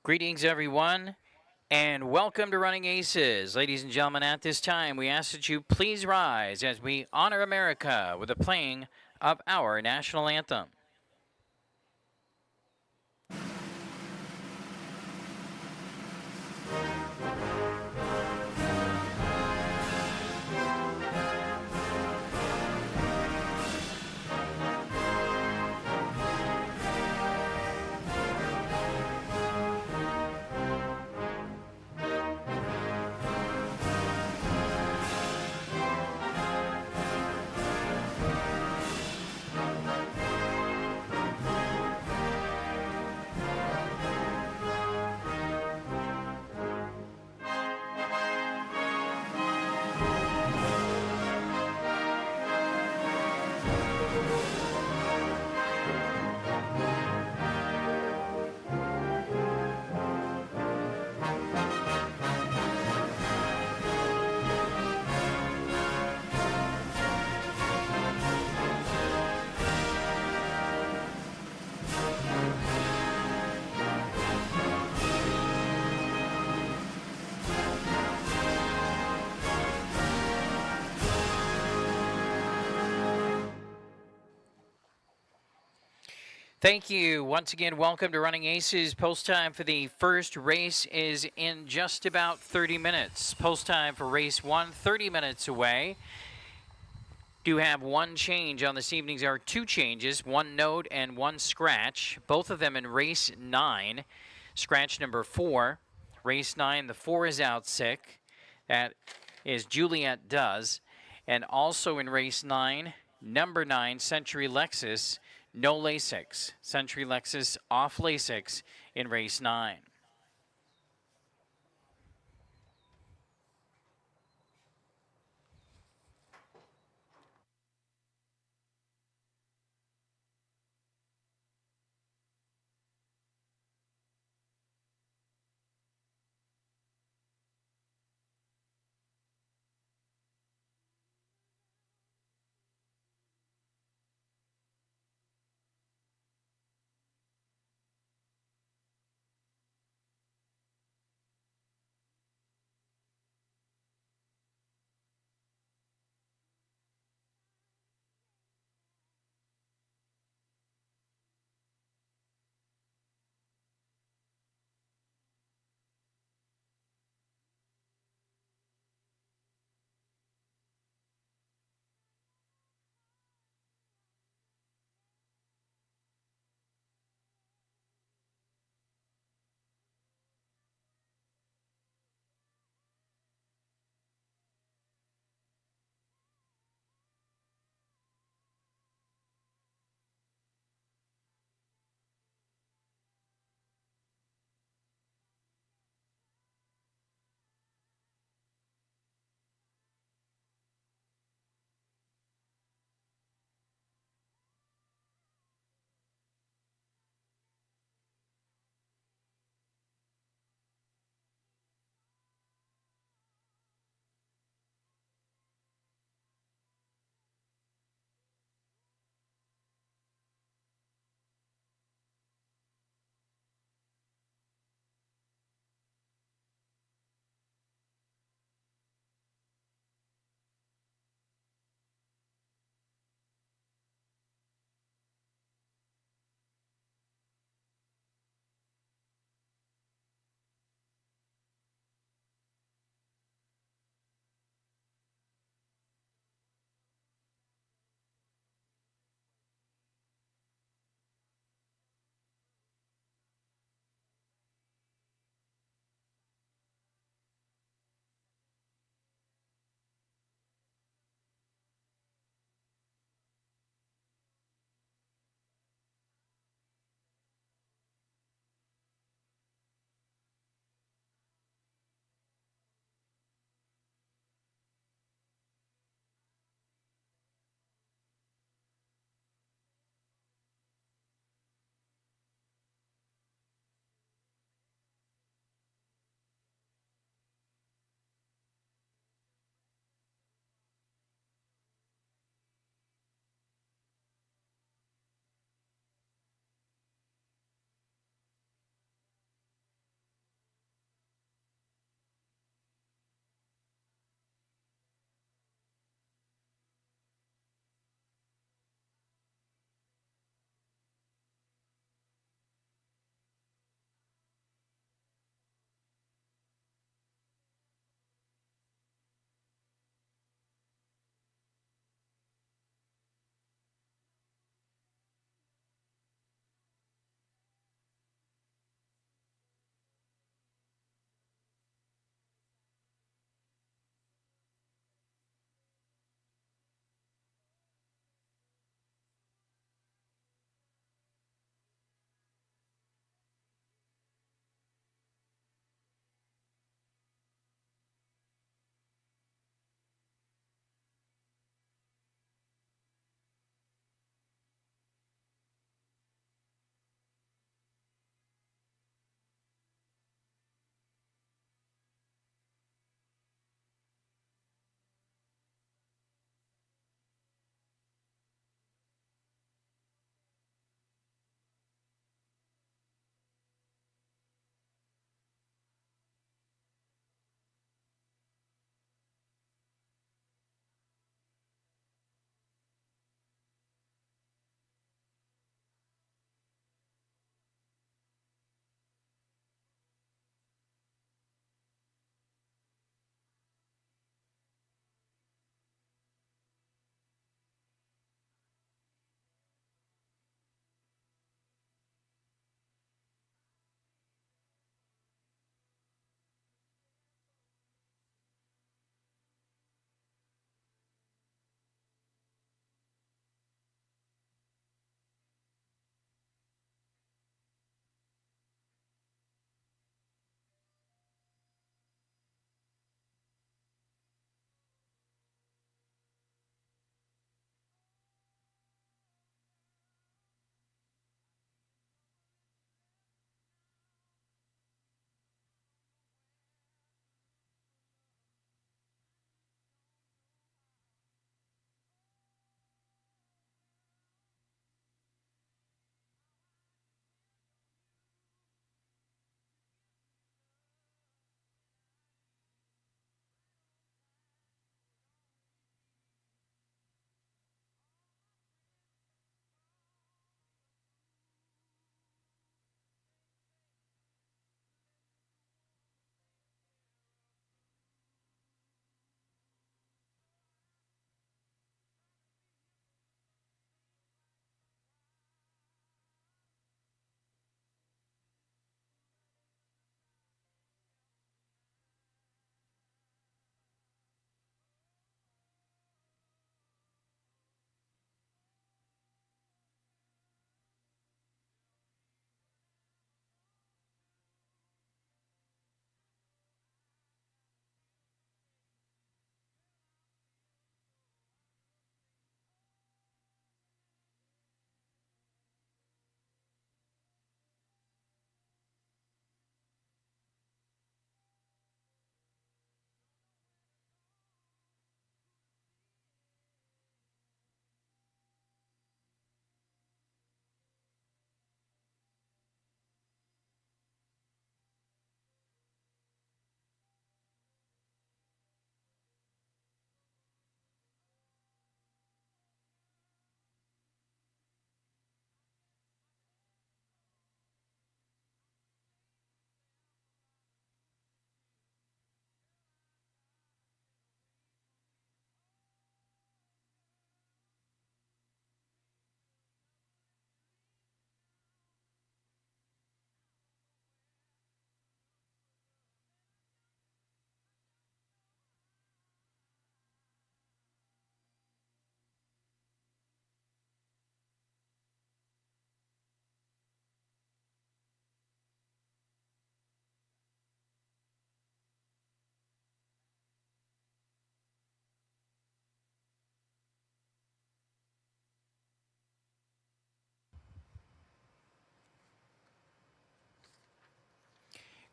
Greetings, everyone, and welcome to Running Aces. Ladies and gentlemen, at this time, we ask that you please rise as we honor America with the playing of our national anthem. Thank you. Once again, welcome to Running Aces. Post time for the first race is in just about 30 minutes. Post time for race 1, 30 minutes away. Do have one change on this evening. There are two changes, one note and one scratch, both of them in race 9. Scratch number 4. Race 9, the 4 is out sick. That is Juliet Does. And also in race 9, number 9, Century Lexus, no Lasix. Century Lexus off Lasix in race 9.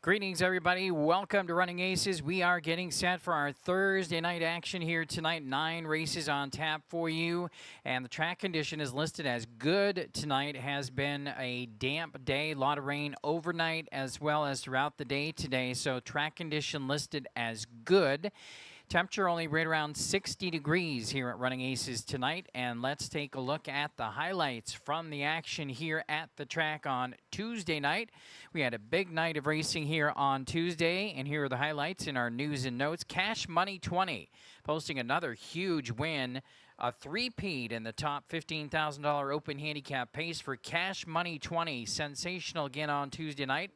Greetings, everybody. Welcome to Running Aces. We are getting set for our Thursday night action here tonight. 9 races on tap for you. And the track condition is listed as good tonight. It has been a damp day, a lot of rain overnight as well as throughout the day today. So track condition listed as good. Temperature only right around 60 degrees here at Running Aces tonight. And let's take a look at the highlights from the action here at the track on Tuesday night. We had a big night of racing here on Tuesday, and here are the highlights in our news and notes. Cash Money 20 posting another huge win, a three-peat in the top $15,000 open handicap pace for Cash Money 20. Sensational again on Tuesday night.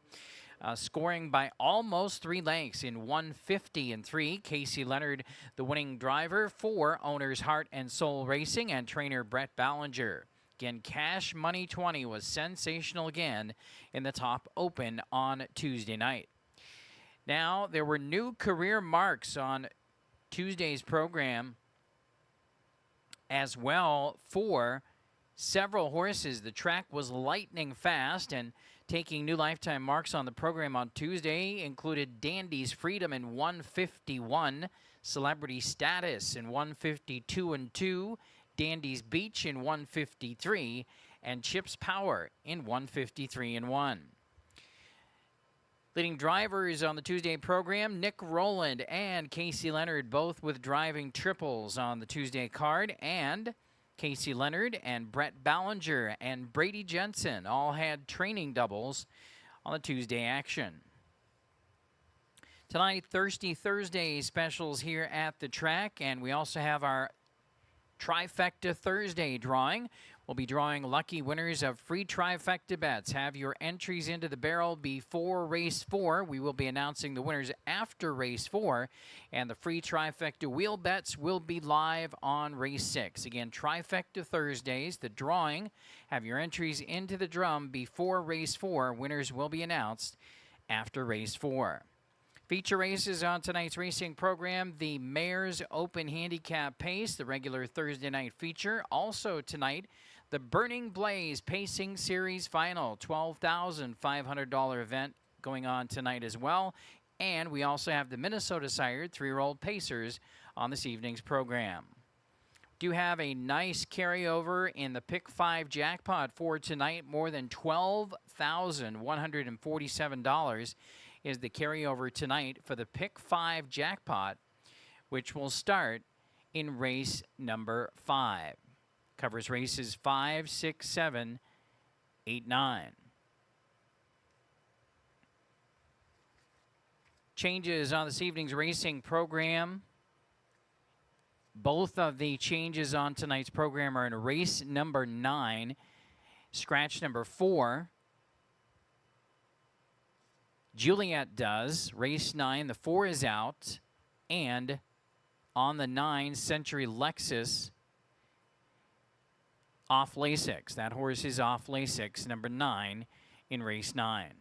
Scoring by almost 3 lengths in 150 and 3. Casey Leonard, the winning driver for Owners Heart and Soul Racing, and trainer Brett Ballinger. Again, Cash Money 20 was sensational again in the top open on Tuesday night. Now, there were new career marks on Tuesday's program as well for several horses. The track was lightning fast, and taking new lifetime marks on the program on Tuesday included Dandy's Freedom in 151, Celebrity Status in 152 and 2, Dandy's Beach in 153, and Chip's Power in 153 and 1. Leading drivers on the Tuesday program, Nick Rowland and Casey Leonard, both with driving triples on the Tuesday card, and Casey Leonard and Brett Ballinger and Brady Jensen all had training doubles on the Tuesday action. Tonight, Thirsty Thursday specials here at the track, and we also have our Trifecta Thursday drawing. We'll be drawing lucky winners of free trifecta bets. Have your entries into the barrel before race 4. We will be announcing the winners after race 4. And the free trifecta wheel bets will be live on race 6. Again, Trifecta Thursdays, the drawing. Have your entries into the drum before race 4. Winners will be announced after race 4. Feature races on tonight's racing program, the Mayor's Open Handicap Pace, the regular Thursday night feature. Also tonight, the Burning Blaze Pacing Series Final, $12,500 event going on tonight as well. And we also have the Minnesota Sired 3-year-old Pacers on this evening's program. Do have a nice carryover in the Pick 5 jackpot for tonight. More than $12,147 is the carryover tonight for the Pick 5 jackpot, which will start in race number 5. Covers races 5, 6, 7, 8, 9. Changes on this evening's racing program. Both of the changes on tonight's program are in race number 9, scratch number 4. Juliet does. Race 9, the 4 is out. And on the 9, Century Lexus off Lasix. That horse is off Lasix, number 9 in race 9.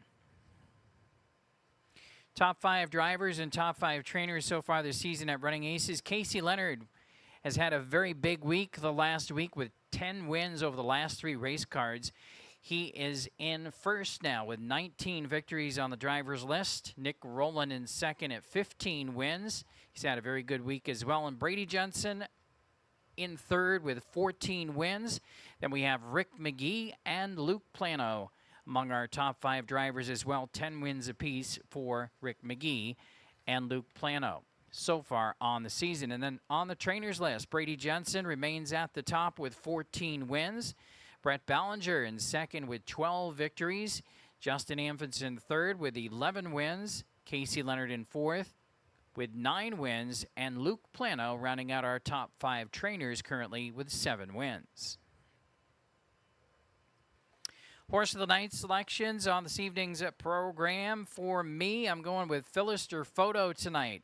Top 5 drivers and top 5 trainers so far this season at Running Aces. Casey Leonard has had a very big week the last week with 10 wins over the last 3 race cards. He is in first now with 19 victories on the driver's list. Nick Rowland in second at 15 wins. He's had a very good week as well. And Brady Jensen in third with 14 wins. Then we have Rick McGee and Luke Plano among our top 5 drivers as well. 10 wins apiece for Rick McGee and Luke Plano so far on the season. And then on the trainers list, Brady Jensen remains at the top with 14 wins. Brett Ballinger in second with 12 victories. Justin Amundsen third with 11 wins. Casey Leonard in fourth with 9 wins. And Luke Plano rounding out our top 5 trainers currently with 7 wins. Horse of the Night selections on this evening's program. For me, I'm going with Philister Photo tonight.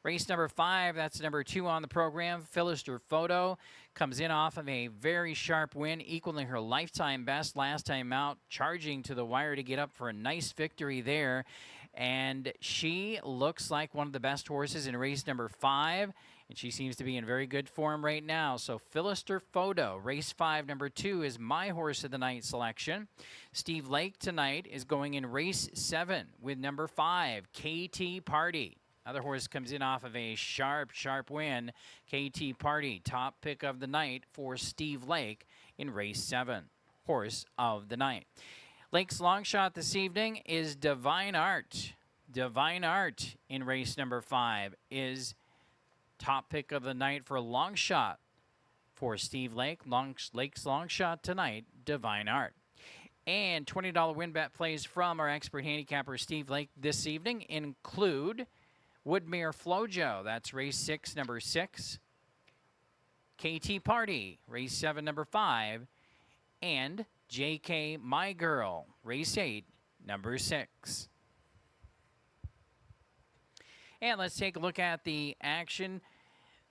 Race number 5, that's number 2 on the program. Philister Photo comes in off of a very sharp win, equaling her lifetime best last time out, charging to the wire to get up for a nice victory there. And she looks like one of the best horses in race number 5. And she seems to be in very good form right now. So Philister Photo, race 5, number 2, is my horse of the night selection. Steve Lake tonight is going in race 7 with number 5, KT Party. Other horse comes in off of a sharp win. KT Party, top pick of the night for Steve Lake in race 7, horse of the night. Lake's long shot this evening is Divine Art. Divine Art in race number 5 is top pick of the night for long shot for Steve Lake. Lake's long shot tonight, Divine Art. And $20 win bet plays from our expert handicapper Steve Lake this evening include Woodmere Flojo, that's race 6, number 6. KT Party, race 7, number 5. And JK My Girl, race 8, number 6. And let's take a look at the action.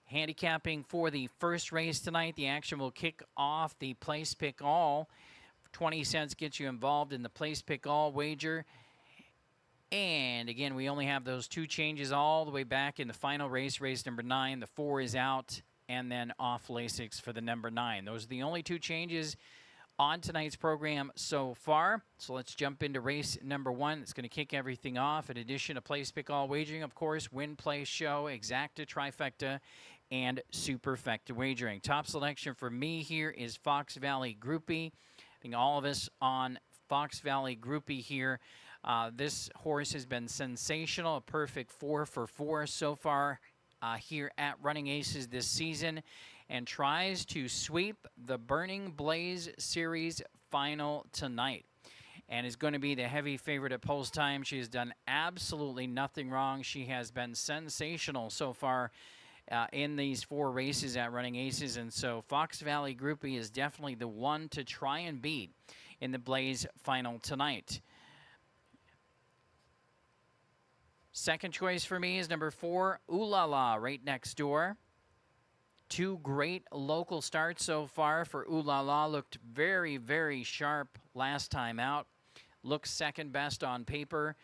Handicapping for the first race tonight. The action will kick off the place pick all. 20 cents gets you involved in the place pick all wager. And again, we only have those 2 changes all the way back in the final race, race number 9. The 4 is out, and then off Lasix for the number 9. Those are the only 2 changes on tonight's program so far. So let's jump into race number 1. It's going to kick everything off. In addition to place pick all wagering, of course, win, play, show, exacta, trifecta, and superfecta wagering. Top selection for me here is Fox Valley Groupie. I think all of us on Fox Valley Groupie here. This horse has been sensational, a perfect 4 for 4 so far here at Running Aces this season, and tries to sweep the Burning Blaze Series final tonight, and is going to be the heavy favorite at post time. She has done absolutely nothing wrong. She has been sensational so far in these 4 races at Running Aces, and so Fox Valley Groupie is definitely the one to try and beat in the Blaze final tonight. Second choice for me is number 4, Ooh La La, right next door. 2 great local starts so far for Ooh La La. Looked very, very sharp last time out. Looks second best on paper.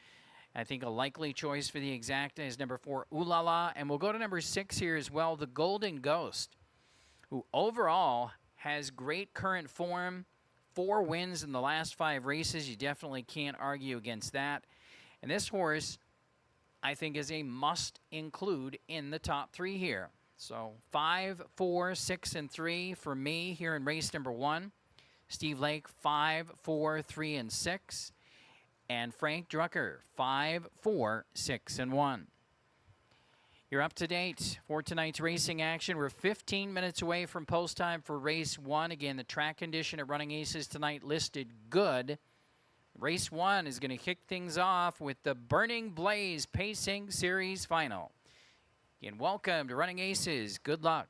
I think a likely choice for the exacta is number 4, Ooh La La. And we'll go to number 6 here as well, the Golden Ghost, who overall has great current form. 4 wins in the last 5 races. You definitely can't argue against that. And this horse, I think, is a must include in the top 3 here. So 5, 4, 6, and 3 for me here in race number 1. Steve Lake, 5, 4, 3, and 6. And Frank Drucker, 5, 4, 6, and 1. You're up to date for tonight's racing action. We're 15 minutes away from post time for race 1. Again, the track condition at Running Aces tonight listed good. Race 1 is going to kick things off with the Burning Blaze Pacing Series Final. Again, welcome to Running Aces. Good luck.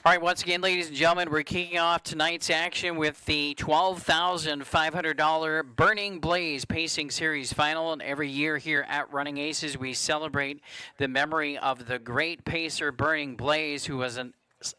All right, once again, ladies and gentlemen, we're kicking off tonight's action with the $12,500 Burning Blaze Pacing Series Final. And every year here at Running Aces, we celebrate the memory of the great pacer Burning Blaze, who was an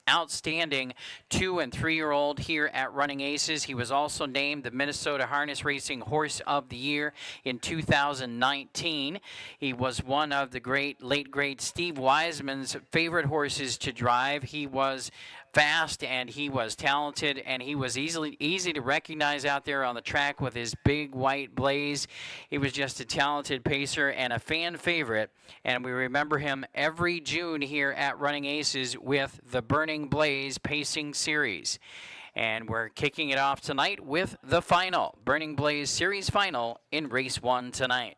outstanding 2- and 3-year-old here at Running Aces. He was also named the Minnesota Harness Racing Horse of the Year in 2019. He was one of the late great Steve Wiseman's favorite horses to drive. He was fast and he was talented, and he was easy to recognize out there on the track with his big white blaze. He was just a talented pacer and a fan favorite, and we remember him every June here at Running Aces with the Burning Blaze Pacing Series. And we're kicking it off tonight with the final, Burning Blaze Series Final in Race 1 tonight.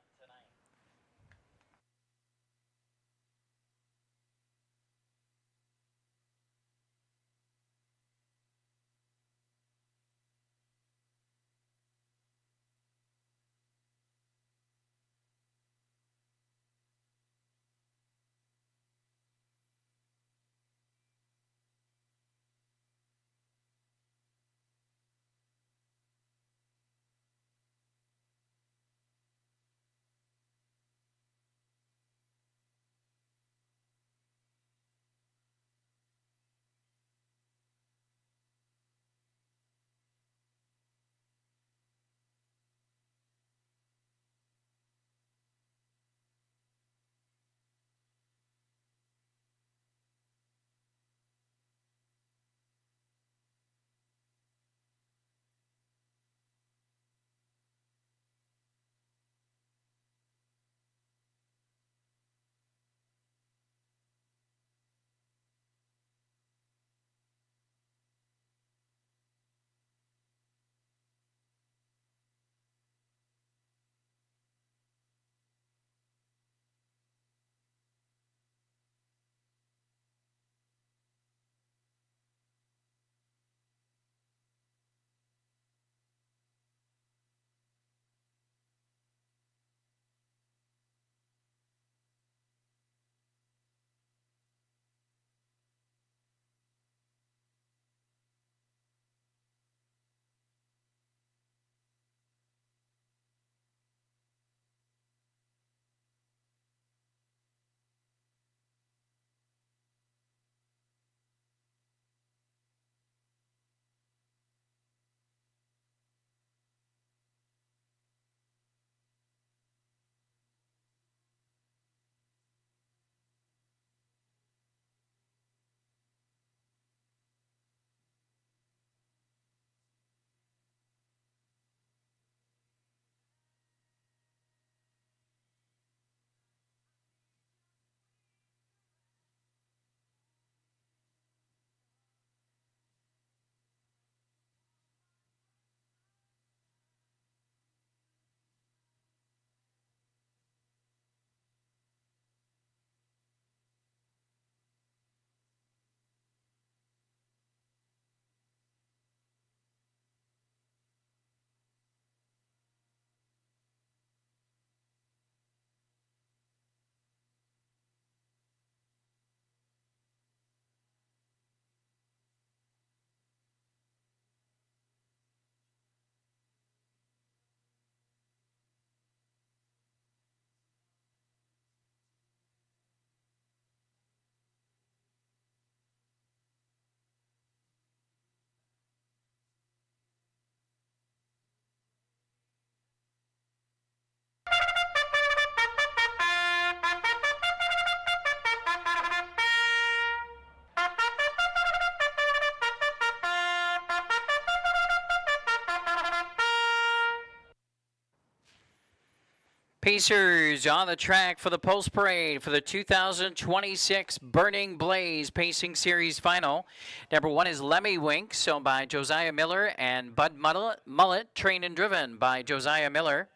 Pacers on the track for the Pulse Parade for the 2026 Burning Blaze Pacing Series Final. Number 1 is Lemmy Winks, owned by Josiah Miller, and Bud Mullet, trained and driven by Josiah Miller.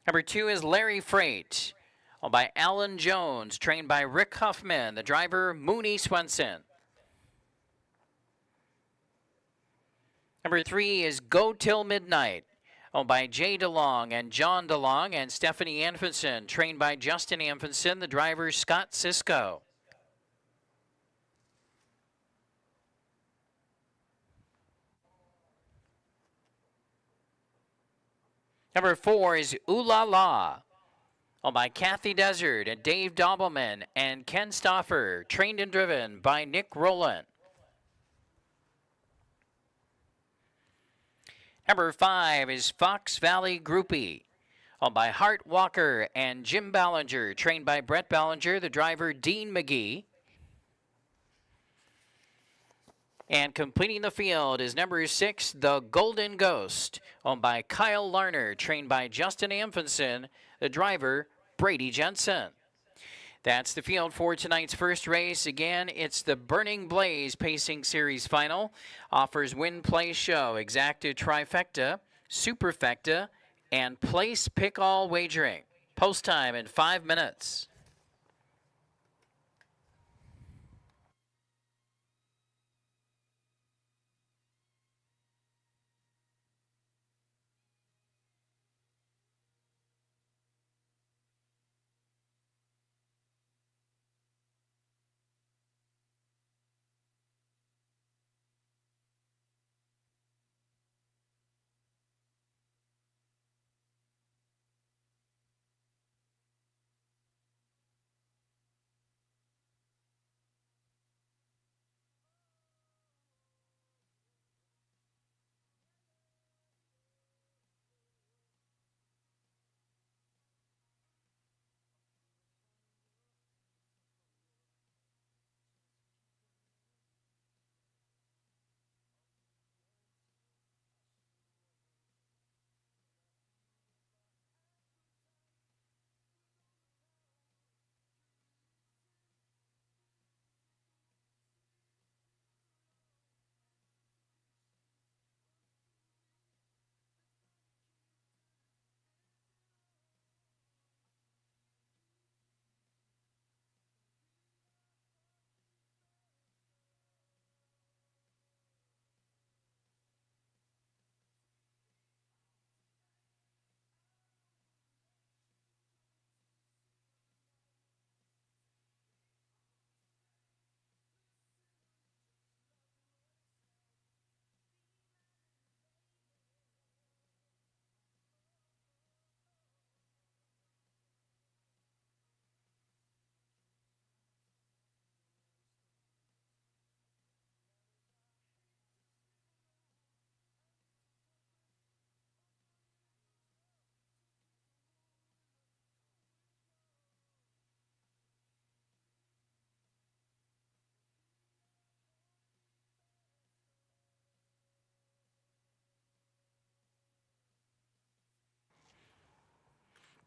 Number 2 is Larry Freight, owned by Alan Jones, trained by Rick Huffman, the driver Mooney Swenson. Number 3 is Go Till Midnight, owned by Jay DeLong and John DeLong and Stephanie Anfinson, trained by Justin Anfinson, the driver Scott Sisko. Number 4 is Ooh La La, owned by Kathy Desert and Dave Dobbleman and Ken Stauffer, trained and driven by Nick Rowland. Number 5 is Fox Valley Groupie, owned by Hart Walker and Jim Ballinger, trained by Brett Ballinger, the driver Dean McGee. And completing the field is number 6, the Golden Ghost, owned by Kyle Larner, trained by Justin Amfinson, the driver Brady Jensen. That's the field for tonight's first race. Again, it's the Burning Blaze Pacing Series Final. Offers win, play, show, exacta trifecta, superfecta, and place pick all wagering. Post time in 5 minutes.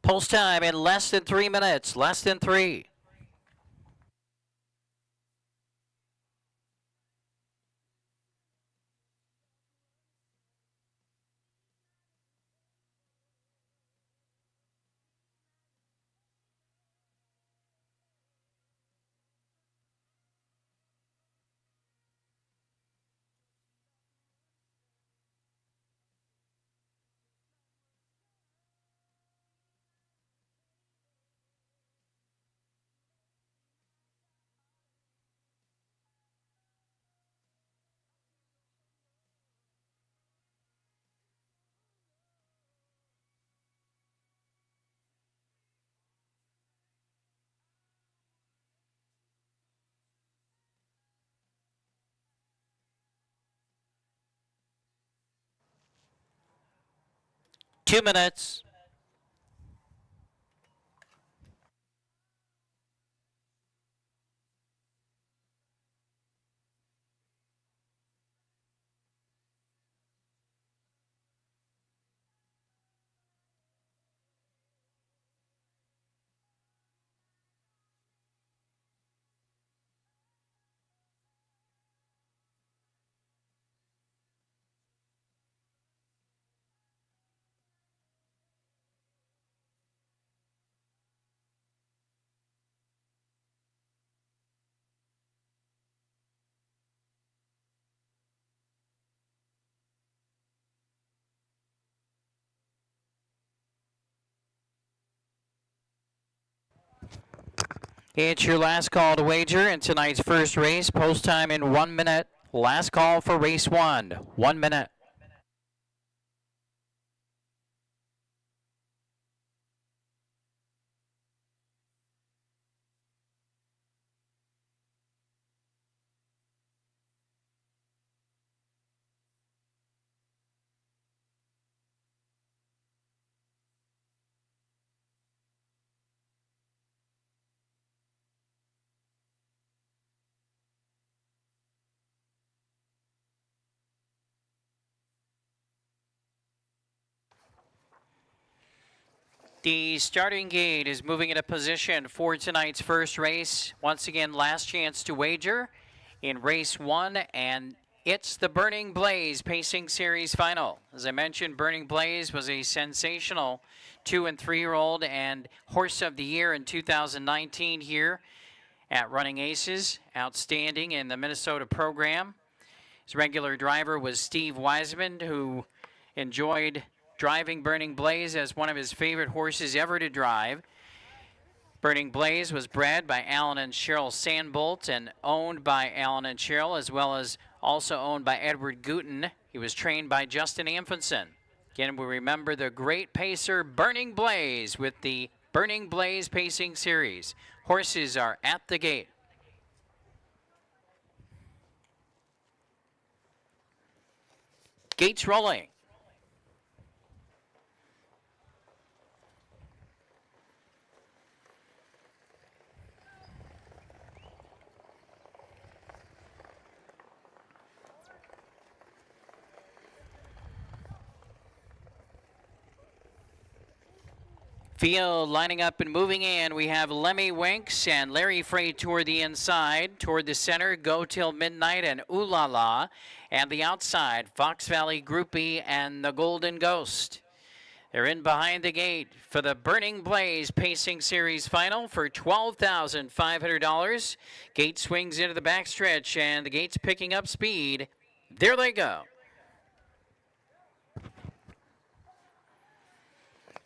Post time in less than 3 minutes, less than 3. Two minutes. It's your last call to wager in tonight's first race. Post time in 1 minute. Last call for race 1. 1 minute. The starting gate is moving into position for tonight's first race. Once again, last chance to wager in race 1, and it's the Burning Blaze Pacing Series final. As I mentioned, Burning Blaze was a sensational 2- and 3-year-old and Horse of the Year in 2019 here at Running Aces. Outstanding in the Minnesota program. His regular driver was Steve Wiseman, who enjoyed driving Burning Blaze as one of his favorite horses ever to drive. Burning Blaze was bred by Alan and Cheryl Sandbolt and owned by Alan and Cheryl, as well as also owned by Edward Gooten. He was trained by Justin Amundsen. Again, we remember the great pacer Burning Blaze with the Burning Blaze Pacing Series. Horses are at the gate. Gates rolling. Field lining up and moving in. We have Lemmy Winks and Larry Frey toward the inside. Toward the center, Go Till Midnight and Ooh La La. And the outside, Fox Valley Groupie and the Golden Ghost. They're in behind the gate for the Burning Blaze Pacing Series final for $12,500. Gate swings into the backstretch, and the gate's picking up speed. There they go.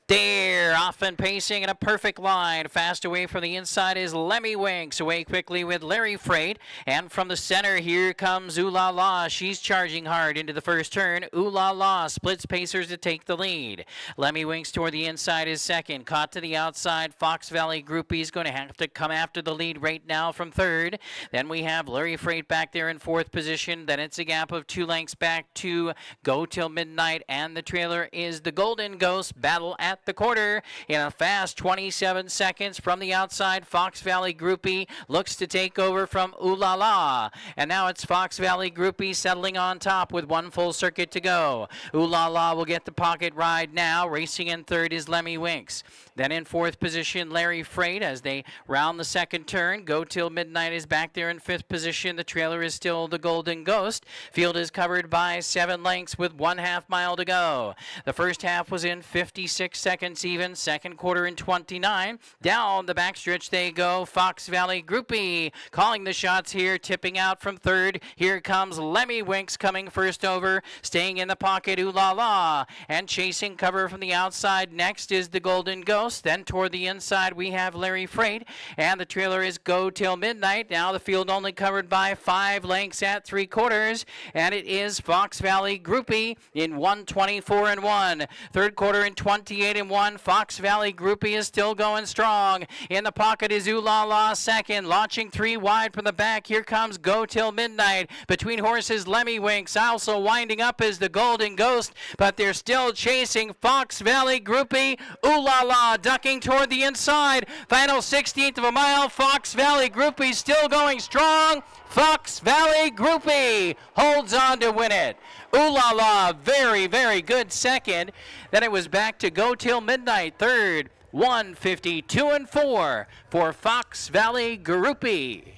There, off and pacing in a perfect line. Fast away from the inside is Lemmy Winks. Away quickly with Larry Freight. And from the center, here comes Ooh La La. She's charging hard into the first turn. Ooh La La splits pacers to take the lead. Lemmy Winks toward the inside is second. Caught to the outside. Fox Valley Groupie is going to have to come after the lead right now from third. Then we have Larry Freight back there in fourth position. Then it's a gap of 2 lengths back to Go Till Midnight. And the trailer is the Golden Ghost. Battle at the quarter in a fast 27 seconds from the outside. Fox Valley Groupie looks to take over from Ooh La La. And now it's Fox Valley Groupie settling on top with 1 full circuit to go. Ooh La La will get the pocket ride now. Racing in third is Lemmy Winks. Then in fourth position, Larry Freight as they round the second turn. Go Till Midnight is back there in fifth position. The trailer is still the Golden Ghost. Field is covered by 7 lengths with 1/2 mile to go. The first half was in 56 seconds even. Second quarter in 29. Down the backstretch they go. Fox Valley Groupie calling the shots here. Tipping out from third. Here comes Lemmy Winks coming first over. Staying in the pocket, Ooh La La. And chasing cover from the outside. Next is the Golden Ghost. Then toward the inside we have Larry Freight. And the trailer is Go Till Midnight. Now the field only covered by 5 lengths at 3/4. And it is Fox Valley Groupie in 1:24.1. Third quarter in 28.1. Fox Valley Groupie is still going strong. In the pocket is Ooh La La second. Launching 3 wide from the back. Here comes Go Till Midnight. Between horses, Lemmy Winks. Also winding up is the Golden Ghost. But they're still chasing Fox Valley Groupie. Ooh La La ducking toward the inside. Final 16th of a mile. Fox Valley Groupie still going strong. Fox Valley Groupie holds on to win it. Ooh La La, very, very good second. Then it was back to Go Till Midnight, third. 1:52.4 for Fox Valley Groupie.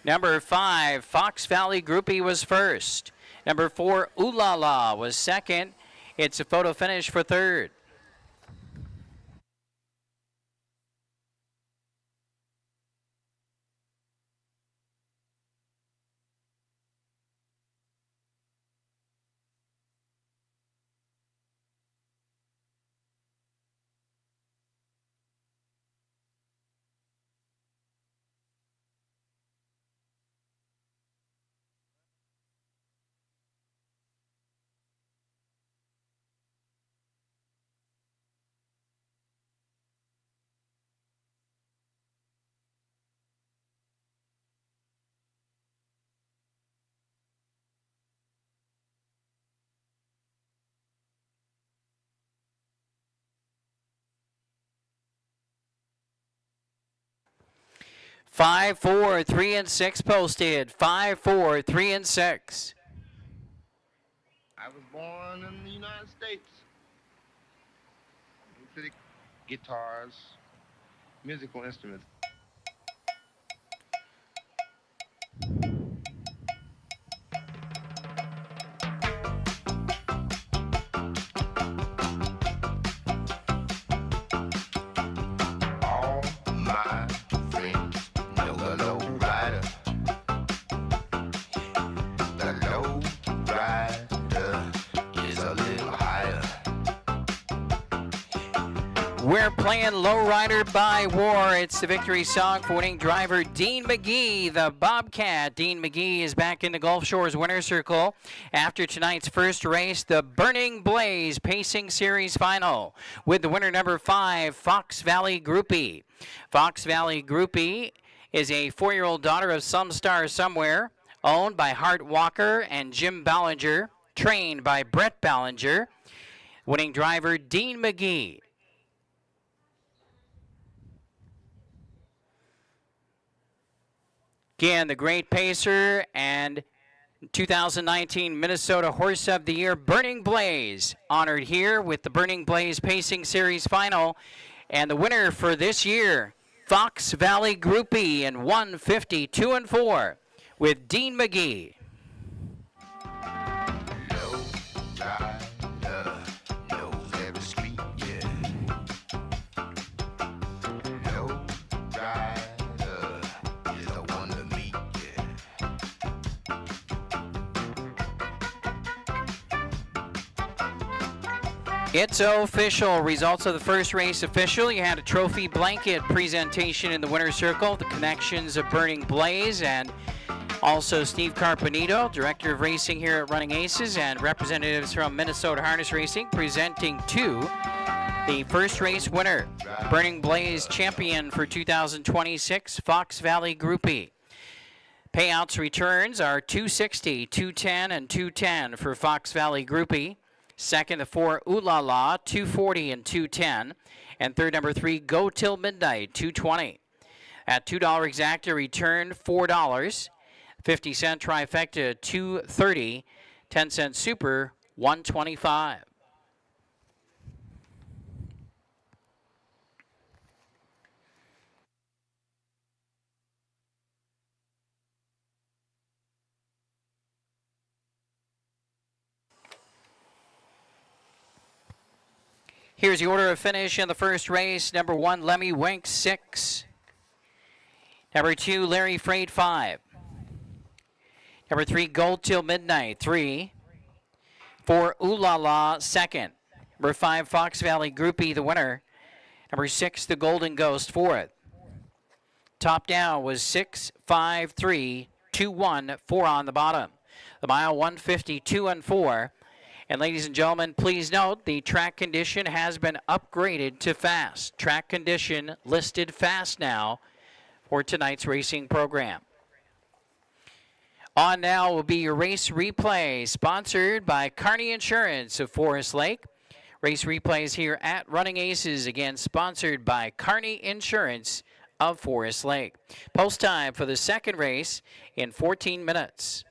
Number 5, Fox Valley Groupie was first. Number 4, Ooh La La was second. It's a photo finish for third. 5, 4, 3, and 6 posted. 5, 4, 3, and 6. I was born in the United States. Guitars, musical instruments. All my friends know the low rider. The low rider is a little higher. We're playing Lowrider by War. It's the victory song for winning driver Dean McGee, the Bobcat. Dean McGee is back in the Gulf Shores winner's circle after tonight's first race, the Burning Blaze Pacing Series Final, with the winner number 5, Fox Valley Groupie. Fox Valley Groupie is a 4-year-old daughter of Some Star Somewhere, owned by Hart Walker and Jim Ballinger, trained by Brett Ballinger. Winning driver Dean McGee. Again, the great pacer and 2019 Minnesota Horse of the Year, Burning Blaze, honored here with the Burning Blaze Pacing Series Final. And the winner for this year, Fox Valley Groupie in 152 and 4 with Dean McGee. It's official. Results of the first race official. You had a trophy blanket presentation in the winner's circle. The connections of Burning Blaze and also Steve Carpenito, Director of Racing here at Running Aces, and representatives from Minnesota Harness Racing presenting to the first race winner, Burning Blaze champion for 2026, Fox Valley Groupie. Payouts returns are $260, $210, and $210 for Fox Valley Groupie. Second, the 4, Ooh La La, $240 and $210. And third, number 3, Go Till Midnight, $220. At $2 exacta, return $4. 50-cent trifecta, $230. 10-cent super, $125. Here's the order of finish in the first race. Number 1, Lemmy Wink, 6. Number 2, Larry Freight, 5. Number 3, Gold Till Midnight, 3. 4, Ooh La La, 2nd. Number 5, Fox Valley Groupie, the winner. Number 6, The Golden Ghost, 4th. Top down was 6, 5, 3, 2, 1, 4 on the bottom. The mile 152 and 4. And ladies and gentlemen, please note the track condition has been upgraded to fast. Track condition listed fast now for tonight's racing program. On now will be your race replay, sponsored by Kearney Insurance of Forest Lake. Race replays here at Running Aces, again sponsored by Kearney Insurance of Forest Lake. Post time for the second race in 14 minutes.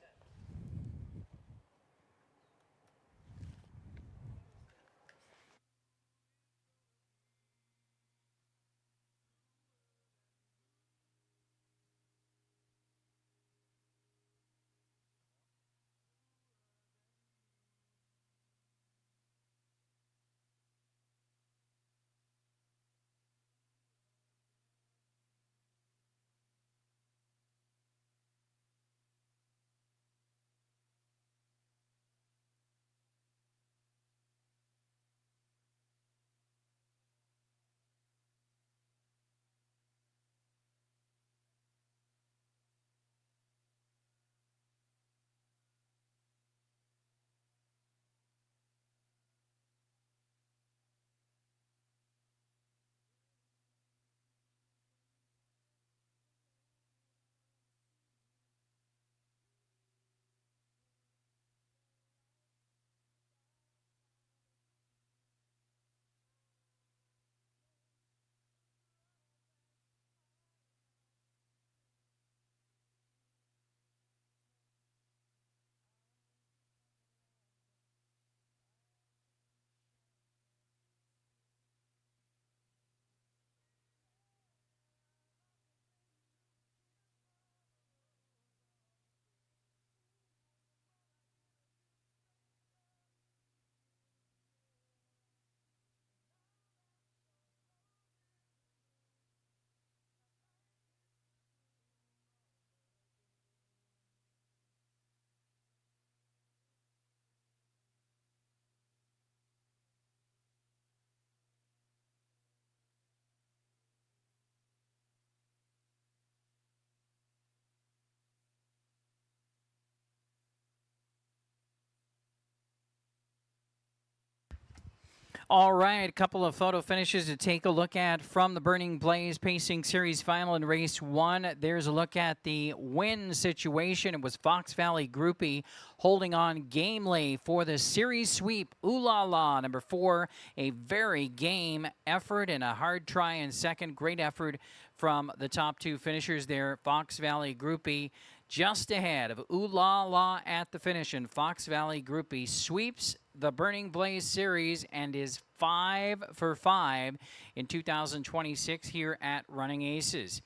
All right, a couple of photo finishes to take a look at from the Burning Blaze Pacing Series final in race 1. There's a look at the win situation. It was Fox Valley Groupie holding on gamely for the series sweep. Ooh La La, number 4, a very game effort and a hard try in second. Great effort from the top 2 finishers there. Fox Valley Groupie just ahead of Ooh La La at the finish, and Fox Valley Groupie sweeps the Burning Blaze Series and is 5 for 5 in 2026 here at Running Aces.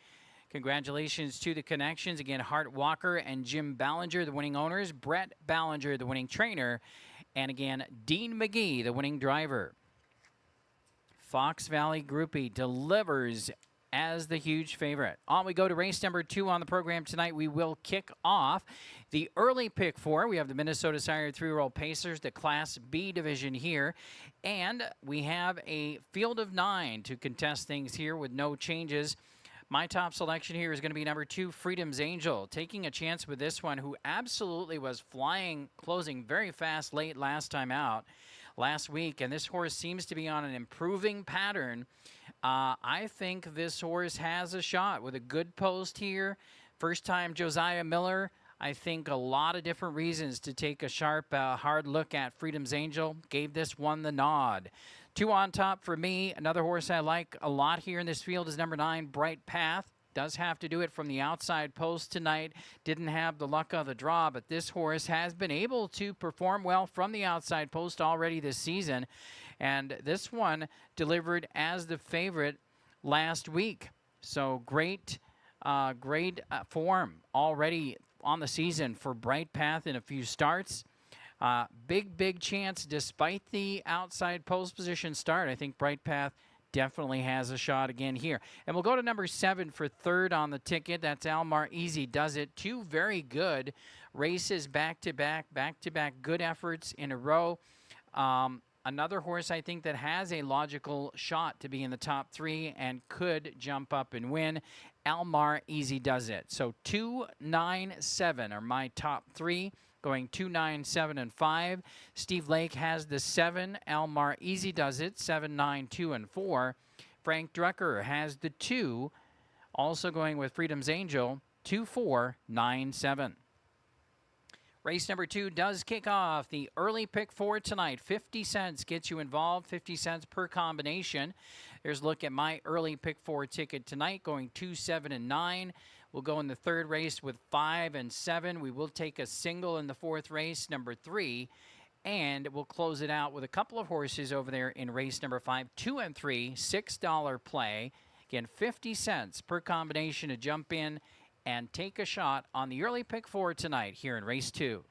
Congratulations to the connections. Again, Hart Walker and Jim Ballinger, the winning owners. Brett Ballinger, the winning trainer. And again, Dean McGee, the winning driver. Fox Valley Groupie delivers as the huge favorite. On we go to race number 2 on the program tonight. We will kick off the early pick 4. We have the Minnesota Sire 3-year-old Pacers, the Class B division here. And we have a field of 9 to contest things here with no changes. My top selection here is going to be number 2, Freedom's Angel, taking a chance with this one, who absolutely was flying, closing very fast late last time out last week. And this horse seems to be on an improving pattern. I think this horse has a shot with a good post here. First time Josiah Miller. I think a lot of different reasons to take a sharp, hard look at Freedom's Angel. Gave this one the nod. 2 on top for me. Another horse I like a lot here in this field is number 9, Bright Path. Does have to do it from the outside post tonight. Didn't have the luck of the draw, but this horse has been able to perform well from the outside post already this season. And this one delivered as the favorite last week. So great form already on the season for Bright Path in a few starts. Big chance despite the outside post position start. I think Bright Path definitely has a shot again here. And we'll go to number 7 for third on the ticket. That's Almar Easy Does It. 2 very good races back-to-back good efforts in a row. Another horse I think that has a logical shot to be in the top 3 and could jump up and win. Almar Easy Does It. So 2, 9, 7 are my top 3. Going 2, 9, 7, and 5. Steve Lake has the 7. Almar Easy Does It, 7, 9, 2, and 4. Frank Drucker has the 2. Also going with Freedom's Angel, 2, 4, 9, 7. Race number 2 does kick off the early pick 4 tonight. 50 cents gets you involved, 50 cents per combination. There's a look at my early pick 4 ticket tonight, going 2, 7, and 9. We'll go in the third race with 5 and 7. We will take a single in the fourth race, number 3. And we'll close it out with a couple of horses over there in race number 5, 2 and 3, $6 play. Again, 50 cents per combination to jump in and take a shot on the early pick 4 tonight here in race 2.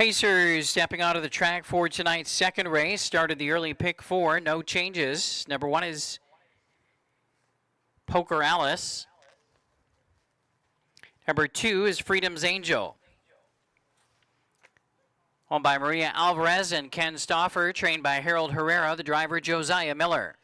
Pacers stepping onto the track for tonight's second race. Started the early pick 4, no changes. Number 1 is Poker Alice. Number 2 is Freedom's Angel. Owned by Maria Alvarez and Ken Stauffer, trained by Harold Herrera, the driver Josiah Miller.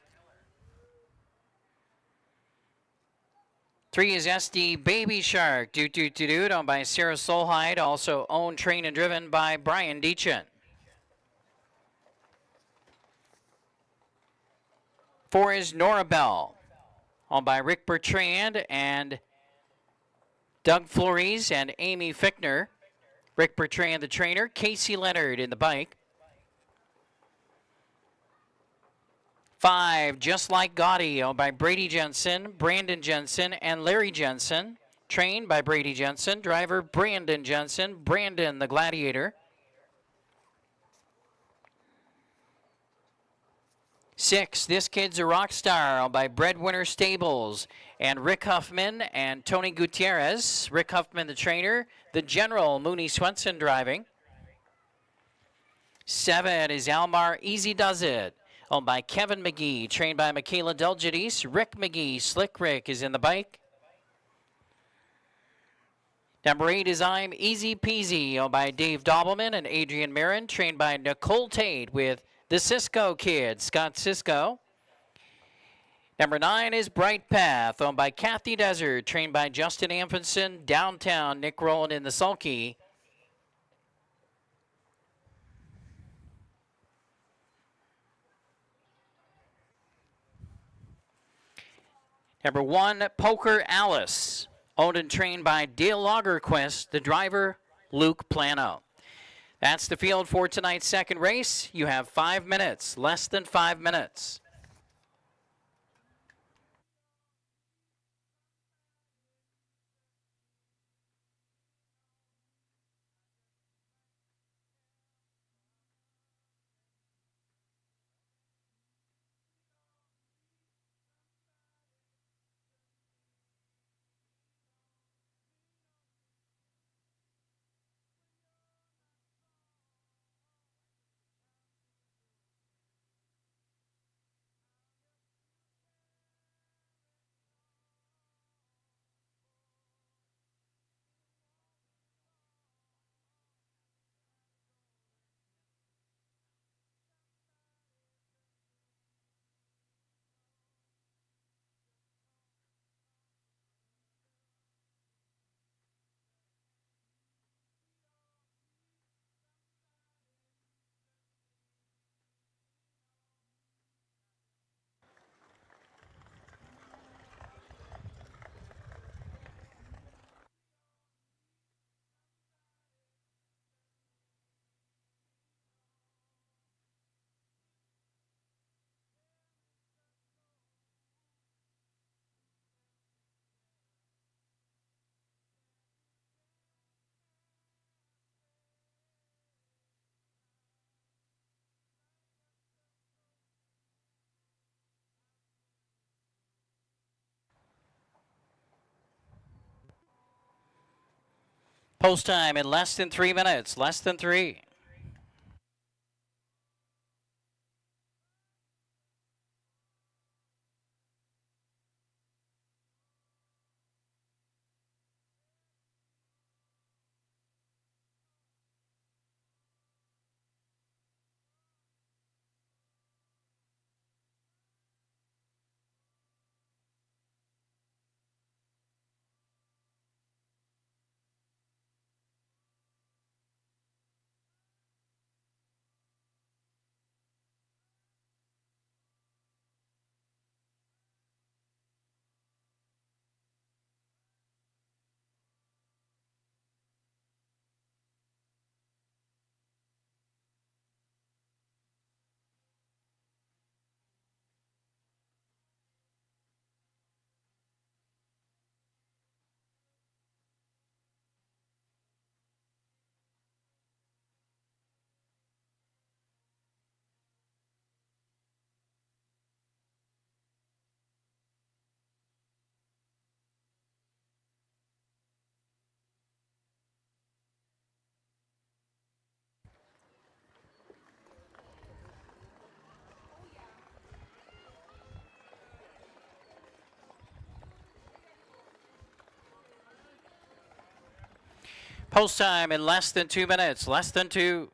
3 is SD Baby Shark, owned by Sarah Solheid, also owned, trained, and driven by Brian Deachin. 4 is Nora Bell, owned by Rick Bertrand and Doug Flores and Amy Fickner. Rick Bertrand, the trainer, Casey Leonard in the bike. 5, Just Like Gotti, owned by Brady Jensen, Brandon Jensen, and Larry Jensen. Trained by Brady Jensen, driver Brandon Jensen, Brandon the Gladiator. 6, This Kid's a Rock Star, owned by Breadwinner Stables and Rick Huffman and Tony Gutierrez. Rick Huffman, the trainer, the General Mooney Swenson driving. 7 is Almar Easy Does It, owned by Kevin McGee, trained by Michaela Delgidis. Rick McGee, Slick Rick, is in the bike. Number 8 is I'm Easy Peasy, owned by Dave Dobbleman and Adrian Marin, trained by Nicole Tate with the Cisco Kid, Scott Cisco. Number 9 is Bright Path, owned by Kathy Desert, trained by Justin Amundsen, Downtown, Nick Rowland in the Sulky. Number 1, Poker Alice, owned and trained by Dale Lagerquist, the driver Luke Plano. That's the field for tonight's second race. You have 5 minutes, less than 5 minutes. Post time in less than 3 minutes, less than 3. Post time in less than 2 minutes, less than 2.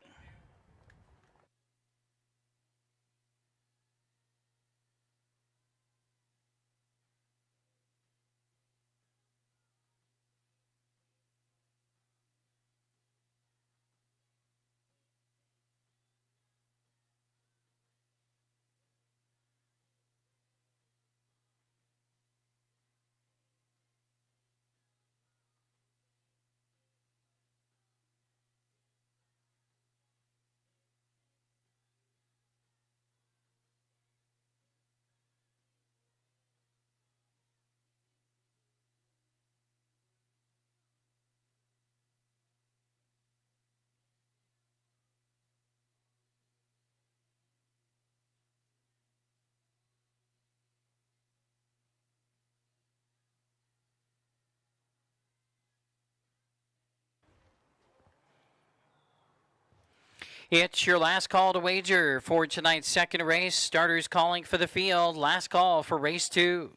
It's your last call to wager for tonight's second race. Starters calling for the field. Last call for race 2.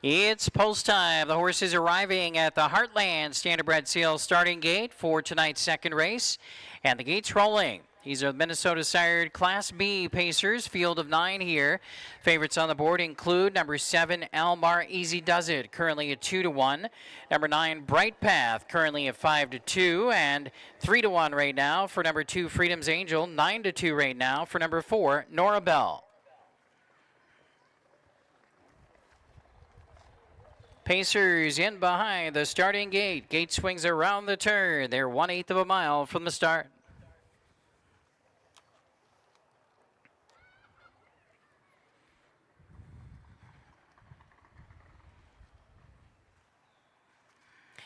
It's post time. The horses arriving at the Heartland Standardbred Sales starting gate for tonight's second race. And the gate's rolling. These are the Minnesota sired Class B Pacers, field of 9 here. Favorites on the board include number 7, Almar Easy Does It, currently at 2-1. Number 9, Bright Path, currently at 5-2. And 3-1 right now for number 2, Freedom's Angel. 9-2 right now for number 4, Nora Bell. Pacers in behind the starting gate. Gate swings around the turn. They're 1/8 of a mile from the start.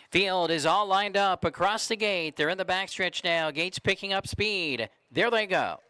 Field is all lined up across the gate. They're in the backstretch now. Gate's picking up speed. There they go.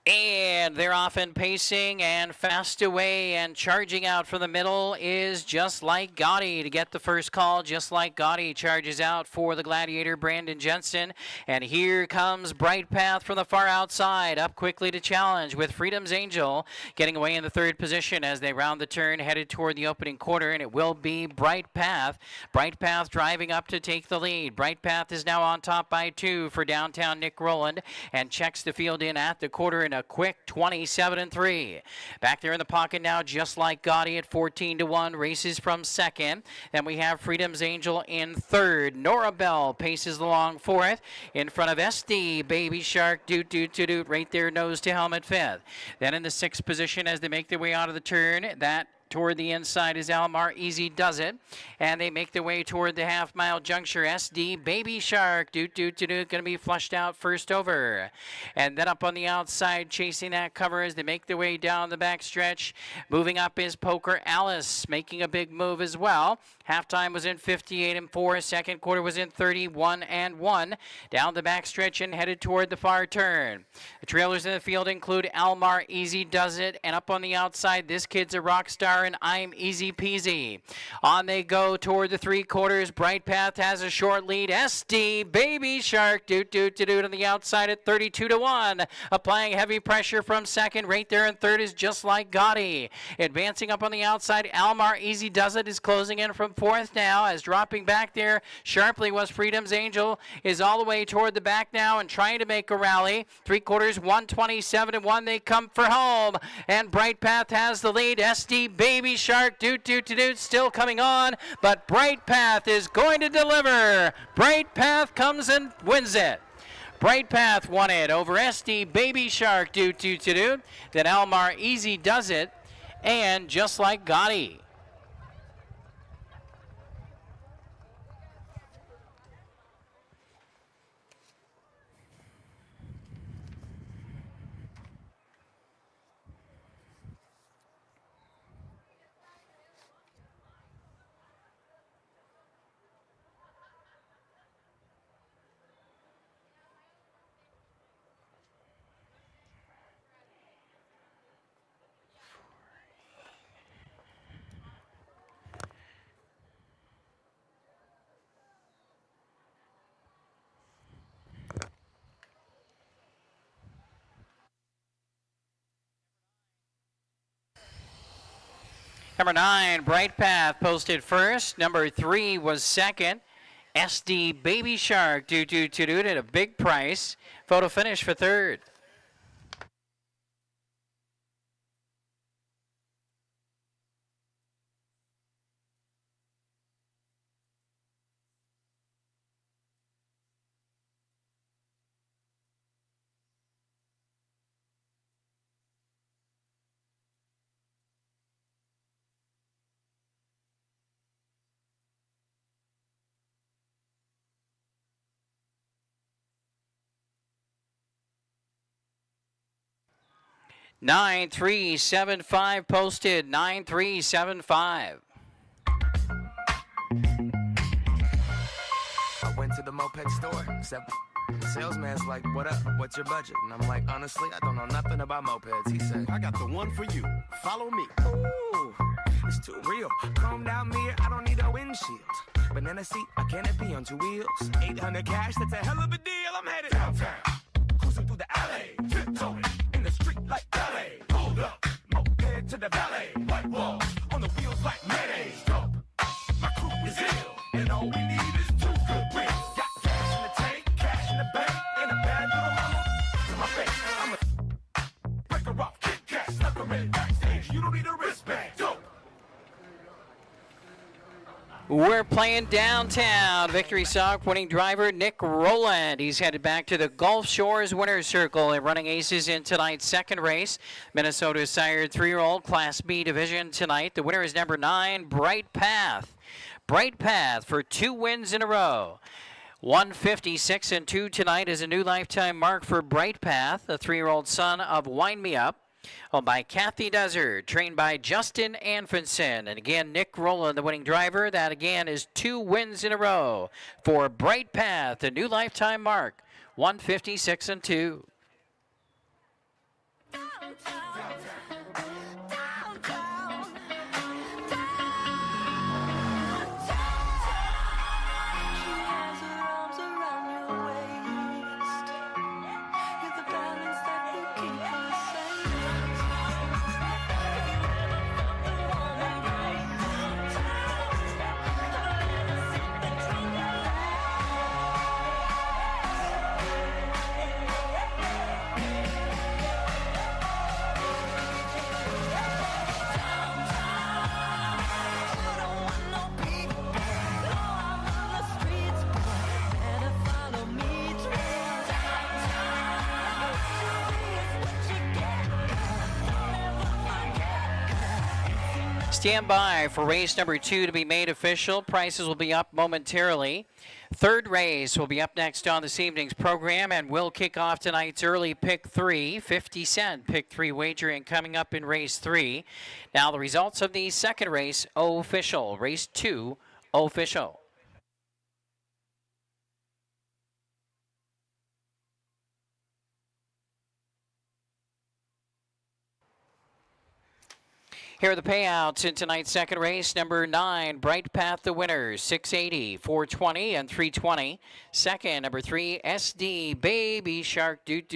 And they're off and pacing and fast away, and charging out from the middle is Just Like Gotti to get the first call. Just Like Gotti charges out for the Gladiator, Brandon Jensen. And here comes Bright Path from the far outside, up quickly to challenge with Freedom's Angel getting away in the third position as they round the turn, headed toward the opening quarter, and it will be Bright Path. Bright Path driving up to take the lead. Bright Path is now on top by 2 for downtown Nick Rowland, and checks the field in at the quarter in a quick 27-3. Back there in the pocket now, Just Like Gotti at 14-1, races from second. Then we have Freedom's Angel in third. Nora Bell paces along fourth. In front of SD, Baby Shark, Doot Doot Doot Doot, right there, nose to helmet fifth. Then in the sixth position as they make their way out of the turn, that toward the inside is Almar Easy Does It. And they make their way toward the half-mile juncture. SD, Baby Shark, Doot Doot Doot Doot, going to be flushed out first over. And then up on the outside, chasing that cover as they make their way down the back stretch. Moving up is Poker Alice, making a big move as well. Halftime was in 58-4. Second quarter was in 31-1. Down the back stretch and headed toward the far turn. The trailers in the field include Almar Easy Does It. And up on the outside, This Kid's a Rock Star and I'm Easy Peasy. On they go toward the three quarters. Bright Path has a short lead. SD, Baby Shark, Doot Doot Doot Doot on the outside at 32-1. Applying heavy pressure from second. Right there in third is Just Like Gotti. Advancing up on the outside, Almar Easy Does It is closing in from fourth now, as dropping back there sharply was Freedom's Angel, is all the way toward the back now and trying to make a rally. Three quarters, 127-1. They come for home, and Bright Path has the lead. SD, Baby Shark, Doot Doot Doot Doot still coming on, but Bright Path is going to deliver. Bright Path comes and wins it. Bright Path won it over SD, Baby Shark, Doot Doot Doot Doot. Then Almar Easy Does It, and Just Like Gotti. Number 9, Bright Path, posted first. Number 3 was second. SD Baby Shark, due at a big price. Photo finish for third. Nine three seven five posted. 9375. I went to the moped store. The salesman's like, "What up? What's your budget?" And I'm like, "Honestly, I don't know nothing about mopeds." He said, I got the one for you. Follow me. "Ooh, it's too real. Chrome down mirror, I don't need a windshield. Banana seat, a canopy on 2 wheels. 800 cash, that's a hell of a deal. I'm headed downtown, cruising through the alley, tiptoeing in the street like ballet. Hold up, moped to the ballet, white wall on the wheels like mayonnaise. Dope, my crew is ill, and all we need is 2 good wheels. Got cash in the tank, cash in the bank, and a bad little mama to my face. I'm a break her off, kick cash, suck her in backstage. You don't need a wristband. Dope. We're playing downtown. Victory Sock winning driver Nick Rowland. He's headed back to the Gulf Shores Winner's Circle and running aces in tonight's second race. Minnesota sired 3-year-old Class B division tonight. The winner is number 9, Bright Path. Bright Path for 2 wins in a row. 156-2 tonight is a new lifetime mark for Bright Path, the 3-year-old son of Wind Me Up. Owned by Kathy Desert, trained by Justin Anfinson. And again, Nick Rowland, the winning driver. That again is 2 wins in a row for Bright Path, a new lifetime mark, 156-2. Stand by for race number 2 to be made official. Prices will be up momentarily. Third race will be up next on this evening's program, and we'll kick off tonight's early pick 3, 50-cent pick 3 wagering coming up in race 3. Now the results of the second race official. Race 2 official. Here are the payouts in tonight's second race. Number 9, Bright Path, the winner, 680, 420, and 320. Second, number 3, SD Baby Shark Doot,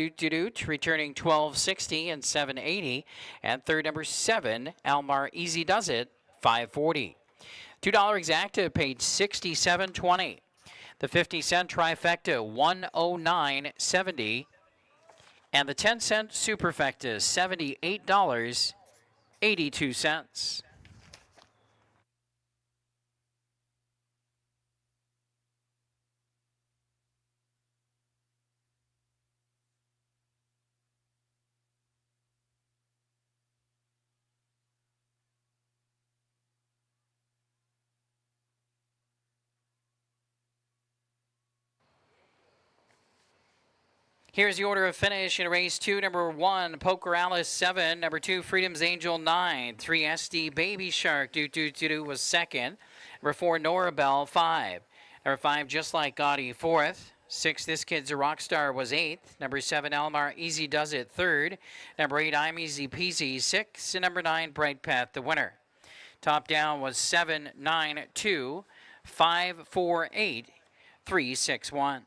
returning 1260 and 780. And third, number 7, Almar Easy Does It, 540. $2 exacta paid 67.20. The 50-cent trifecta, 109.70. And the 10-cent superfecta, $78.82. Here's the order of finish in race 2. Number 1, Poker Alice 7. Number 2, Freedom's Angel 9. 3, SD Baby Shark was second. Number 4, Nora Bell 5. Number 5, Just Like Gotti 4th. 6, This Kid's a Rockstar was 8th. Number 7, Almar Easy Does It 3rd. Number 8, I'm Easy Peasy 6th. And number 9, Bright Path the winner. Top down was 7, 9, 2, 5, 4, 8, 3, 6, 1.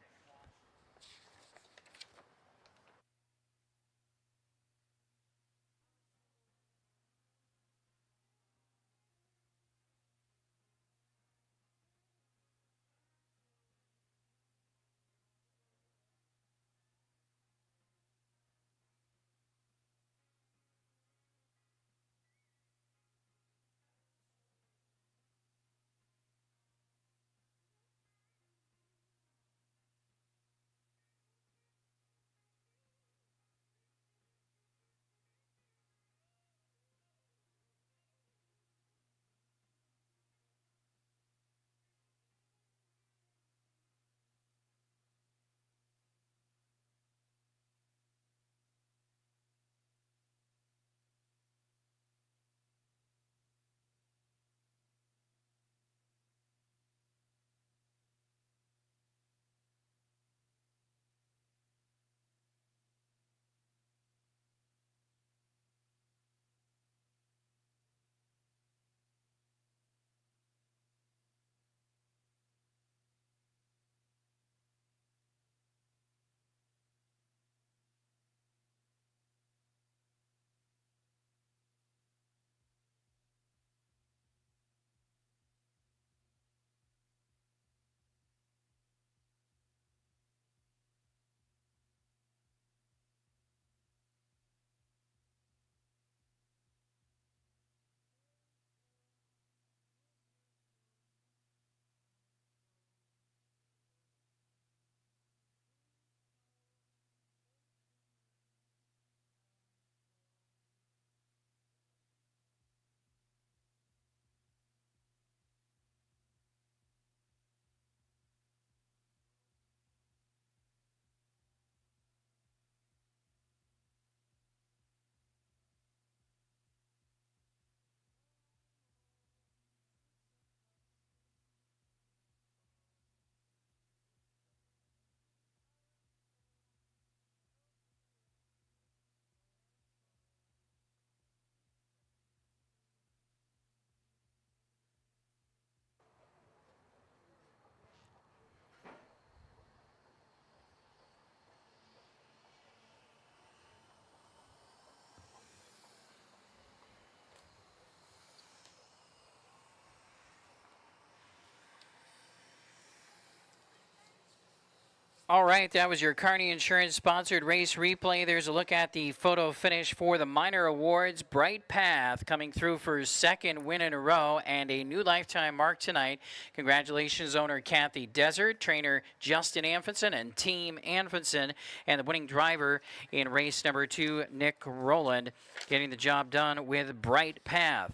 All right, that was your Kearney Insurance sponsored race replay. There's a look at the photo finish for the minor awards. Bright Path coming through for his second win in a row and a new lifetime mark tonight. Congratulations, owner Kathy Desert, trainer Justin Anfinson, and team Anfinson, and the winning driver in race number 2, Nick Rowland, getting the job done with Bright Path.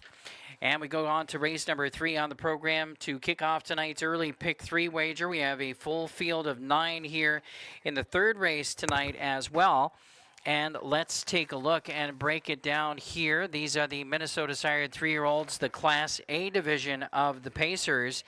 And we go on to race number 3 on the program to kick off tonight's early pick 3 wager. We have a full field of 9 here in the third race tonight as well. And let's take a look and break it down here. These are the Minnesota sired 3-year-olds, the Class A division of the Pacers.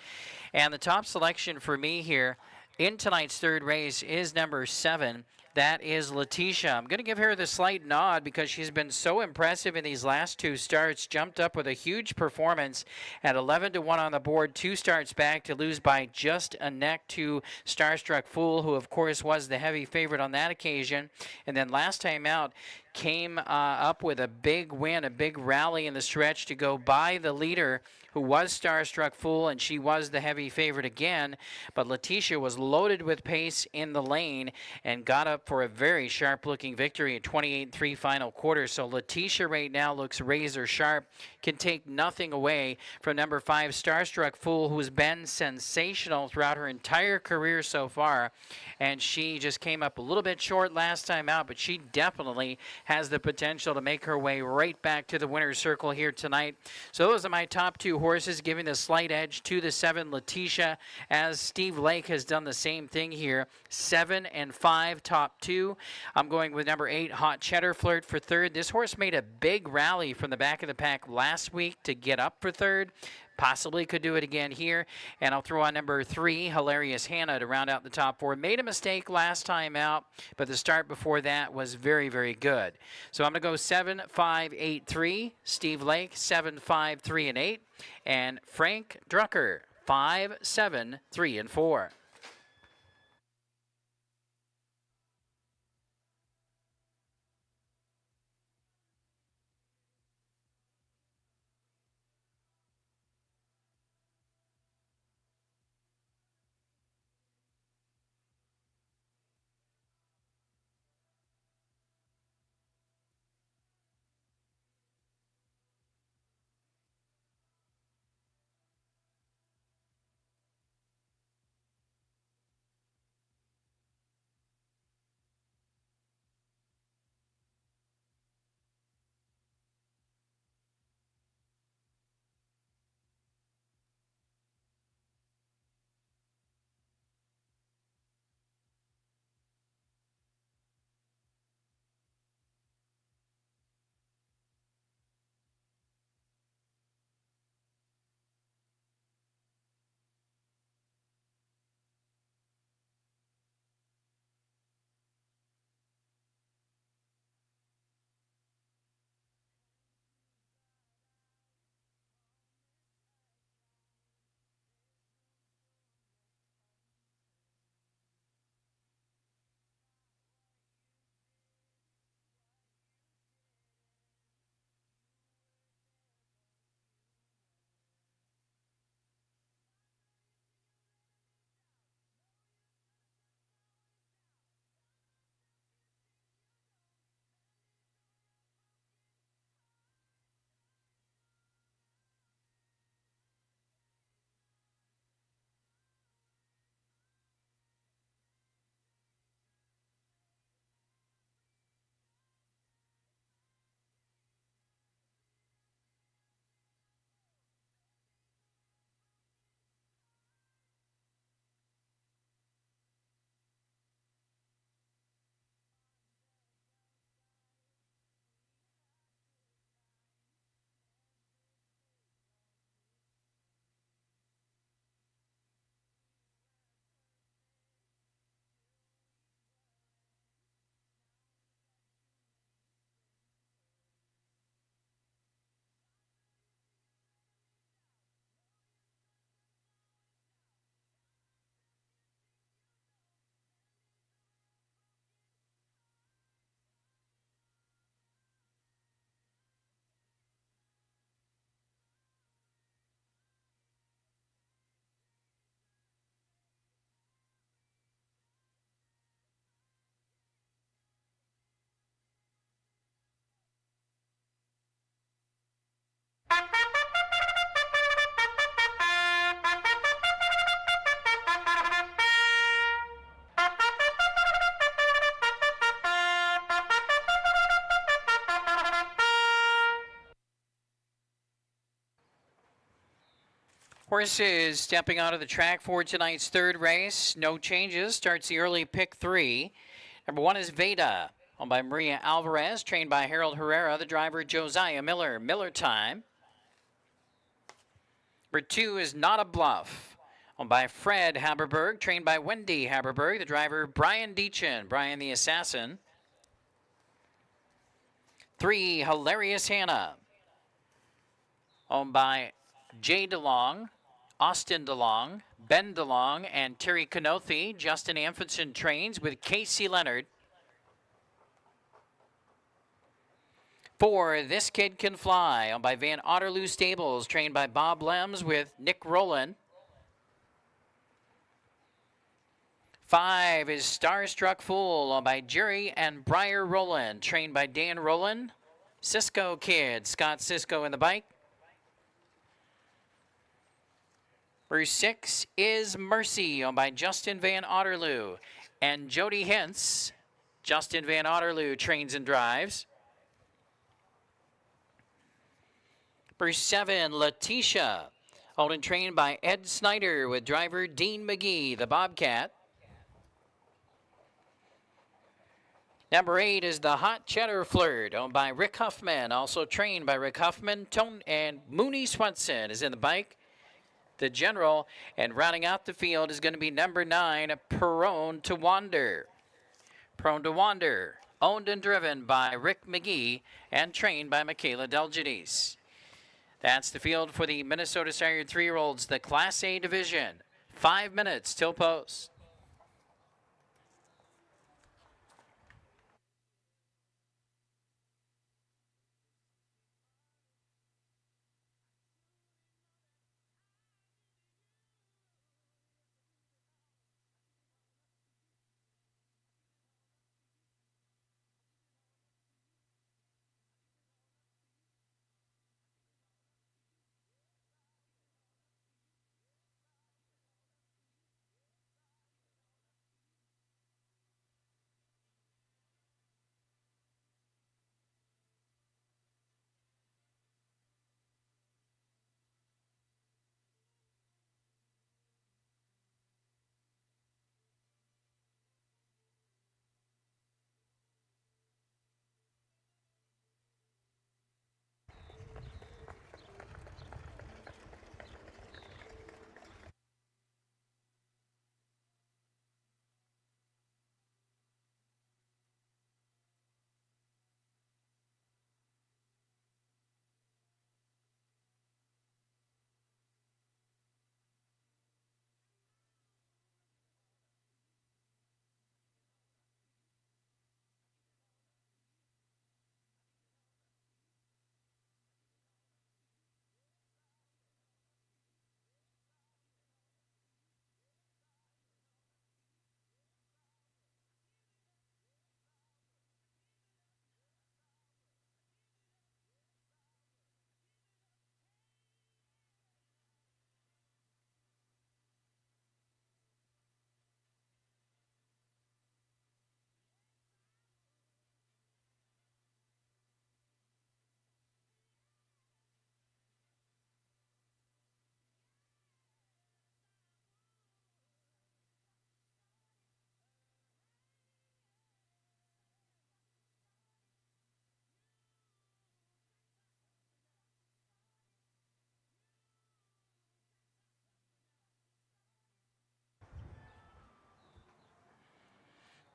And the top selection for me here in tonight's third race is number 7. That is Letitia. I'm going to give her the slight nod because she's been so impressive in these last 2 starts. Jumped up with a huge performance at 11-1 on the board. 2 starts back to lose by just a neck to Starstruck Fool, who of course was the heavy favorite on that occasion. And then last time out, came up with a big win, a big rally in the stretch to go by the leader, who was Starstruck Fool, and she was the heavy favorite again. But Letitia was loaded with pace in the lane and got up for a very sharp-looking victory at 28-3 final quarter. So Letitia right now looks razor sharp, can take nothing away from number 5, Starstruck Fool, who's been sensational throughout her entire career so far. And she just came up a little bit short last time out, but she definitely has the potential to make her way right back to the winner's circle here tonight. So those are my top 2 horses, giving the slight edge to the 7, Letitia, as Steve Lake has done the same thing here. 7 and 5, top 2. I'm going with number 8, Hot Cheddar Flirt, for third. This horse made a big rally from the back of the pack last week to get up for third. Possibly could do it again here. And I'll throw on number 3, Hilarious Hannah, to round out the top 4. Made a mistake last time out, but the start before that was very, very good. So I'm going to go 7, 5, 8, 3. Steve Lake, 7, 5, 3, and 8. And Frank Drucker, 5, 7, 3, and 4. Horses stepping onto the track for tonight's third race. No changes. Starts the early pick 3. Number 1 is Veda, owned by Maria Alvarez, trained by Harold Herrera. The driver, Josiah Miller. Miller time. Number 2 is Not a Bluff, owned by Fred Haberberg, trained by Wendy Haberberg. The driver, Brian Deachin. Brian the Assassin. 3, Hilarious Hannah, owned by Jay DeLong, Austin DeLong, Ben DeLong, and Terry Canothi. Justin Amundsen trains with Casey Leonard. 4, This Kid Can Fly, owned by Van Otterloo Stables, trained by Bob Lems with Nick Rowland. 5 is Starstruck Fool, owned by Jerry and Briar Rowland, trained by Dan Rowland. Cisco Kid, Scott Cisco in the bike. Number 6 is Mercy, owned by Justin Van Otterloo and Jody Hintz. Justin Van Otterloo trains and drives. Number 7, Letitia, owned and trained by Ed Snyder with driver Dean McGee, the Bobcat. Number 8 is the Hot Cheddar Flirt, owned by Rick Huffman, also trained by Rick Huffman. And Mooney Swenson is in the bike, the general. And rounding out the field is going to be number 9, Prone to Wander. Prone to Wander, owned and driven by Rick McGee and trained by Michaela Delgides. That's the field for the Minnesota Sired 3-year-olds, the Class A division. 5 minutes till post.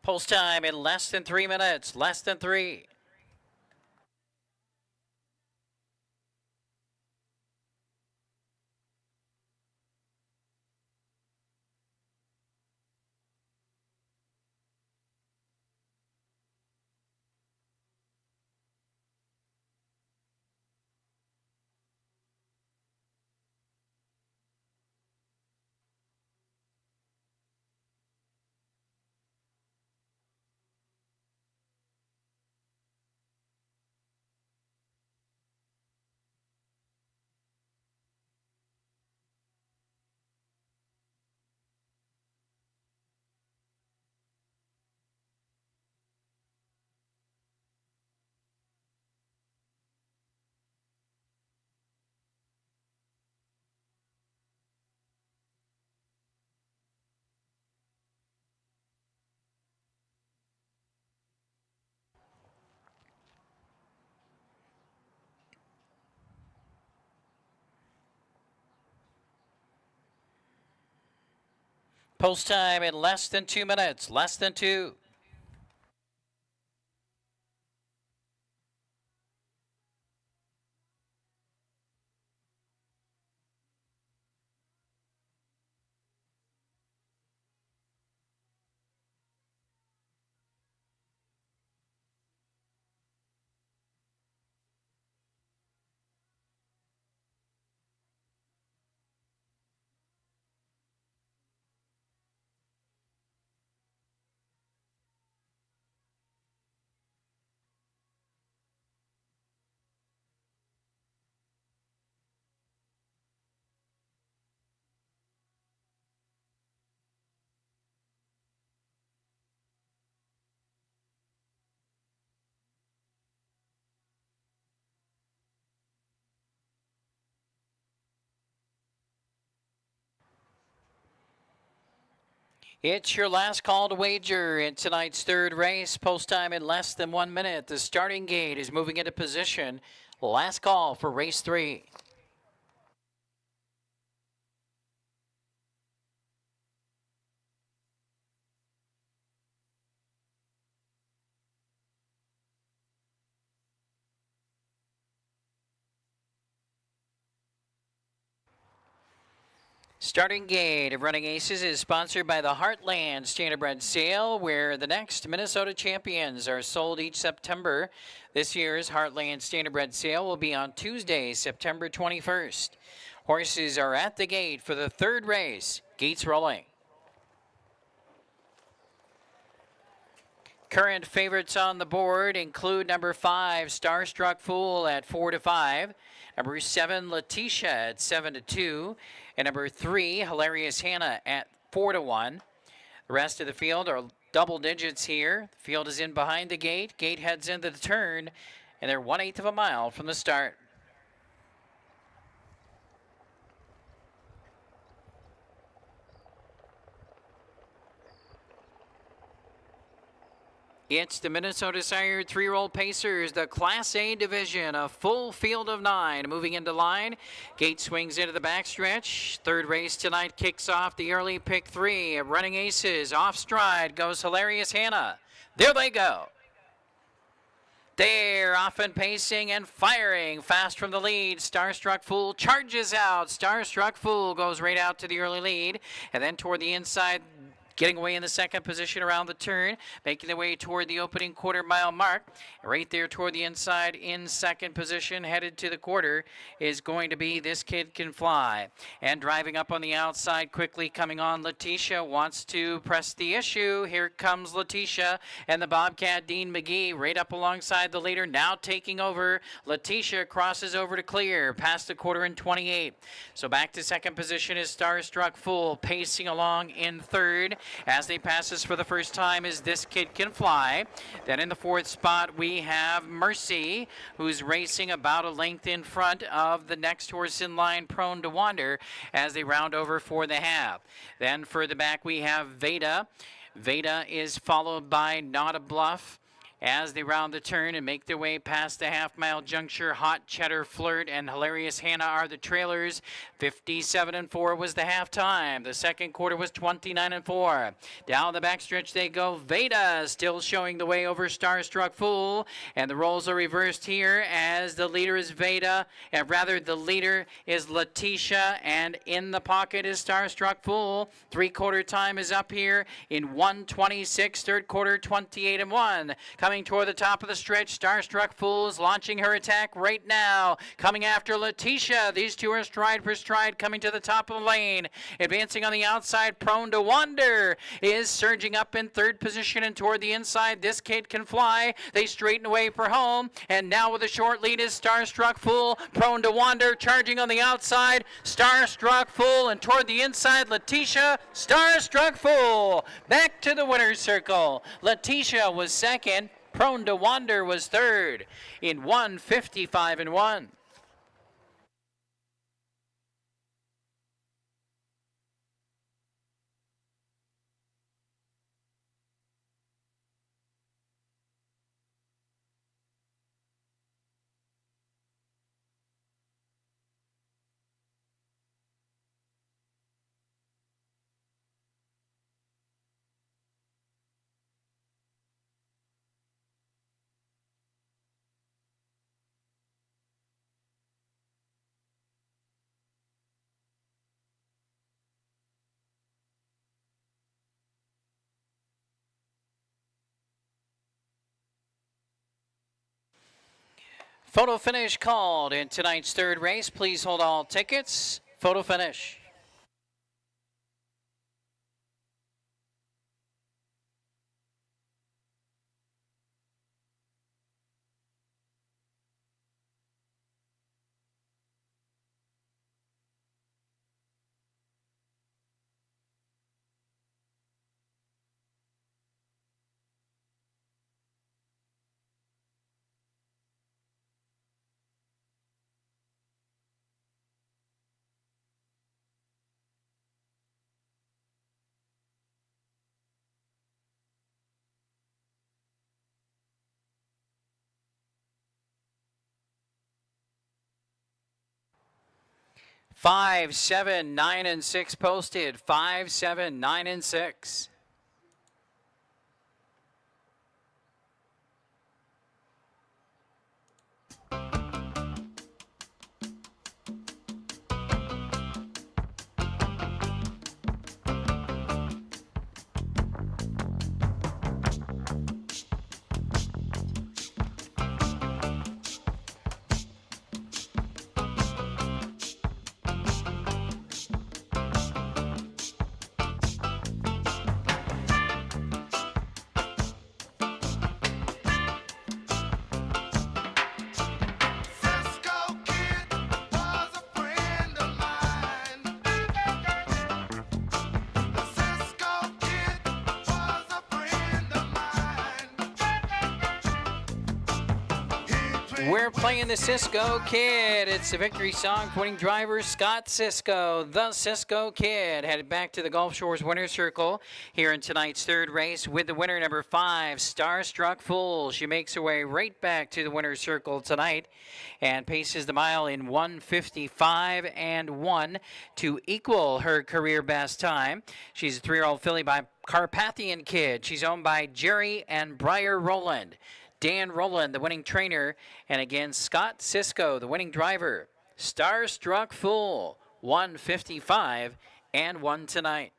Post time in less than 3 minutes, less than 3. Post time in less than 2 minutes, less than 2. It's your last call to wager in tonight's third race. Post time in less than 1 minute. The starting gate is moving into position. Last call for race 3. Starting gate of Running Aces is sponsored by the Heartland Standardbred Sale, where the next Minnesota champions are sold each September. This year's Heartland Standardbred Sale will be on Tuesday, September 21st. Horses are at the gate for the third race. Gates rolling. Current favorites on the board include number 5, Starstruck Fool at 4-5. Number 7, Letitia at 7-2. And number 3, Hilarious Hannah at 4-1. The rest of the field are double digits here. The field is in behind the gate. Gate heads into the turn, and they're 1/8 of a mile from the start. It's the Minnesota Sired 3-year-old Pacers, the Class A division, a full field of 9 moving into line. Gate swings into the backstretch. Third race tonight kicks off the early pick 3. Running Aces, off stride goes Hilarious Hannah. There they go. They're off and pacing and firing fast from the lead. Starstruck Fool charges out. Starstruck Fool goes right out to the early lead, and then toward the inside, getting away in the second position around the turn, making their way toward the opening quarter-mile mark. Right there toward the inside in second position, headed to the quarter, is going to be This Kid Can Fly. And driving up on the outside, quickly coming on, Letitia wants to press the issue. Here comes Letitia and the Bobcat Dean McGee right up alongside the leader, now taking over. Letitia crosses over to clear, past the quarter in 28. So back to second position is Starstruck Fool, pacing along in third. As they pass us for the first time is This Kid Can Fly. Then in the fourth spot we have Mercy, who's racing about a length in front of the next horse in line, Prone to Wander, as they round over for the half. Then further back we have Veda. Veda is followed by Not a Bluff. As they round the turn and make their way past the half-mile juncture, Hot Cheddar Flirt and Hilarious Hannah are the trailers. 57-4 was the halftime. The second quarter was 29-4. Down the backstretch they go. Veda still showing the way over Starstruck Fool. And the roles are reversed here as the leader is Veda. And rather, the leader is Letitia. And in the pocket is Starstruck Fool. Three-quarter time is up here in 1:26. Third quarter, 28-1. Coming toward the top of the stretch, Starstruck Fool is launching her attack right now. Coming after Letitia. These two are stride for stride coming to the top of the lane. Advancing on the outside, Prone to Wander is surging up in third position and toward the inside. This Kid Can Fly. They straighten away for home. And now with a short lead is Starstruck Fool. Prone to Wander charging on the outside. Starstruck Fool and toward the inside, Letitia. Starstruck Fool back to the winner's circle. Letitia was second. Prone to Wander was third in 1:55-1. Photo finish called in tonight's third race. Please hold all tickets. Photo finish. Five, 7, 9, and 6 posted. 5, 7, 9, and 6. Cisco Kid was a friend of mine. The Cisco Kid was a friend of mine. We're playing the Cisco Kid. It's the victory song for winning driver Scott Cisco. The Cisco Kid headed back to the Gulf Shores Winner's Circle here in tonight's third race with the winner number 5, Starstruck Fool. She makes her way right back to the Winner's Circle tonight and paces the mile in 1:55 and 1 to equal her career best time. She's a 3-year-old filly by Carpathian Kid. She's owned by Jerry and Briar Rowland. Dan Rowland, the winning trainer, and again, Scott Cisco, the winning driver. Starstruck Fool, 1:55 and 1 tonight.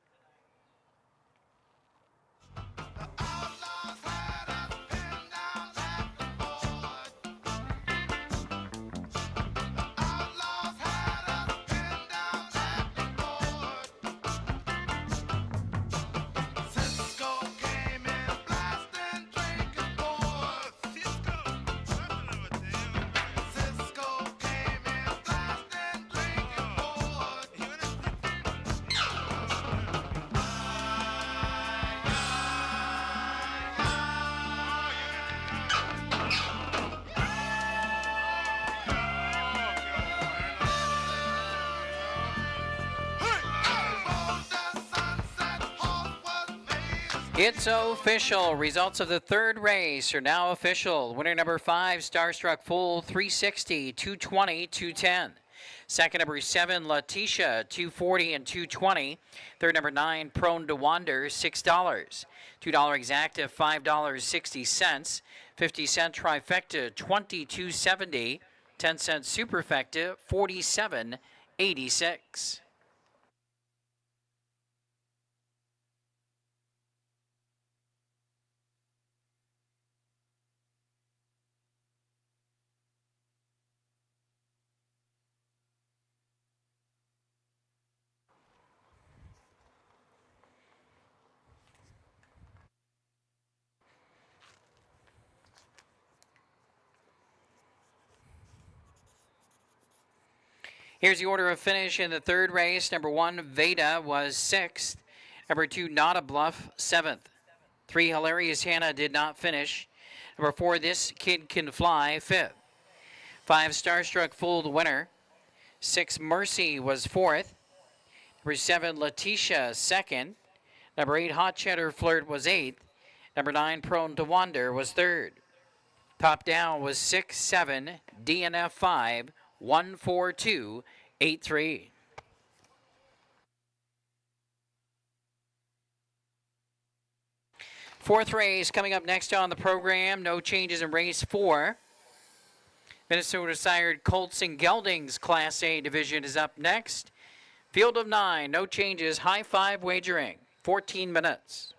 Outlaws had us pinned down at the fort. Outlaws had us pinned down at the fort. Cisco came in blasting, drinking port. Cisco came in blasting, drinking port. It's official. Results of the third race are now official. Winner number 5, Starstruck Fool, 360, 220, 210. Second number 7, Letitia, 240 and 220. Third number 9, Prone to Wander, $6. $2 exacta, $5.60. 50-cent trifecta, $22.70. 10-cent superfecta, $47.86. Here's the order of finish in the third race. Number 1, Veda, was 6th. Number 2, Not a Bluff, 7th. 3, Hilarious Hannah did not finish. Number 4, This Kid Can Fly, 5th. 5, Starstruck Fool, the winner. 6, Mercy was 4th. Number 7, Letitia, 2nd. Number 8, Hot Cheddar Flirt was 8th. Number 9, Prone to Wander was 3rd. Top down was 6, 7, DNF 5, 1, 4, 2, 8, 3. Fourth race coming up next on the program. No changes in race 4. Minnesota sired Colts and Geldings Class A division is up next. Field of 9, no changes. High 5 wagering, 14 minutes.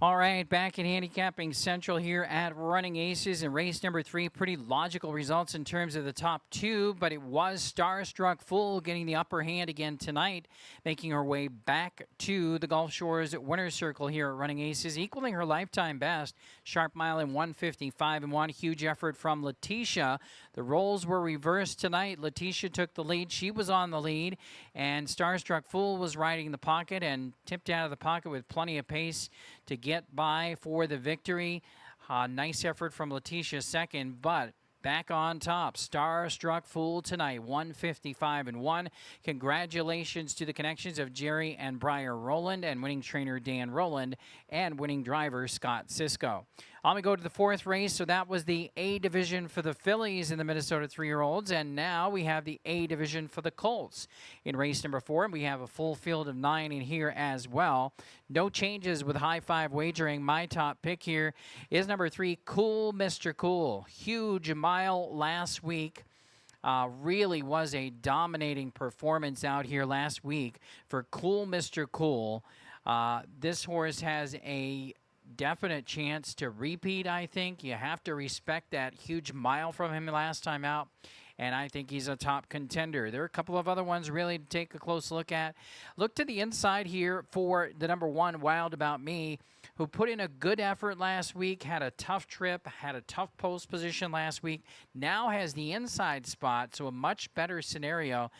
All right, back in handicapping central here at Running Aces in race number 3. Pretty logical results in terms of the top 2, but it was Starstruck Fool getting the upper hand again tonight, making her way back to the Gulf Shores winner's circle here at Running Aces, equaling her lifetime best. Sharp mile in 1:55.1. Huge effort from Letitia. The roles were reversed tonight. Letitia took the lead. She was on the lead, and Starstruck Fool was riding the pocket and tipped out of the pocket with plenty of pace to get by for the victory. Nice effort from Letitia second, but back on top, Starstruck Fool tonight, 1:55.1. Congratulations to the connections of Jerry and Briar Rowland and winning trainer Dan Rowland and winning driver Scott Sisko. I'm going to go to the 4th race. So that was the A division for the fillies and the Minnesota 3-year-olds. And now we have the A division for the colts in race number 4. And we have a full field of 9 in here as well. No changes with high 5 wagering. My top pick here is number 3, Cool Mr. Cool. Huge mile last week. Really was a dominating performance out here last week for Cool Mr. Cool. This horse has a definite chance to repeat, I think. You have to respect that huge mile from him last time out, and I think he's a top contender. There are a couple of other ones really to take a close look at. Look to the inside here for the number 1, Wild About Me, who put in a good effort last week, had a tough trip, had a tough post position last week, now has the inside spot, so a much better scenario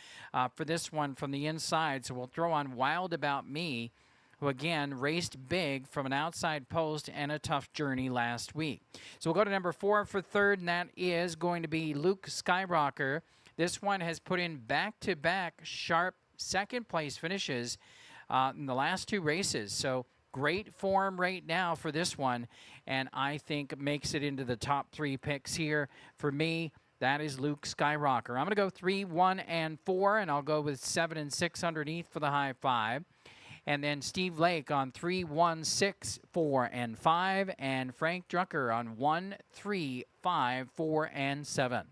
for this one from the inside. So we'll throw on Wild About Me, who again raced big from an outside post and a tough journey last week. So we'll go to number 4 for third, and that is going to be Luke Skyrocker. This one has put in back-to-back sharp second-place finishes in the last 2 races. So great form right now for this one, and I think makes it into the top 3 picks here. For me, that is Luke Skyrocker. I'm going to go 3, 1, and 4, and I'll go with 7 and 6 underneath for the high 5. And then Steve Lake on 3, 1, 6, 4, and 5. And Frank Drucker on 1, 3, 5, 4, and 7.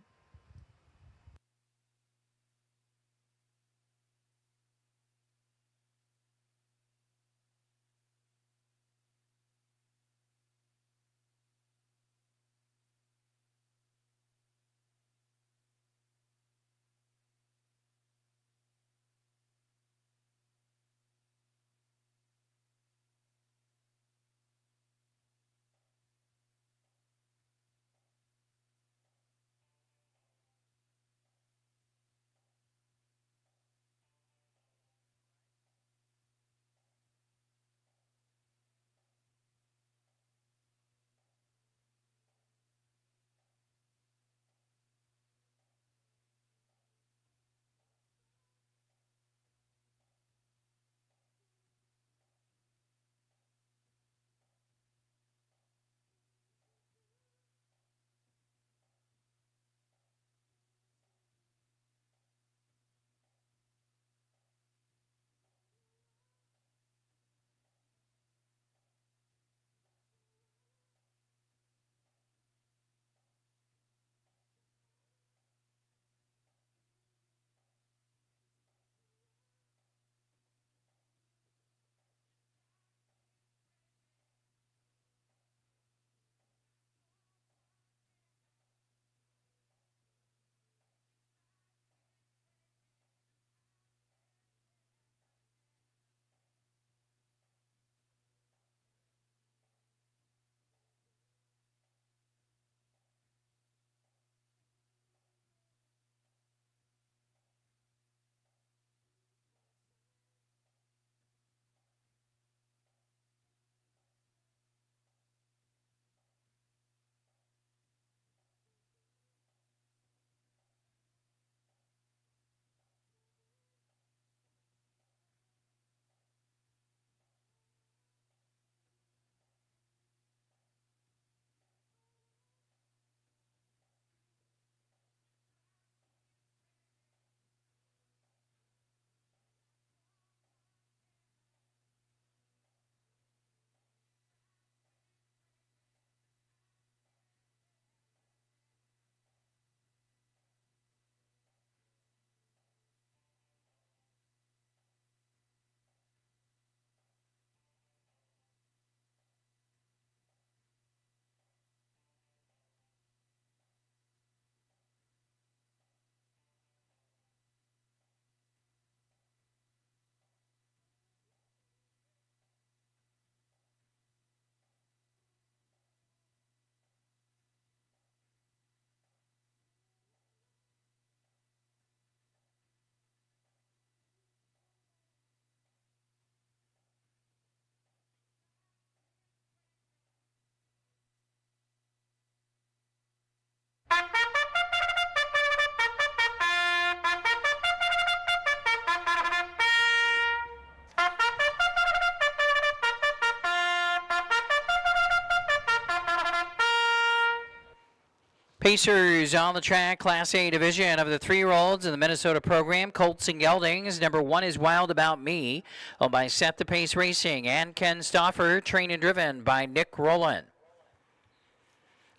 Pacers on the track, Class A division of the 3-year-olds in the Minnesota program. Colts and Geldings. Number 1 is Wild About Me, owned by Set the Pace Racing, and Ken Stauffer, trained and driven by Nick Rowland.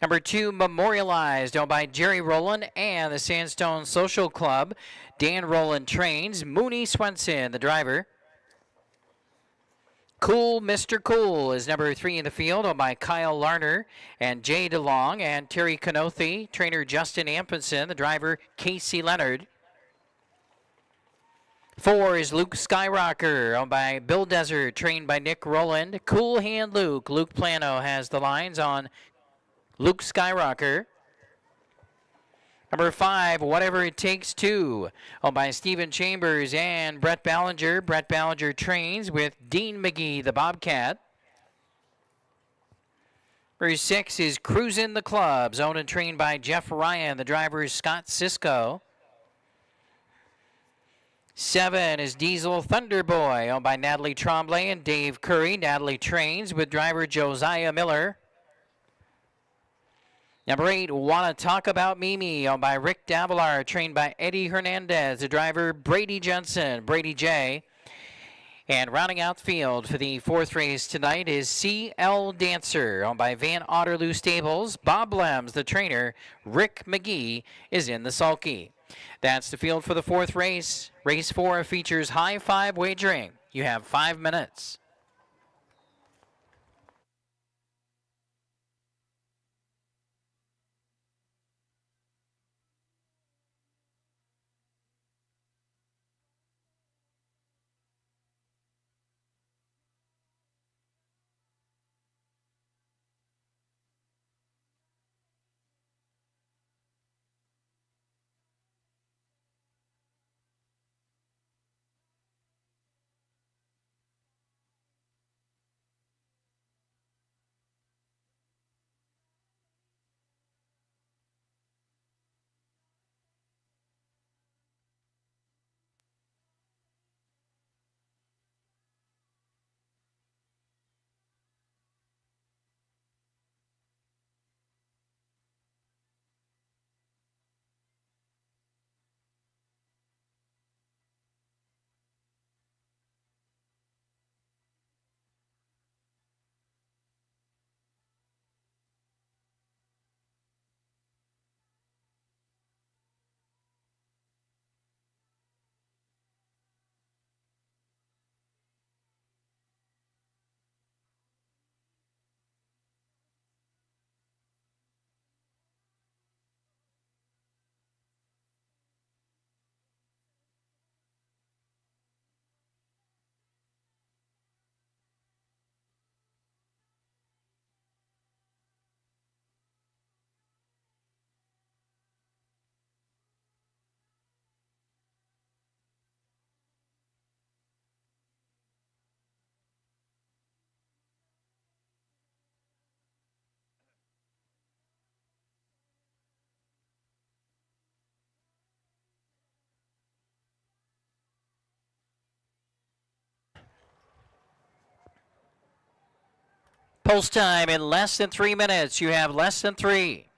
Number 2, Memorialized, owned by Jerry Rowland and the Sandstone Social Club. Dan Rowland trains. Mooney Swenson, the driver. Cool Mr. Cool is number 3 in the field, owned by Kyle Larner and Jay DeLong and Terry Canothi. Trainer Justin Ampenson, the driver Casey Leonard. 4 is Luke Skyrocker, owned by Bill Desert, trained by Nick Rowland. Cool Hand Luke. Luke Plano has the lines on Luke Skyrocker. Number 5, Whatever It Takes To, owned by Stephen Chambers and Brett Ballinger. Brett Ballinger trains with Dean McGee, the Bobcat. Number 6 is Cruisin' the Clubs, owned and trained by Jeff Ryan. The driver is Scott Cisco. 7 is Diesel Thunder Boy, owned by Natalie Tremblay and Dave Curry. Natalie trains with driver Josiah Miller. Number 8, Wanna Talk About Mimi, owned by Rick Davalar, trained by Eddie Hernandez. The driver, Brady Jensen, Brady J. And rounding out the field for the 4th race tonight is CL Dancer, owned by Van Otterloo Stables. Bob Lems, the trainer. Rick McGee is in the sulky. That's the field for the 4th race. Race 4 features high 5 wagering. You have 5 minutes. Post time in less than 3 minutes. You have less than 3.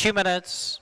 Two minutes.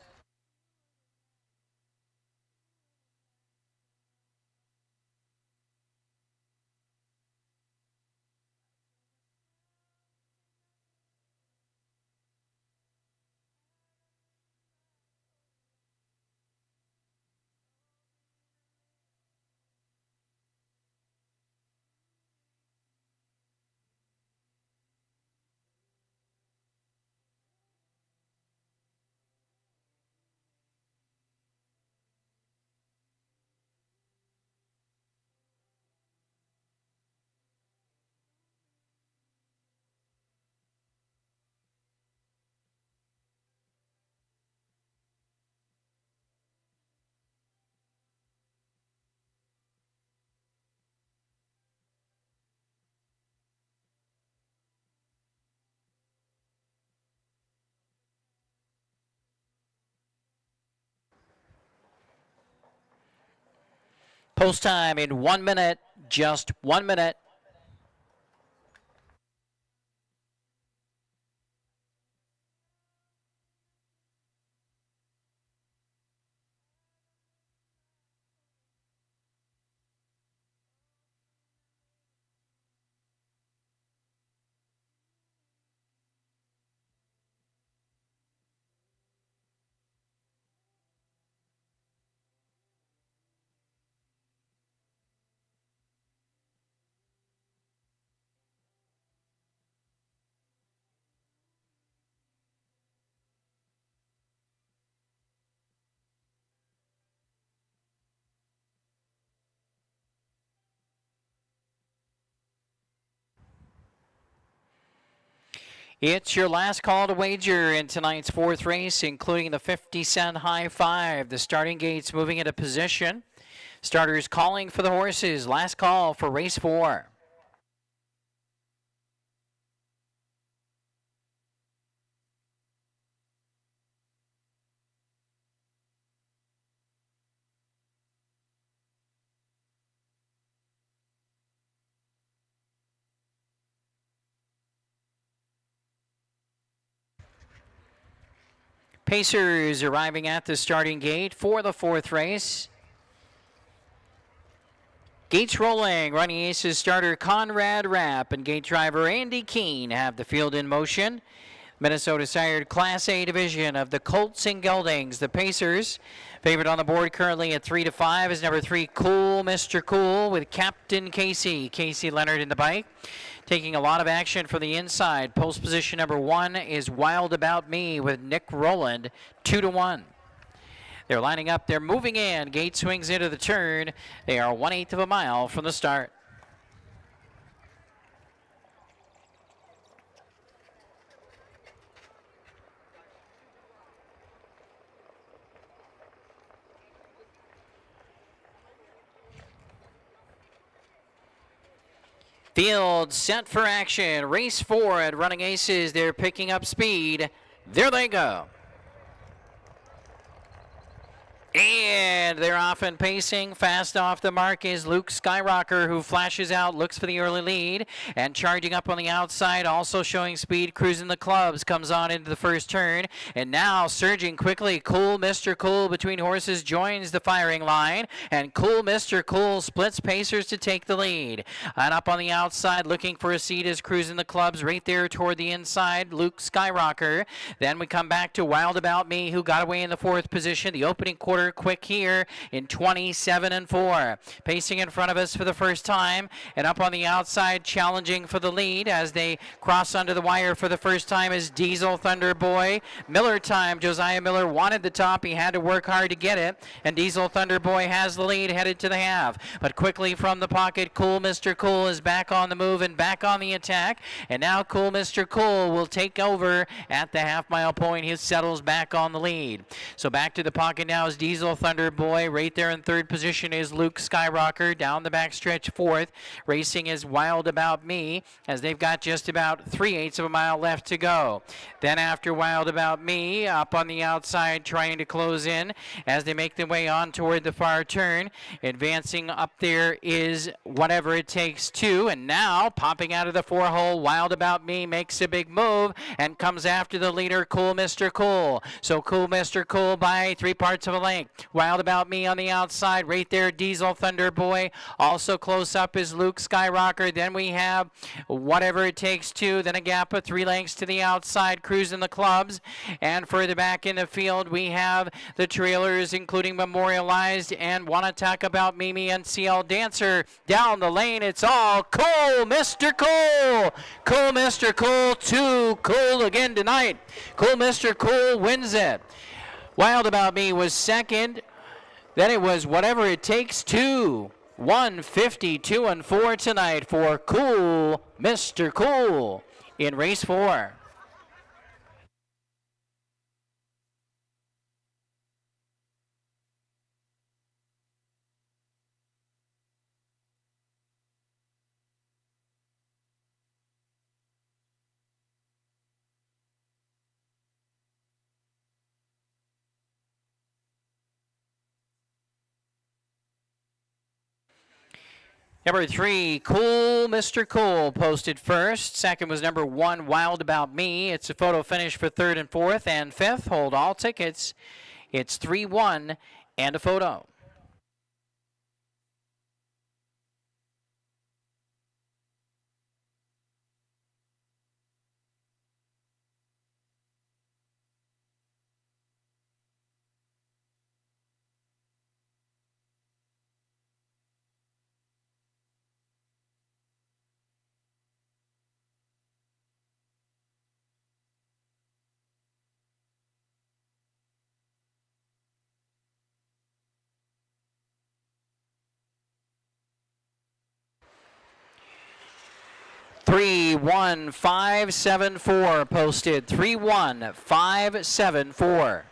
Post time in 1 minute, just 1 minute. It's your last call to wager in tonight's fourth race, including the 50-cent high five. The starting gates moving into position. Starters calling for the horses. Last call for race 4. Pacers arriving at the starting gate for the fourth race. Gates rolling. Running Aces starter Conrad Rapp and gate driver Andy Keene have the field in motion. Minnesota sired Class A division of the Colts and Geldings. The Pacers, favorite on the board currently at 3-5, is number 3, Cool Mr. Cool, with Captain Casey Leonard in the bike. Taking a lot of action from the inside. Post position number 1 is Wild About Me with Nick Rowland, 2-1. They're lining up. They're moving in. Gate swings into the turn. They are 1/8 of a mile from the start. Field set for action. Race 4 at Running Aces. They're picking up speed. There they go. And they're off and pacing. Fast off the mark is Luke Skyrocker, who flashes out, looks for the early lead, and charging up on the outside, also showing speed, cruising the clubs, comes on into the first turn, and now surging quickly. Cool Mr. Cool between horses joins the firing line, and Cool Mr. Cool splits Pacers to take the lead. And up on the outside, looking for a seat, is cruising the clubs right there toward the inside, Luke Skyrocker. Then we come back to Wild About Me, who got away in the 4th position. The opening quarter quick here in 27-4. Pacing in front of us for the first time, and up on the outside challenging for the lead as they cross under the wire for the first time is Diesel Thunder Boy. Miller time. Josiah Miller wanted the top. He had to work hard to get it, and Diesel Thunder Boy has the lead headed to the half. But quickly from the pocket, Cool Mr. Cool is back on the move and back on the attack, and now Cool Mr. Cool will take over at the half-mile point. He settles back on the lead. So back to the pocket now is Diesel Thunder Boy. Right there in 3rd position is Luke Skyrocker. Down the backstretch 4th. Racing is Wild About Me, as they've got just about 3/8 of a mile left to go. Then after Wild About Me, up on the outside trying to close in as they make their way on toward the far turn. Advancing up there is Whatever It Takes To, and now popping out of the 4-hole, Wild About Me makes a big move and comes after the leader, Cool Mr. Cool. So Cool Mr. Cool by 3/4 of a length. Wild About Me on the outside. Right there, Diesel Thunder Boy. Also close up is Luke Skyrocker. Then we have Whatever It Takes To. Then a gap of 3 lengths to the outside, cruising the clubs. And further back in the field, we have the trailers, including Memorialized and Wanna Talk About Mimi and CL Dancer. Down the lane, it's all Cool Mr. Cool. Cool Mr. Cool, too cool again tonight. Cool Mr. Cool wins it. Wild About Me was second. Then it was Whatever It Takes To. 152-4 tonight for Cool Mr. Cool in race 4. Number 3, Cool Mr. Cool, posted first. Second was number 1, Wild About Me. It's a photo finish for third and fourth. And fifth, hold all tickets. It's 3-1 and a photo. Three, 1, 5, 7, 4, posted 3-1, 5, 7, 4.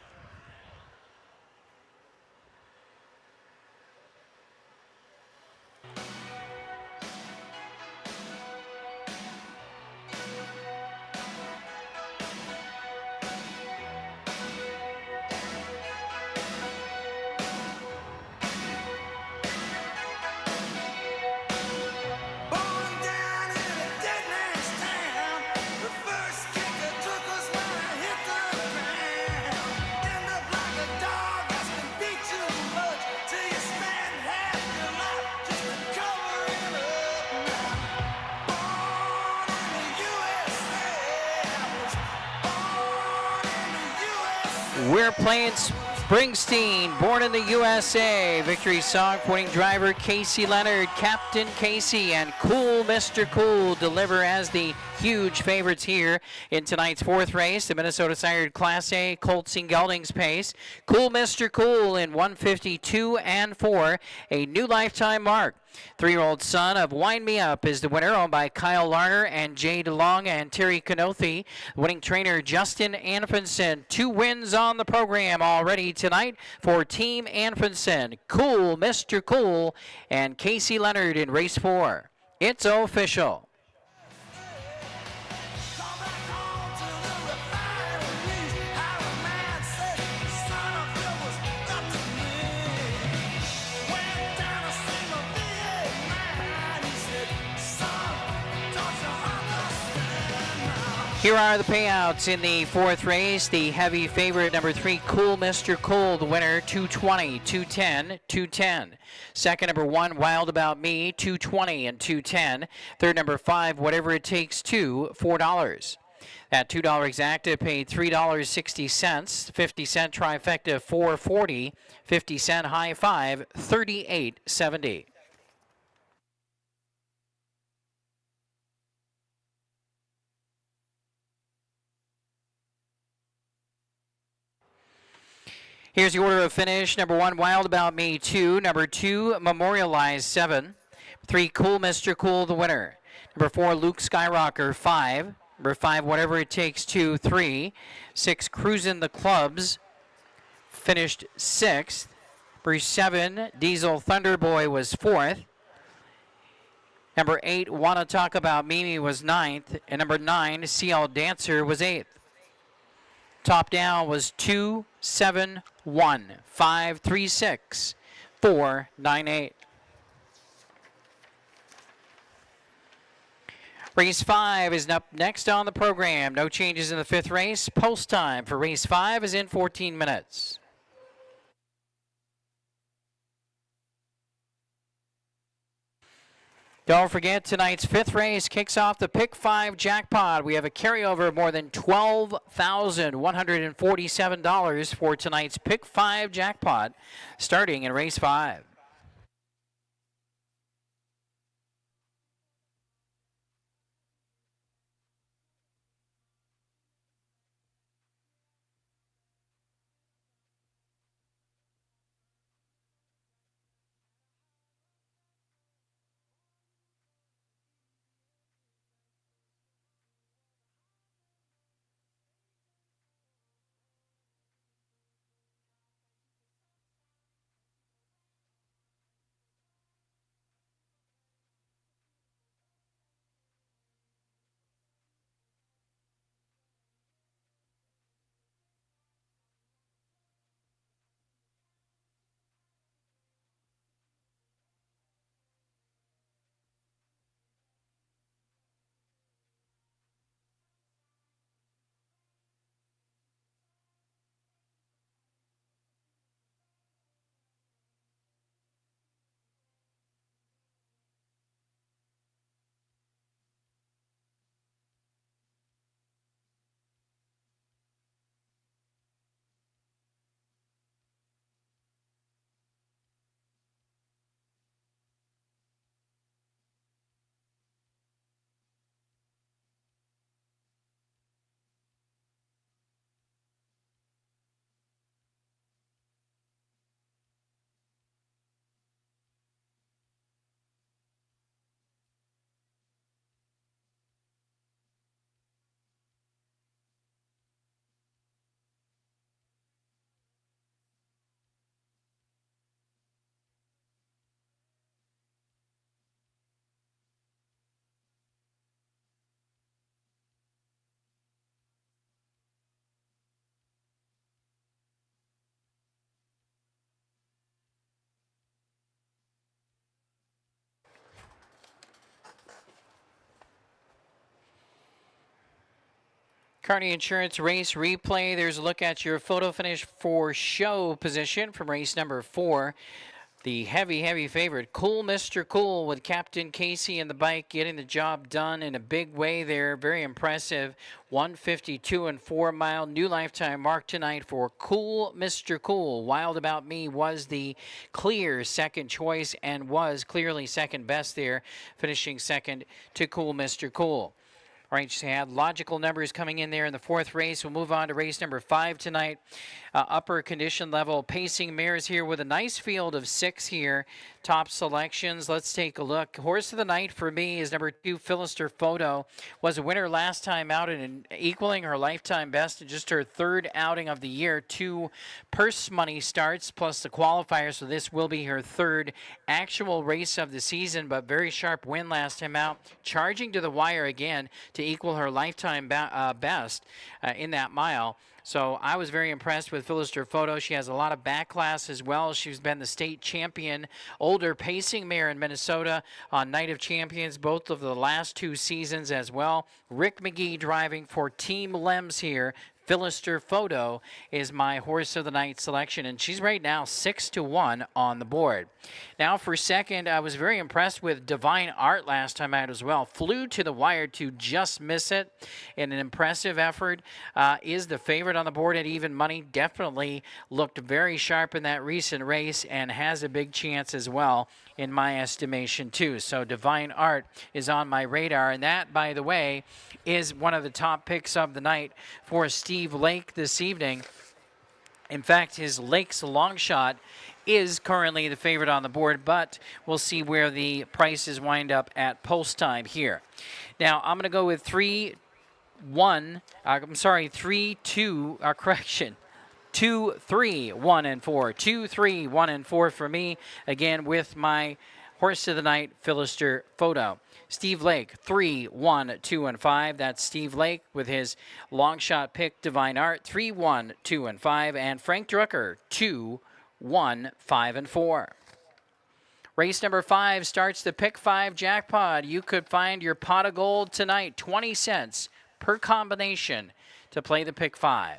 Born down in a dead man's town. The first kicker took us when I hit the ground. End up like a dog that's been beat too much till you spend half your life just to cover it up now. Born in the USA. I was born in the USA. We're playing Springsteen, Born in the USA. Victory song for winning driver Casey Leonard, Captain Casey, and Cool Mr. Cool deliver as the huge favorites here in tonight's fourth race. The Minnesota Sired Class A Colts and Geldings pace. Cool Mr. Cool in 152 and 4, a new lifetime mark. 3-year-old son of Wind Me Up is the winner, owned by Kyle Larner and Jay DeLong and Terry Canothi. Winning trainer Justin Anfinson. 2 wins on the program already tonight for Team Anfinson. Cool Mr. Cool and Casey Leonard in race 4. It's official. Come back home to the refineries. How a man said, son of you was nothing to me. Went down to see my VA man. He said, son, don't you understand now? Here are the payouts in the fourth race. The heavy favorite, number 3, Cool Mr. Cool, the winner, $220, $210, $210. Second, number 1, Wild About Me, $220 and $210. Third, number 5, Whatever It Takes, $4. That $2 exacta paid $3.60, 50-cent trifecta $4.40, 50-cent high five $38.70. Here's the order of finish. Number 1, Wild About Me, 2. Number 2, Memorialize, 7. 3, Cool Mr. Cool, the winner. Number 4, Luke Skyrocker, 5. Number 5, Whatever It Takes, 2, 3. 6, Cruisin' the Clubs, finished 6th. Number 7, Diesel Thunderboy was 4th. Number 8, Wanna Talk About Mimi was 9th. And number 9, CL Dancer was 8th. Top down was 2, 7, 1, 5, 3, 6, 4, 9, 8. Race 5 is up next on the program. No changes in the fifth race. Post time for race 5 is in 14 minutes. Don't forget, tonight's fifth race kicks off the Pick 5 jackpot. We have a carryover of more than $12,147 for tonight's Pick 5 jackpot, starting in race 5. Kearney Insurance race replay. There's a look at your photo finish for show position from race number 4. The heavy favorite, Cool Mr. Cool, with Captain Casey and the bike getting the job done in a big way there. Very impressive. 152 and 4 mile. New lifetime mark tonight for Cool Mr. Cool. Wild About Me was the clear second choice and was clearly second best there, finishing second to Cool Mr. Cool. All right, she had logical numbers coming in there in the 4th race. We'll move on to race number 5 tonight. Upper condition level pacing mares here with a nice field of 6 here. Top selections. Let's take a look. Horse of the night for me is number 2, Philister Photo. Was a winner last time out and equaling her lifetime best in just her 3rd outing of the year. 2 purse money starts plus the qualifier, so this will be her 3rd actual race of the season, but very sharp win last time out. Charging to the wire again to equal her lifetime best in that mile. So I was very impressed with Philister Photo. She has a lot of back class as well. She's been the state champion, older pacing mare in Minnesota on Night of Champions, both of the last 2 seasons as well. Rick McGee driving for Team Lems here. Philister Photo is my horse of the night selection, and she's right now 6-1 on the board. Now for second, I was very impressed with Divine Art last time out as well. Flew to the wire to just miss it in an impressive effort. Is the favorite on the board at even money. Definitely looked very sharp in that recent race and has a big chance as well in my estimation too. So Divine Art is on my radar, and that, by the way, is one of the top picks of the night for Steve Lake this evening. In fact, his Lake's long shot is currently the favorite on the board, but we'll see where the prices wind up at post time here. Now, I'm going to go with 3, 2, 3, 1, and 4. 2, 3, 1, and 4 for me. Again, with my horse of the night, Philister Photo. Steve Lake, 3, 1, 2, and 5. That's Steve Lake with his long shot pick, Divine Art, 3, 1, 2, and 5. And Frank Drucker, 2, 1, 5, and 4. Race number 5 starts the Pick 5 jackpot. You could find your pot of gold tonight, 20 cents per combination to play the Pick 5.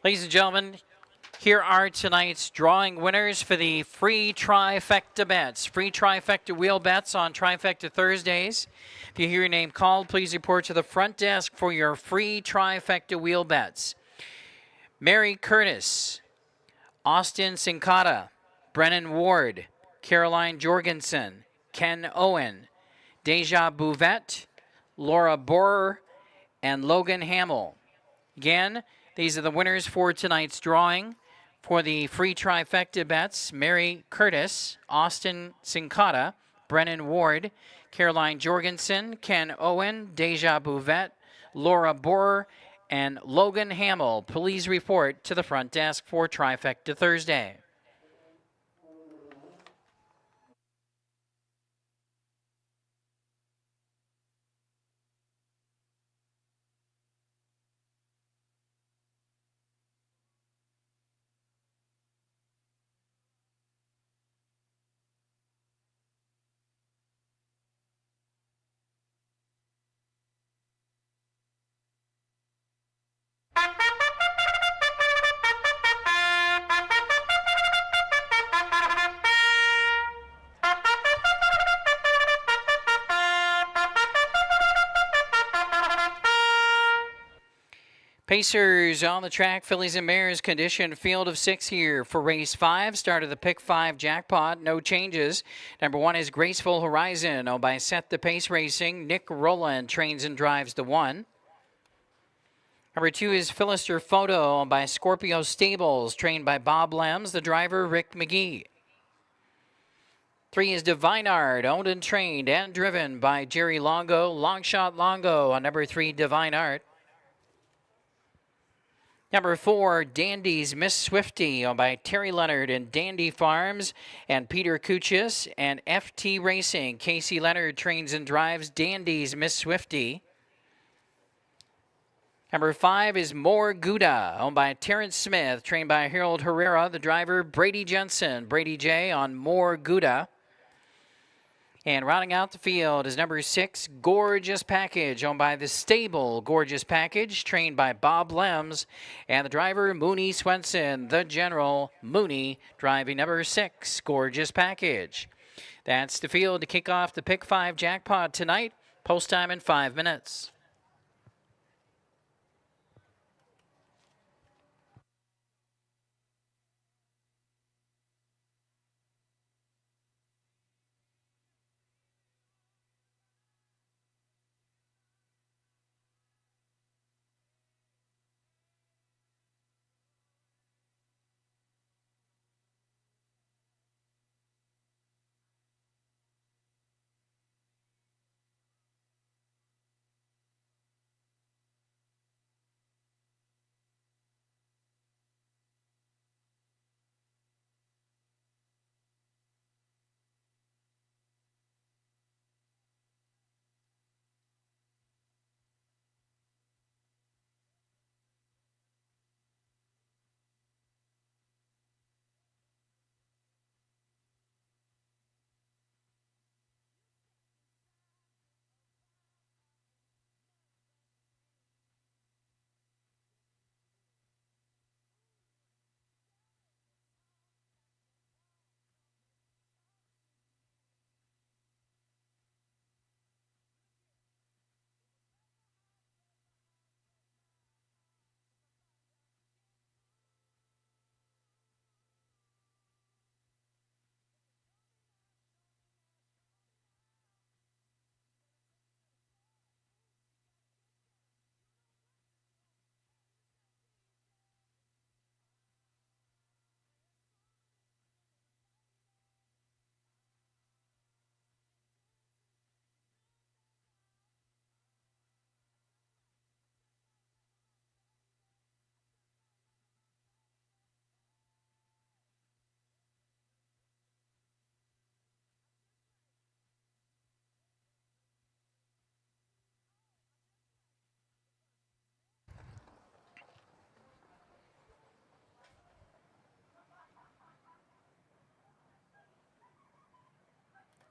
Ladies and gentlemen, here are tonight's drawing winners for the free trifecta bets. Free trifecta wheel bets on Trifecta Thursdays. If you hear your name called, please report to the front desk for your free trifecta wheel bets. Mary Curtis, Austin Sincata, Brennan Ward, Caroline Jorgensen, Ken Owen, Deja Bouvette, Laura Borer, and Logan Hamill. Again, these are the winners for tonight's drawing. For the free trifecta bets, Mary Curtis, Austin Sincata, Brennan Ward, Caroline Jorgensen, Ken Owen, Deja Bouvet, Laura Borer, and Logan Hamill. Please report to the front desk for Trifecta Thursday. Pacers on the track, Fillies and Mares condition field of 6 here for race 5. Start of the pick 5 jackpot, no changes. Number 1 is Graceful Horizon, owned by Set the Pace Racing. Nick Rowland trains and drives the 1. Number 2 is Philister Photo, owned by Scorpio Stables, trained by Bob Lems, the driver Rick McGee. 3 is Divine Art, owned and trained and driven by Jerry Longo. Longshot Longo on number 3, Divine Art. Number 4, Dandy's Miss Swifty, owned by Terry Leonard and Dandy Farms, and Peter Kuchis, and FT Racing. Casey Leonard trains and drives Dandy's Miss Swifty. Number 5 is More Gouda, owned by Terrence Smith, trained by Harold Herrera, the driver Brady Jensen. Brady J on More Gouda. And rounding out the field is number 6, Gorgeous Package, owned by the stable Gorgeous Package, trained by Bob Lems, and the driver Mooney Swenson, the general Mooney, driving number 6, Gorgeous Package. That's the field to kick off the Pick 5 jackpot tonight. Post time in 5 minutes.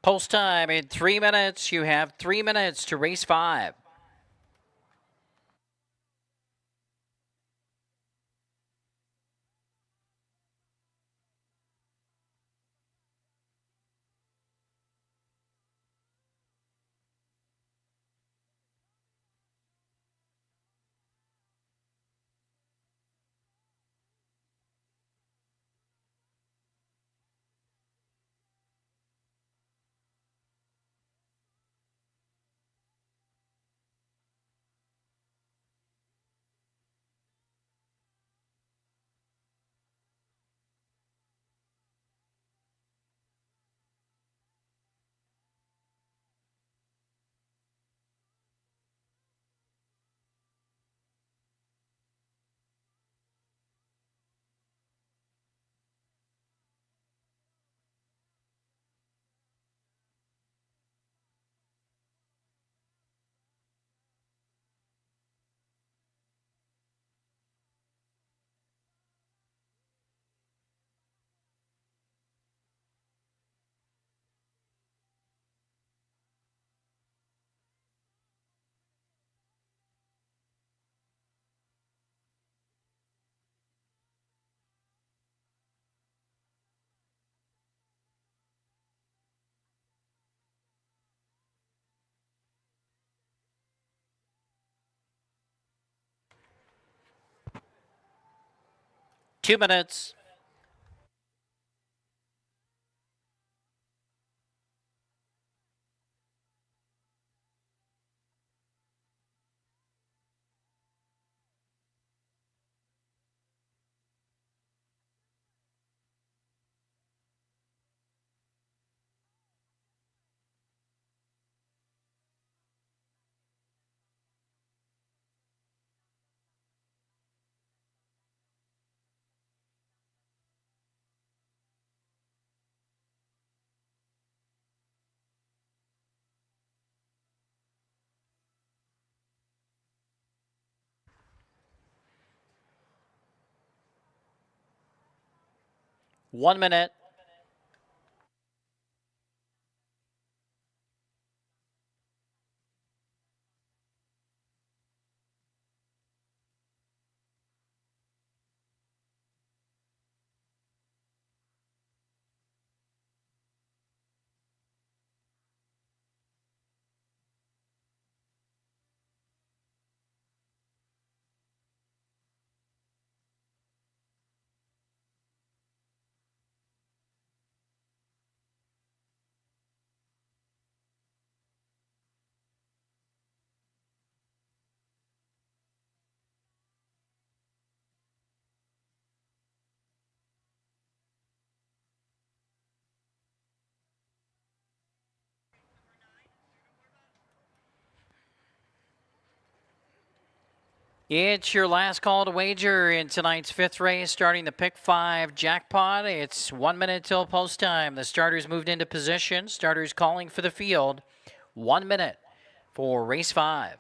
Post time in 3 minutes. You have 3 minutes to race 5. 2 minutes. One minute. It's your last call to wager in tonight's 5th race, starting the Pick 5 jackpot. It's 1 minute till post time. The starters moved into position. Starters calling for the field. 1 minute for race 5.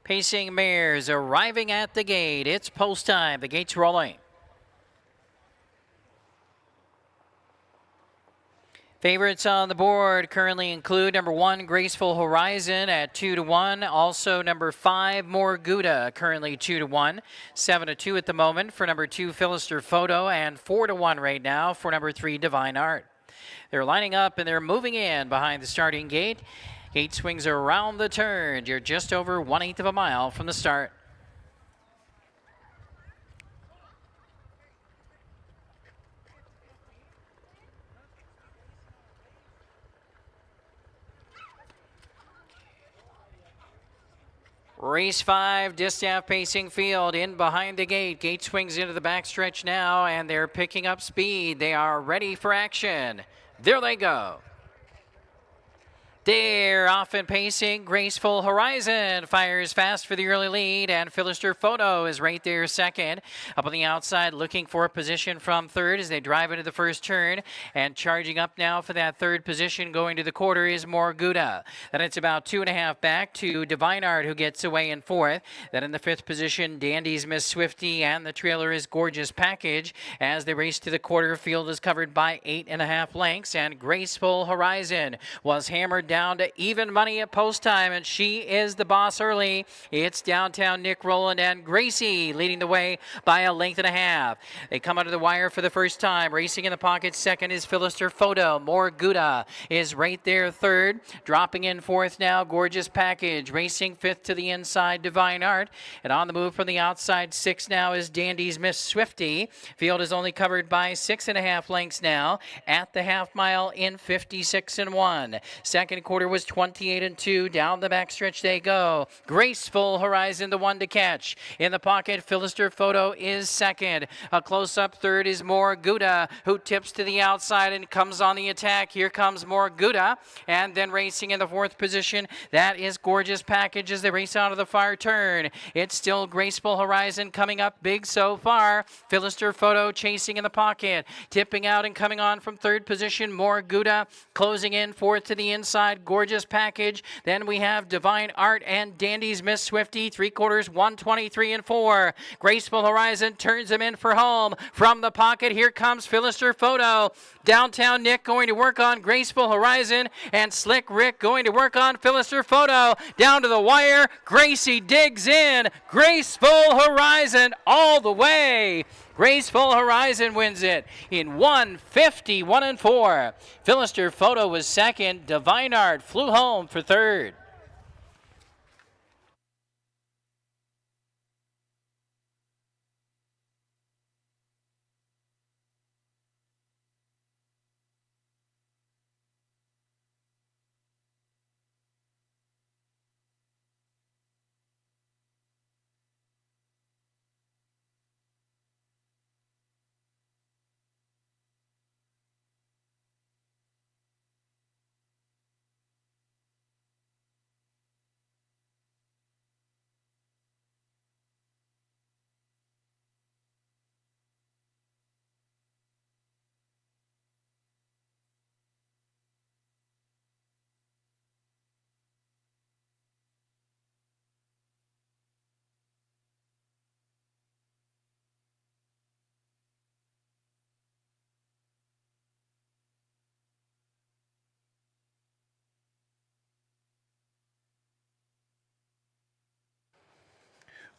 Pacing mares arriving at the gate. It's post time. The gate's rolling. Favorites on the board currently include number 1, Graceful Horizon at 2-1. Also number 5, More Gouda, currently 2-1. 7-2 at the moment for number 2, Philister Photo, and 4-1 right now for number 3, Divine Art. They're lining up and they're moving in behind the starting gate. Gate swings around the turn. You're just over 1/8 of a mile from the start. Race 5, Distaff Pacing Field in behind the gate. Gate swings into the backstretch now, and they're picking up speed. They are ready for action. There they go. They're off and pacing. Graceful Horizon fires fast for the early lead, and Philister Photo is right there second. Up on the outside, looking for a position from third as they drive into the first turn. And charging up now for that third position going to the quarter is More Gouda. Then it's about 2.5 back to Divine Art, who gets away in fourth. Then in the fifth position, Dandy's Miss Swifty, and the trailer is Gorgeous Package. As they race to the quarter, field is covered by 8.5 lengths, and Graceful Horizon was hammered down to even money at post time, and she is the boss early. It's Downtown Nick Rowland and Gracie leading the way by 1.5 lengths. They come under the wire for the first time. Racing in the pocket second is Philister Photo. More Gouda is right there third. Dropping in fourth now, Gorgeous Package. Racing fifth to the inside, Divine Art. And on the move from the outside, sixth now is Dandy's Miss Swifty. Field is only covered by 6.5 lengths now at the half mile in 56-1. Second quarter was 28-2. Down the backstretch they go. Graceful Horizon, the one to catch. In the pocket, Philister Photo is second. A close-up third is More Gouda, who tips to the outside and comes on the attack. Here comes More Gouda. And then racing in the fourth position, that is Gorgeous Package as they race out of the far turn. It's still Graceful Horizon coming up big so far. Philister Photo chasing in the pocket. Tipping out and coming on from third position, More Gouda. Closing in fourth to the inside, Gorgeous Package. Then we have Divine Art and Dandy's Miss Swifty. 3/4, 123-4. Graceful Horizon turns them in for home. From the pocket, here comes Philister Photo. Downtown Nick going to work on Graceful Horizon, and Slick Rick going to work on Philister Photo. Down to the wire, Gracie digs in. Graceful Horizon all the way. Graceful Horizon wins it in 1:51.4. Philister Photo was second. Divine Art flew home for third.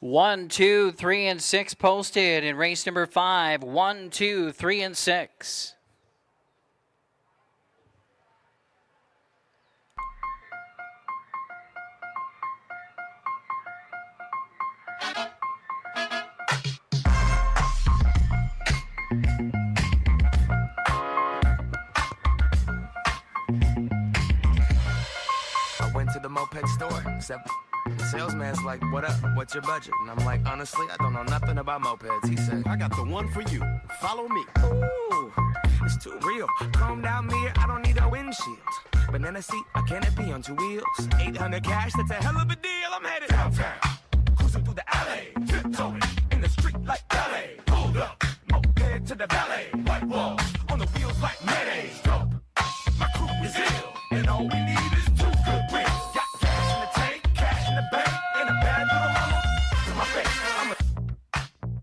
One, two, three, and 6 posted in race number 5. 1, 2, 3, and 6. I went to the moped store, except the salesman's like, what up, what's your budget? And I'm like, honestly, I don't know nothing about mopeds. He said, I got the one for you. Follow me. ooh, it's too real. Chromed out mirror, I don't need a windshield. Banana seat, a canopy on 2 wheels. 800 cash, that's a hell of a deal. I'm headed downtown, cruising through the alley, tiptoeing in the street like ballet. Hold up, moped to the ballet. White walls on the wheels like mayonnaise. Dope, my crew is ill, and all we need is 2 good wheels. Got cash in the tank, cash in the bank, and a bad little mama to my face. I'm a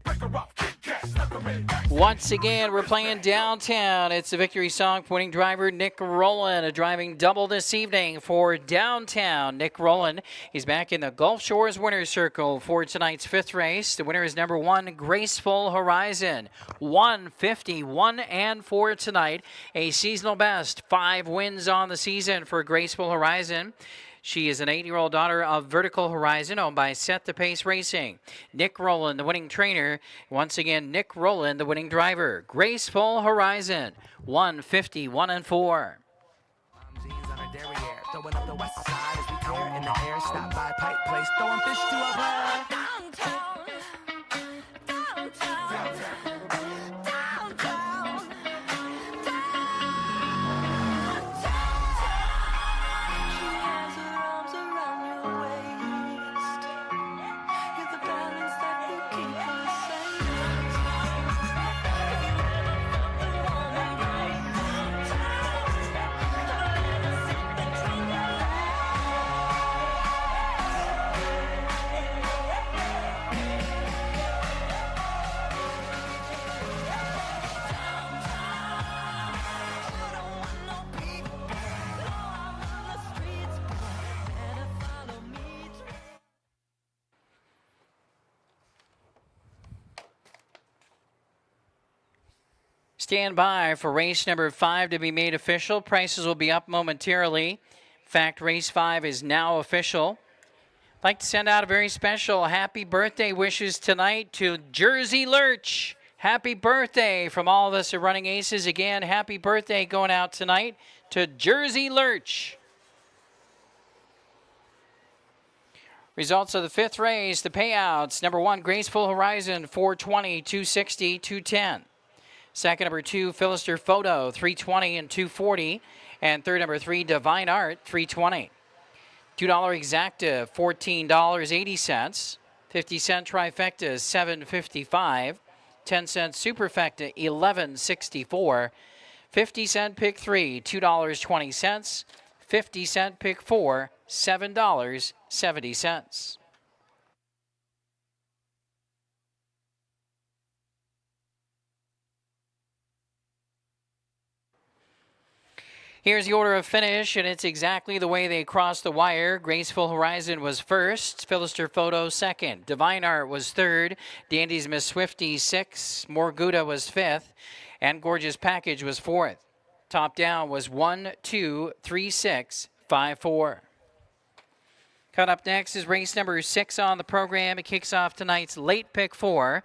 breaker off, kick gas, sucker ready back. Once again, we're playing downtown. It's the victory song for winning driver Nick Rowland, a driving double this evening for downtown. Nick Rowland is back in the Gulf Shores winner's circle for tonight's 5th race. The winner is number 1, Graceful Horizon. 1:51.4 tonight. A seasonal best. 5 wins on the season for Graceful Horizon. She is an 8-year-old daughter of Vertical Horizon, owned by Set the Pace Racing. Nick Rowland, the winning trainer. Once again, Nick Rowland, the winning driver. Graceful Horizon, 1:51.4. Jeans on her derriere, throwing up the west side as we tear in the air. Stop by Pipe Place, throwing fish to a bird. Downtown, downtown, downtown, downtown. She has her arms around your waist. You're the balance that will keep her safe. Have you ever felt the warm embrace? Between your Stand by for race number 5 to be made official. Prices will be up momentarily. In fact, race 5 is now official. I'd like to send out a very special happy birthday wishes tonight to Jersey Lurch. Happy birthday from all of us at Running Aces. Again, happy birthday going out tonight to Jersey Lurch. Results of the 5th race, the payouts. Number 1, Graceful Horizon, 420, 260, 210. Second, number 2, Philister Photo, 320 and 240. And third, number 3, Divine Art, 320. $2 exacta, $14.80. 50-cent trifecta, $7.55. 10-cent superfecta, $11.64. 50-cent pick 3, $2.20. 50-cent pick 4, $7.70. Here's the order of finish, and it's exactly the way they crossed the wire. Graceful Horizon was first, Philister Photo second, Divine Art was third, Dandy's Miss Swifty sixth, Morguda was fifth, and Gorgeous Package was fourth. Top down was 1, 2, 3, 6, 5, 4. Cut up next is race number 6 on the program. It kicks off tonight's late pick 4.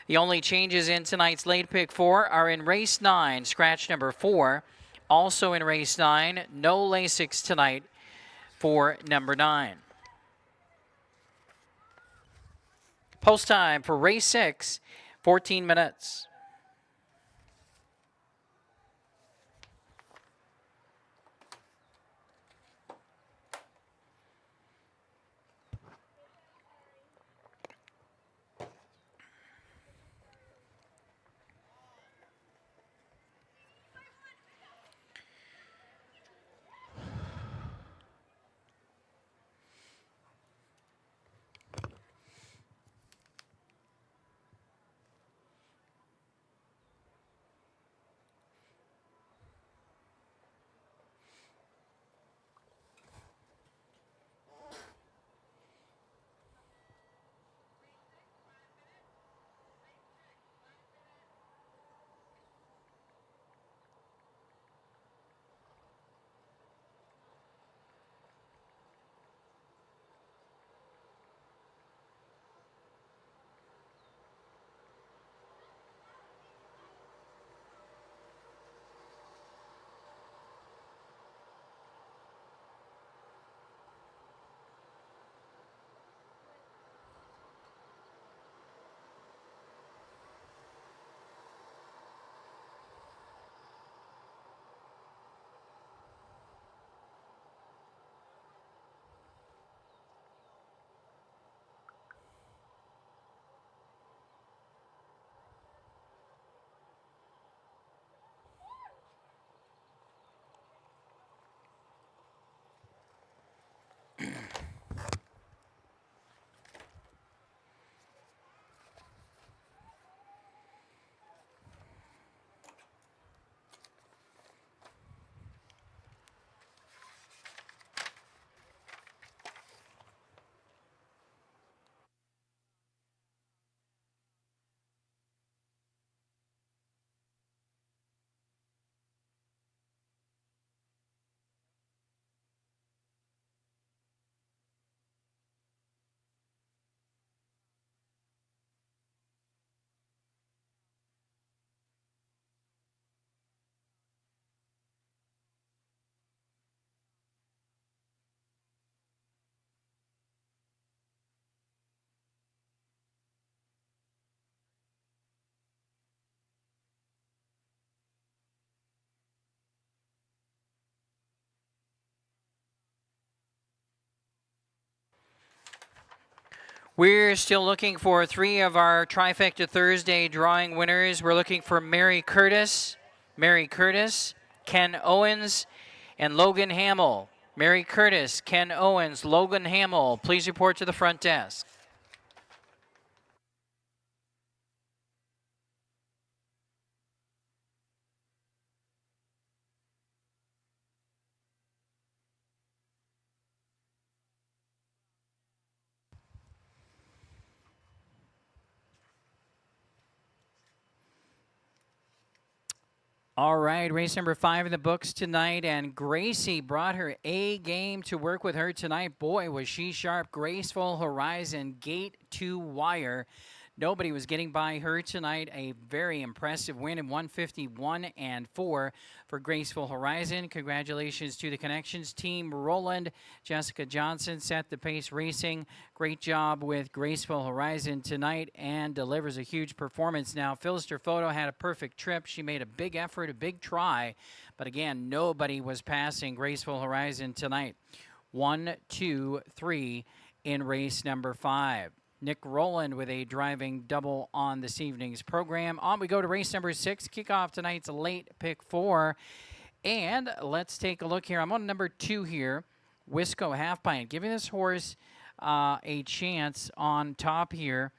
The only changes in tonight's late pick 4 are in race 9, scratch number 4. Also in race 9, no Lasix tonight for number 9. Post time for race 6, 14 minutes. We're still looking for 3 of our Trifecta Thursday drawing winners. We're looking for Mary Curtis, Ken Owens, and Logan Hamill. Mary Curtis, Ken Owens, Logan Hamill, please report to the front desk. All right, race number 5 in the books tonight, and Gracie brought her A game to work with her tonight. Boy, was she sharp. Graceful Horizon, gate to wire. Nobody was getting by her tonight. A very impressive win in 151 and 4 for Graceful Horizon. Congratulations to the Connections team. Roland, Jessica Johnson set the pace racing. Great job with Graceful Horizon tonight and delivers a huge performance. Now, Philister Photo had a perfect trip. She made a big effort, a big try, but again, nobody was passing Graceful Horizon tonight. 1, 2, 3 in race number 5. Nick Rowland with a driving double on this evening's program. On we go to race number 6, kickoff tonight's late pick 4. And let's take a look here. I'm on number 2 here, Wisco Half Pint, giving this horse a chance on top here.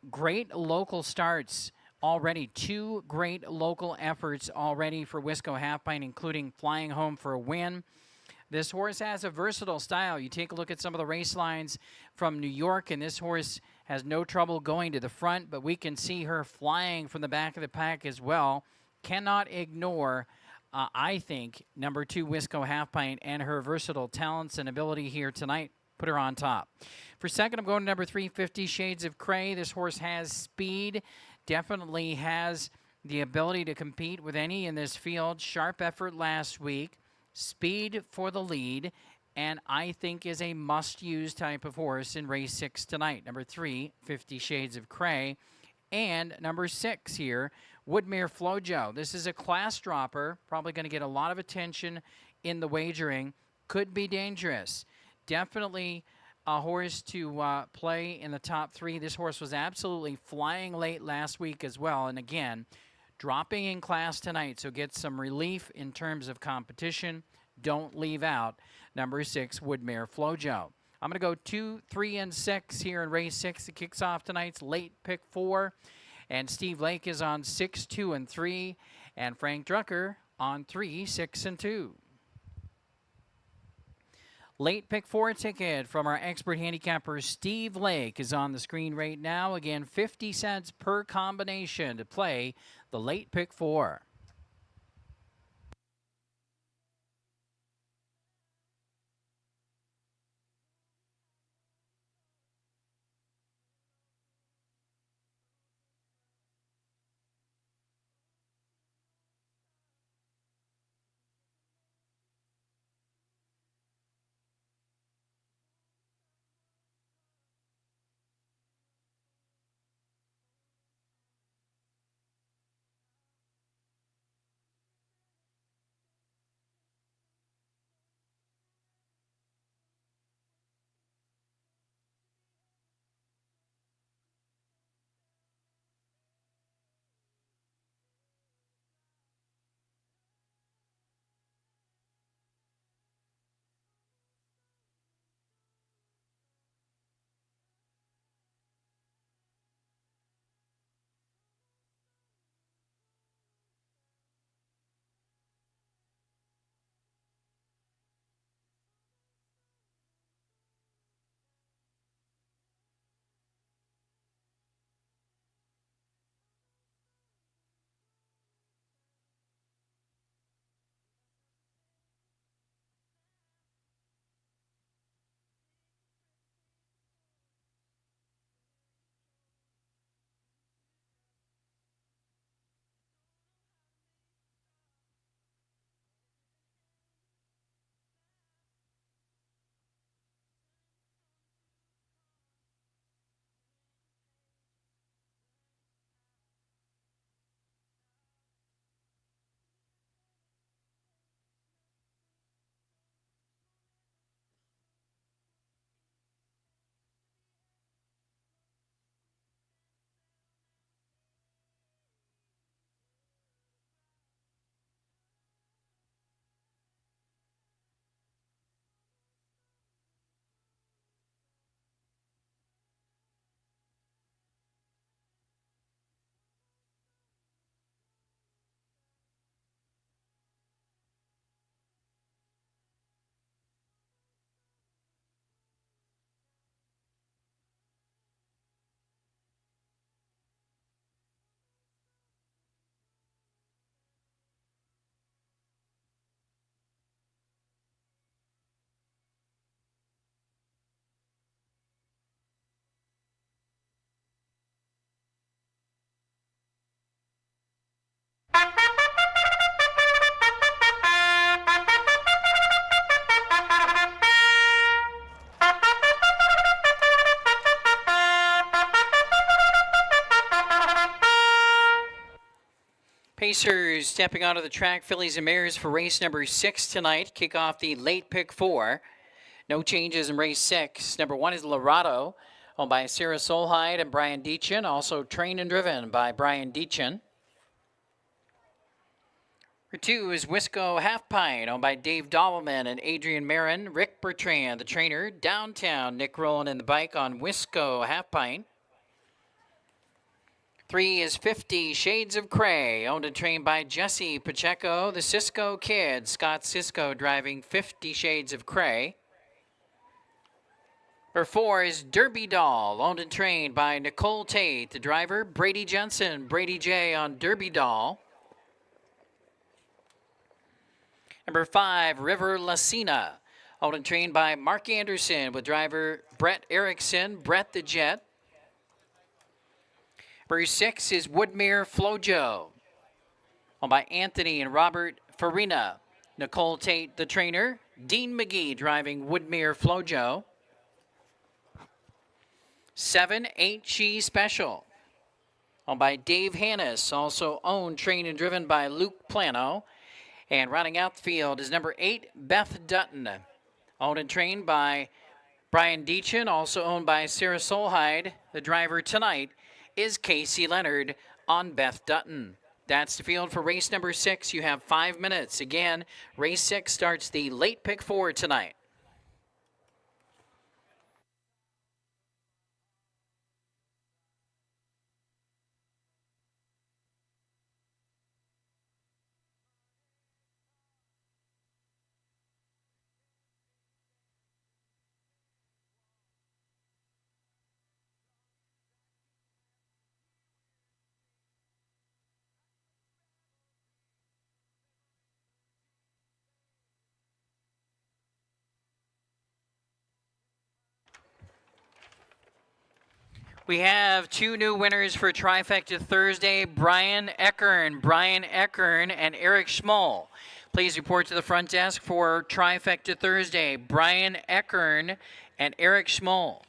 Great local starts already. Two great local efforts already for Wisco Half Pint, including flying home for a win. This horse has a versatile style. You take a look at some of the race lines from New York, and this horse has no trouble going to the front, but we can see her flying from the back of the pack as well. Cannot ignore, I think, number 2, Wisco Half Pint, and her versatile talents and ability here tonight. Put her on top. For second, I'm going to number 3, 50 Shades of Cray. This horse has speed, definitely has the ability to compete with any in this field. Sharp effort last week. Speed for the lead, and I think is a must-use type of horse in race 6 tonight. Number 3, 50 Shades of Cray, and number 6 here, Woodmere Flojo. This is a class dropper, probably going to get a lot of attention in the wagering. Could be dangerous. Definitely a horse to play in the top 3. This horse was absolutely flying late last week as well, and again, dropping in class tonight, so get some relief in terms of competition. Don't leave out number 6, Woodmere Flojo. I'm going to go 2, 3, and 6 here in race 6. It kicks off tonight's late pick 4. And Steve Lake is on 6, 2, and 3. And Frank Drucker on 3, 6, and 2. Late pick 4 ticket from our expert handicapper Steve Lake is on the screen right now. Again, 50 cents per combination to play the late pick 4. Pacers stepping onto the track, fillies and mares for race number 6 tonight. Kick off the late pick 4. No changes in race 6. Number 1 is Lorado, owned by Sarah Solheid and Brian Deachin. Also trained and driven by Brian Deachin. Number 2 is Wisco Half Pint, owned by Dave Dobbleman and Adrian Marin. Rick Bertrand, the trainer. Downtown, Nick Rowland in the bike on Wisco Half Pint. 3 is 50 Shades of Cray, owned and trained by Jesse Pacheco, the Cisco Kid. Scott Cisco driving 50 Shades of Cray. Number 4 is Derby Doll, owned and trained by Nicole Tate. The driver, Brady Jensen, Brady J on Derby Doll. Number 5, River Lacina, owned and trained by Mark Anderson with driver Brett Erickson, Brett the Jet. Number 6 is Woodmere Flojo, owned by Anthony and Robert Farina. Nicole Tate, the trainer. Dean McGee driving Woodmere Flojo. 7, 8G Special, owned by Dave Hannes, also owned, trained, and driven by Luke Plano. And rounding out the field is number 8, Beth Dutton, owned and trained by Brian Deachin, also owned by Sarah Solheide. The driver tonight is Casey Leonard on Beth Dutton. That's the field for race number 6. You have 5 minutes. Again, race 6 starts the late pick 4 tonight. We have 2 new winners for Trifecta Thursday, Brian Eckern and Eric Schmoll. Please report to the front desk for Trifecta Thursday, Brian Eckern and Eric Schmoll.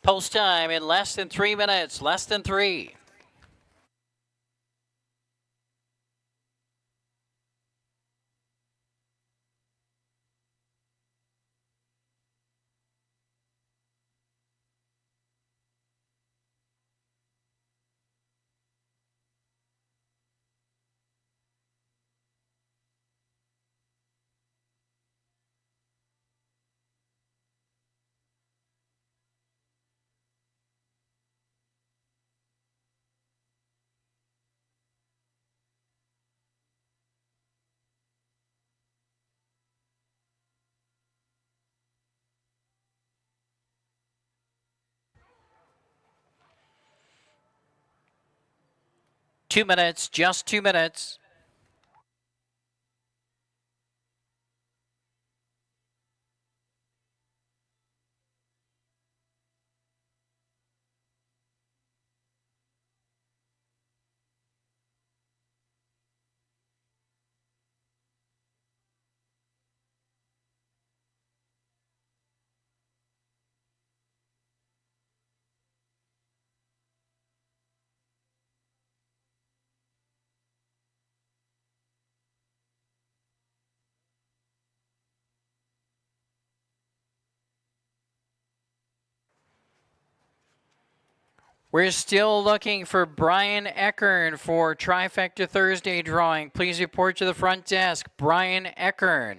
Post time in less than 3 minutes, less than 3. Two minutes, just 2 minutes. We're still looking for Brian Eckern for Trifecta Thursday drawing. Please report to the front desk. Brian Eckern.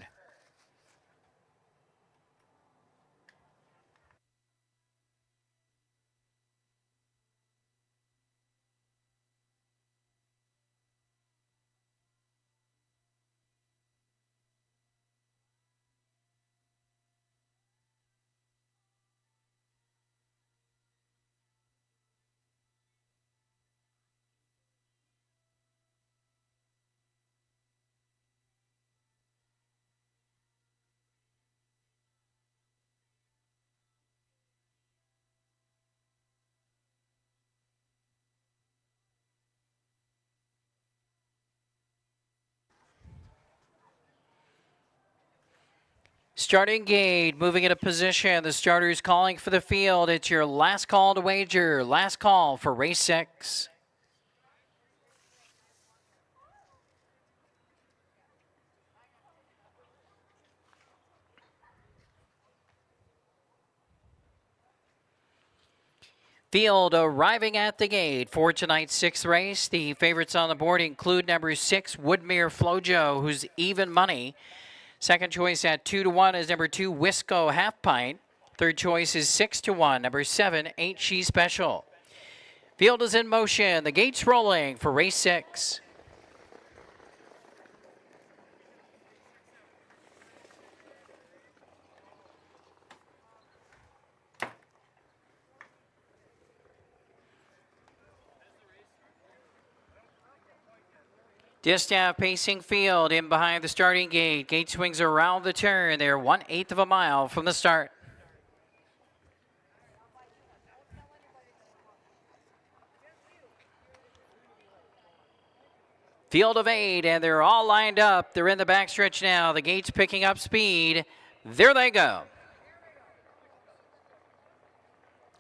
Starting gate, moving into position. The starter is calling for the field. It's your last call to wager. Last call for race 6. Field arriving at the gate for tonight's 6th race. The favorites on the board include number 6, Woodmere Flojo, who's even money. Second choice at 2-1 is number 2, Wisco Half Pint. Third choice is 6-1, number 7, Ain't She Special. Field is in motion. The gate's rolling for race 6. Distaff pacing field in behind the starting gate. Gate swings around the turn. They're 1/8 of a mile from the start. Field of 8, and they're all lined up. They're in the backstretch now. The gate's picking up speed. There they go.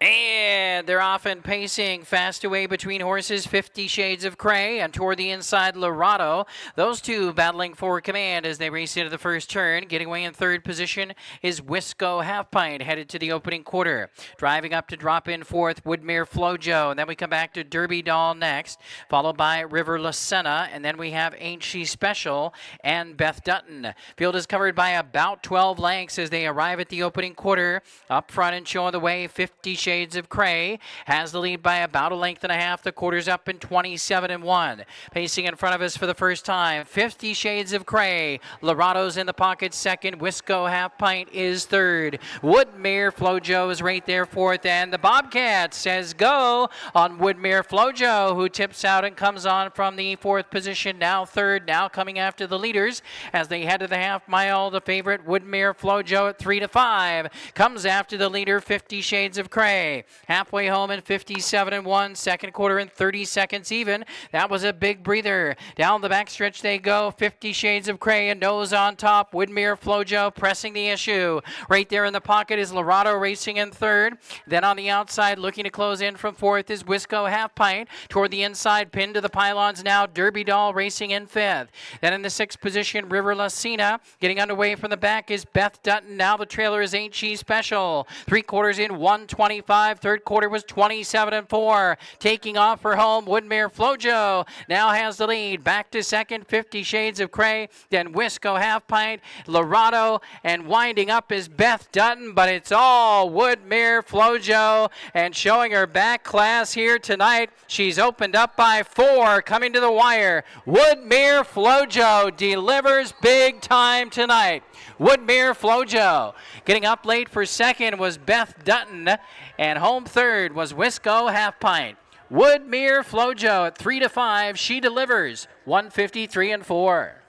And they're off and pacing fast away between horses. 50 Shades of Cray and toward the inside Lorado. Those two battling for command as they race into the first turn. Getting away in third position is Wisco Half Pint headed to the opening quarter. Driving up to drop in fourth, Woodmere Flojo. And then we come back to Derby Doll next, followed by River La Senna. And then we have Ain't She Special and Beth Dutton. Field is covered by about 12 lengths as they arrive at the opening quarter. Up front and showing the way, 50 Shades of Cray has the lead by about 1.5 lengths. The quarter's up in 27-1. Pacing in front of us for the first time, 50 Shades of Cray. Lorado's in the pocket second. Wisco Half Pint is third. Woodmere Flojo is right there fourth. And the Bobcat says go on Woodmere Flojo, who tips out and comes on from the fourth position. Now third, now coming after the leaders as they head to the half mile. The favorite Woodmere Flojo at 3-5 comes after the leader, 50 Shades of Cray. Halfway home in 57-1. Second quarter in 30 seconds even. That was a big breather. Down the backstretch they go. 50 Shades of Cray and nose on top. Woodmere Flojo pressing the issue. Right there in the pocket is Lorado racing in third. Then on the outside looking to close in from fourth is Wisco Half Pint. Toward the inside, pinned to the pylons now. Derby Doll racing in fifth. Then in the sixth position, River La Senna. Getting underway from the back is Beth Dutton. Now the trailer is Ain't She Special. 3/4 in 1:25. Third quarter was 27-4. Taking off for home, Woodmere Flojo now has the lead. Back to second, 50 Shades of Cray. Then Wisco Half Pint, Lorado, and winding up is Beth Dutton. But it's all Woodmere Flojo. And showing her back class here tonight, she's opened up by 4 coming to the wire. Woodmere Flojo delivers big time tonight. Woodmere Flojo. Getting up late for second was Beth Dutton. And home third was Wisco Half Pint. Woodmere Flojo at 3-5. She delivers 153-4.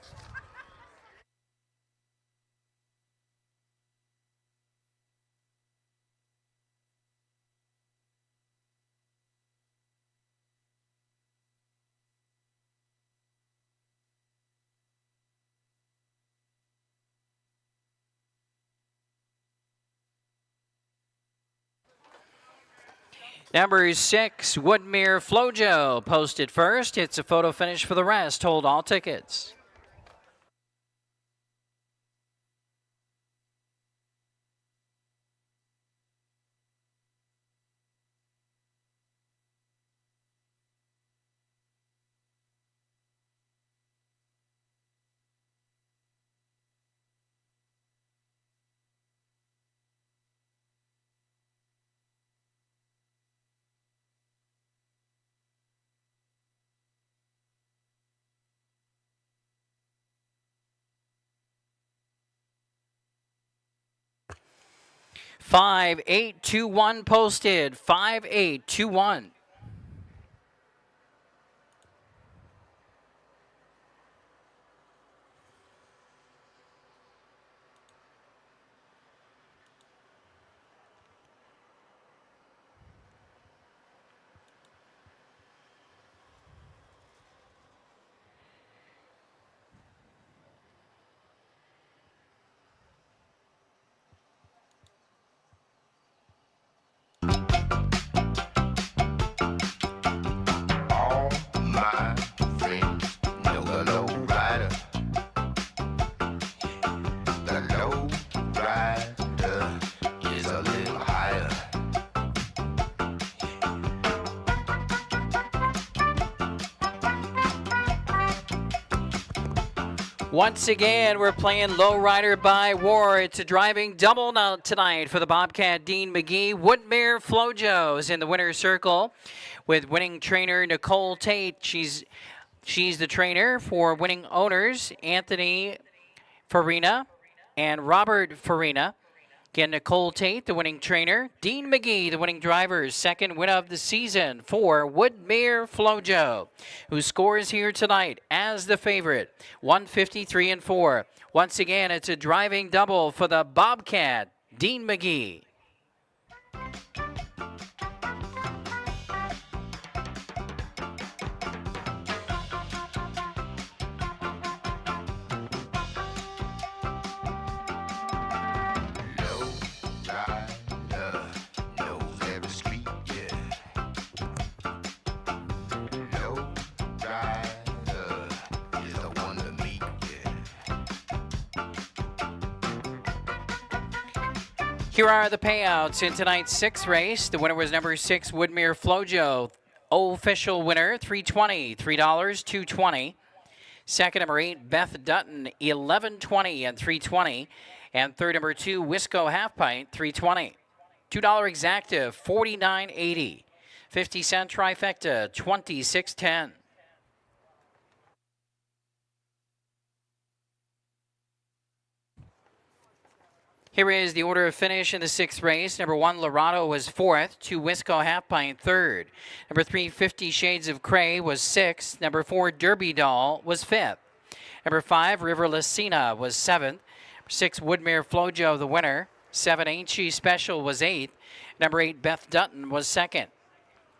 Number 6, Woodmere Flojo, posted first. It's a photo finish for the rest. Hold all tickets. 5821 posted. 5821. All my friends know the low rider. The low rider is a little higher. Once again, we're playing Lowrider by War. It's a driving double now tonight for the Bobcat Dean McGee. Woodmere Flojo's in the winner's circle with winning trainer Nicole Tate. She's the trainer for winning owners Anthony Farina and Robert Farina. Again, Nicole Tate, the winning trainer. Dean McGee, the winning driver. Second win of the season for Woodmere Flojo, who scores here tonight as the favorite. 153 and 4. Once again, it's a driving double for the Bobcat, Dean McGee. Low rider knows every street, yeah. Low rider is the one to meet, yeah. Here are the payouts in tonight's sixth race. The winner was number 6, Woodmere Flojo. Official winner, $320, $220. Second, number 8, Beth Dutton, $11.20 and $320. And third, number 2, Wisco Half Pint, $320. $2 exacta, $49.80. 50-cent trifecta, $26.10. Here is the order of finish in the sixth race. Number 1, Lorado was 4th. 2, Wisco Half Pint 3rd. Number 3, 50 Shades of Cray was 6th. Number 4, Derby Doll was 5th. Number 5, River Lucina was 7th. Number 6, Woodmere Flojo, the winner. 7, Ain't She Special was 8th. Number 8, Beth Dutton was 2nd.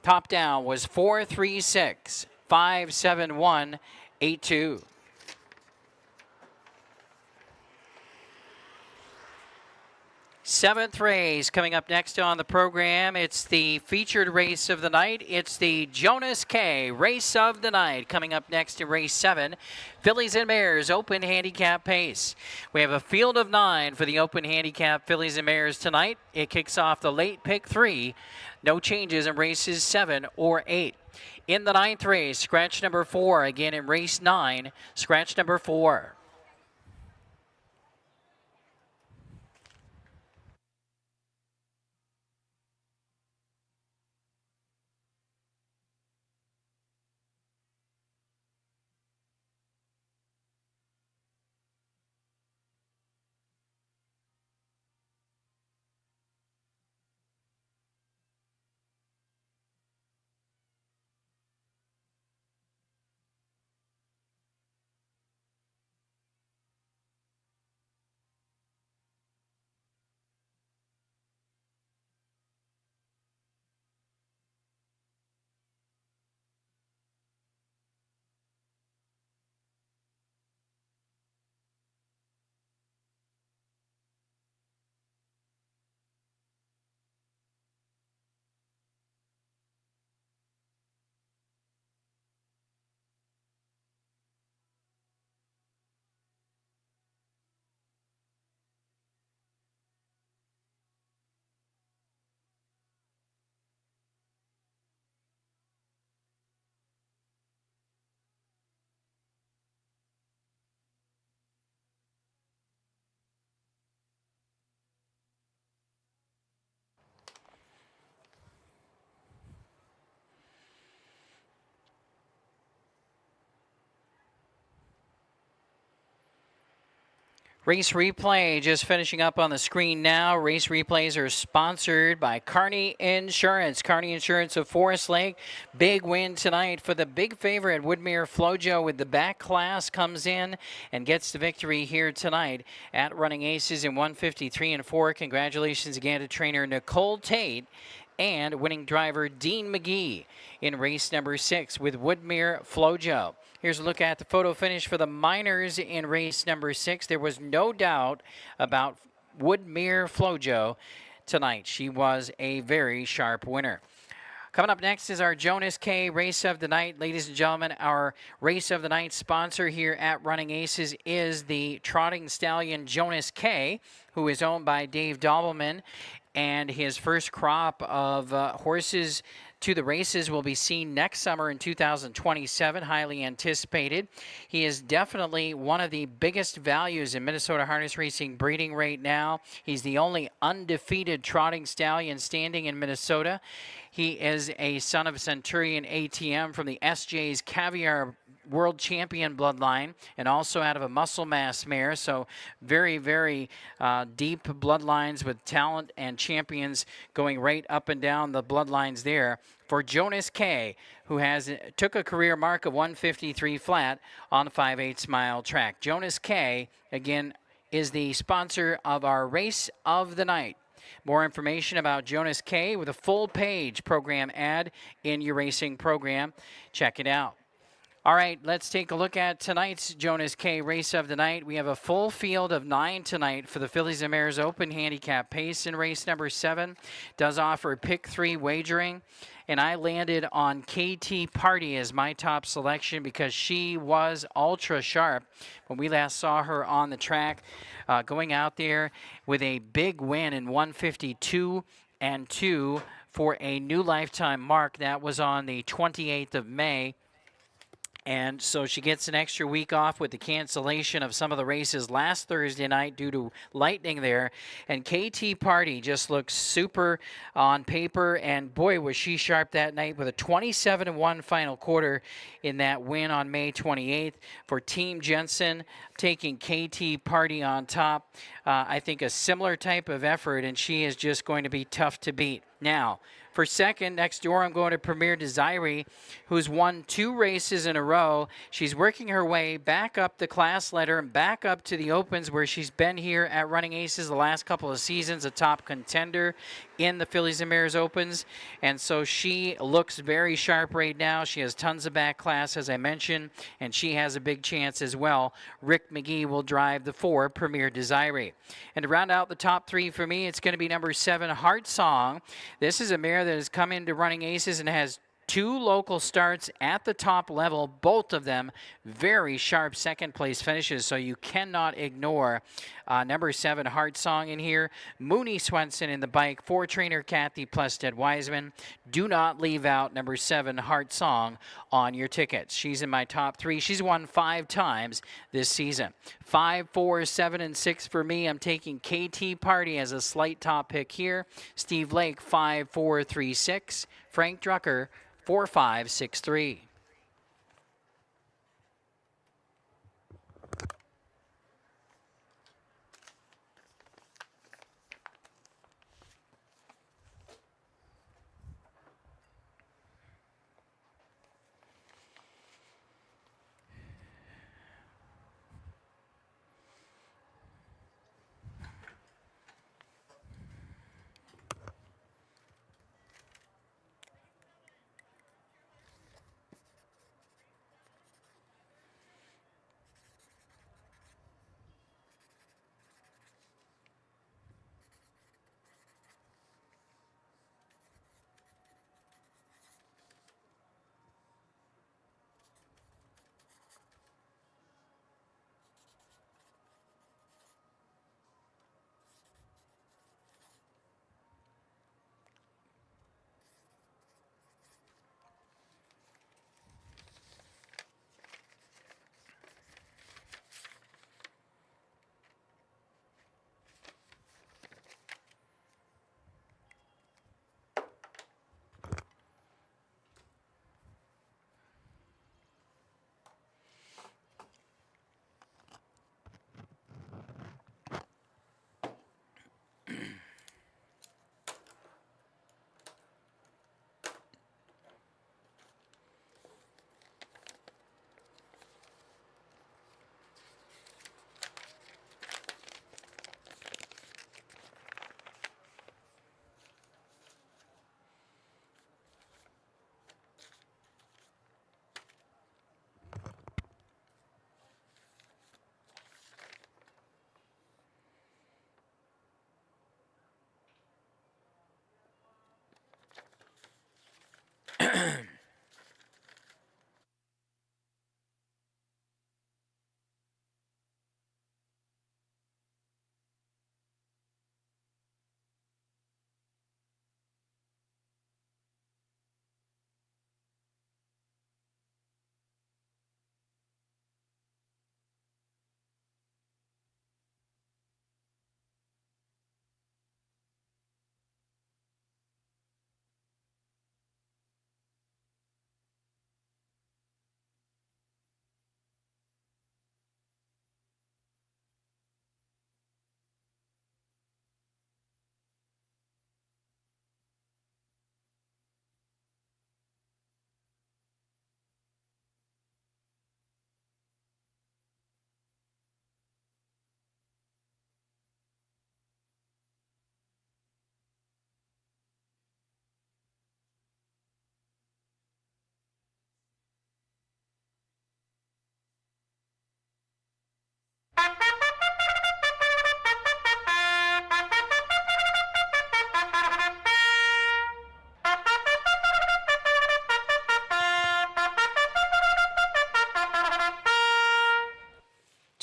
Top down was 436 571 82. Seventh race coming up next on the program. It's the featured race of the night. It's the Jonas K race of the night coming up next in race 7. Fillies and Mares Open Handicap Pace. We have a field of 9 for the Open Handicap Fillies and Mares tonight. It kicks off the late pick 3. No changes in races 7 or 8. In the 9th race, scratch number 4. Again in race 9, scratch number 4. Race replay just finishing up on the screen now. Race replays are sponsored by Kearney Insurance. Kearney Insurance of Forest Lake. Big win tonight for the big favorite, Woodmere Flojo, with the back class, comes in and gets the victory here tonight at Running Aces in 153 and 4. Congratulations again to trainer Nicole Tate and winning driver Dean McGee in race number 6 with Woodmere Flojo. Here's a look at the photo finish for the Miners in race number 6. There was no doubt about Woodmere Flojo tonight. She was a very sharp winner. Coming up next is our Jonas K Race of the Night. Ladies and gentlemen, our Race of the Night sponsor here at Running Aces is the trotting stallion Jonas K, who is owned by Dave Dobbleman. And his first crop of horses to the races will be seen next summer in 2027, highly anticipated. He is definitely one of the biggest values in Minnesota harness racing breeding right now. He's the only undefeated trotting stallion standing in Minnesota. He is a son of Centurion ATM from the SJ's Caviar World Champion bloodline, and also out of a muscle mass mare. So very, very deep bloodlines with talent and champions going right up and down the bloodlines there for Jonas K, who took a career mark of 153 flat on the 5/8 mile track. Jonas K, again, is the sponsor of our Race of the Night. More information about Jonas K with a full page program ad in your racing program. Check it out. All right, let's take a look at tonight's Jonas K Race of the Night. We have a full field of 9 tonight for the Fillies and Mares Open Handicap Pace in race number 7. Does offer pick 3 wagering. And I landed on KT Party as my top selection because she was ultra sharp when we last saw her on the track, going out there with a big win in 152 and 2 for a new lifetime mark. That was on the 28th of May. And so she gets an extra week off with the cancellation of some of the races last Thursday night due to lightning there. And KT Party just looks super on paper. And boy, was she sharp that night with a 27-1 final quarter in that win on May 28th. For Team Jensen, taking KT Party on top. I think a similar type of effort, and she is just going to be tough to beat. Now, for second, next door, I'm going to Premier Desiree, who's won 2 races in a row. She's working her way back up the class ladder and back up to the Opens, where she's been here at Running Aces the last couple of seasons, a top contender in the Fillies and Mares Opens. And so she looks very sharp right now. She has tons of back class, as I mentioned, and she has a big chance as well. Rick McGee will drive the 4, Premier Desiree. And to round out the top 3 for me, it's going to be number 7, Heart Song. This is a mare that has come into Running Aces and has 2 local starts at the top level, both of them very sharp second place finishes, so you cannot ignore number 7 Heart Song in here. Mooney Swenson in the bike for trainer Kathy Plested Wiseman. Do not leave out number 7 Heart Song on your tickets. She's in my top 3. She's won 5 times this season. 5, 4, 7, and 6 for me. I'm taking KT Party as a slight top pick here. Steve Lake 5, 4, 3, 6. Frank Drucker 4, 5, 6, 3.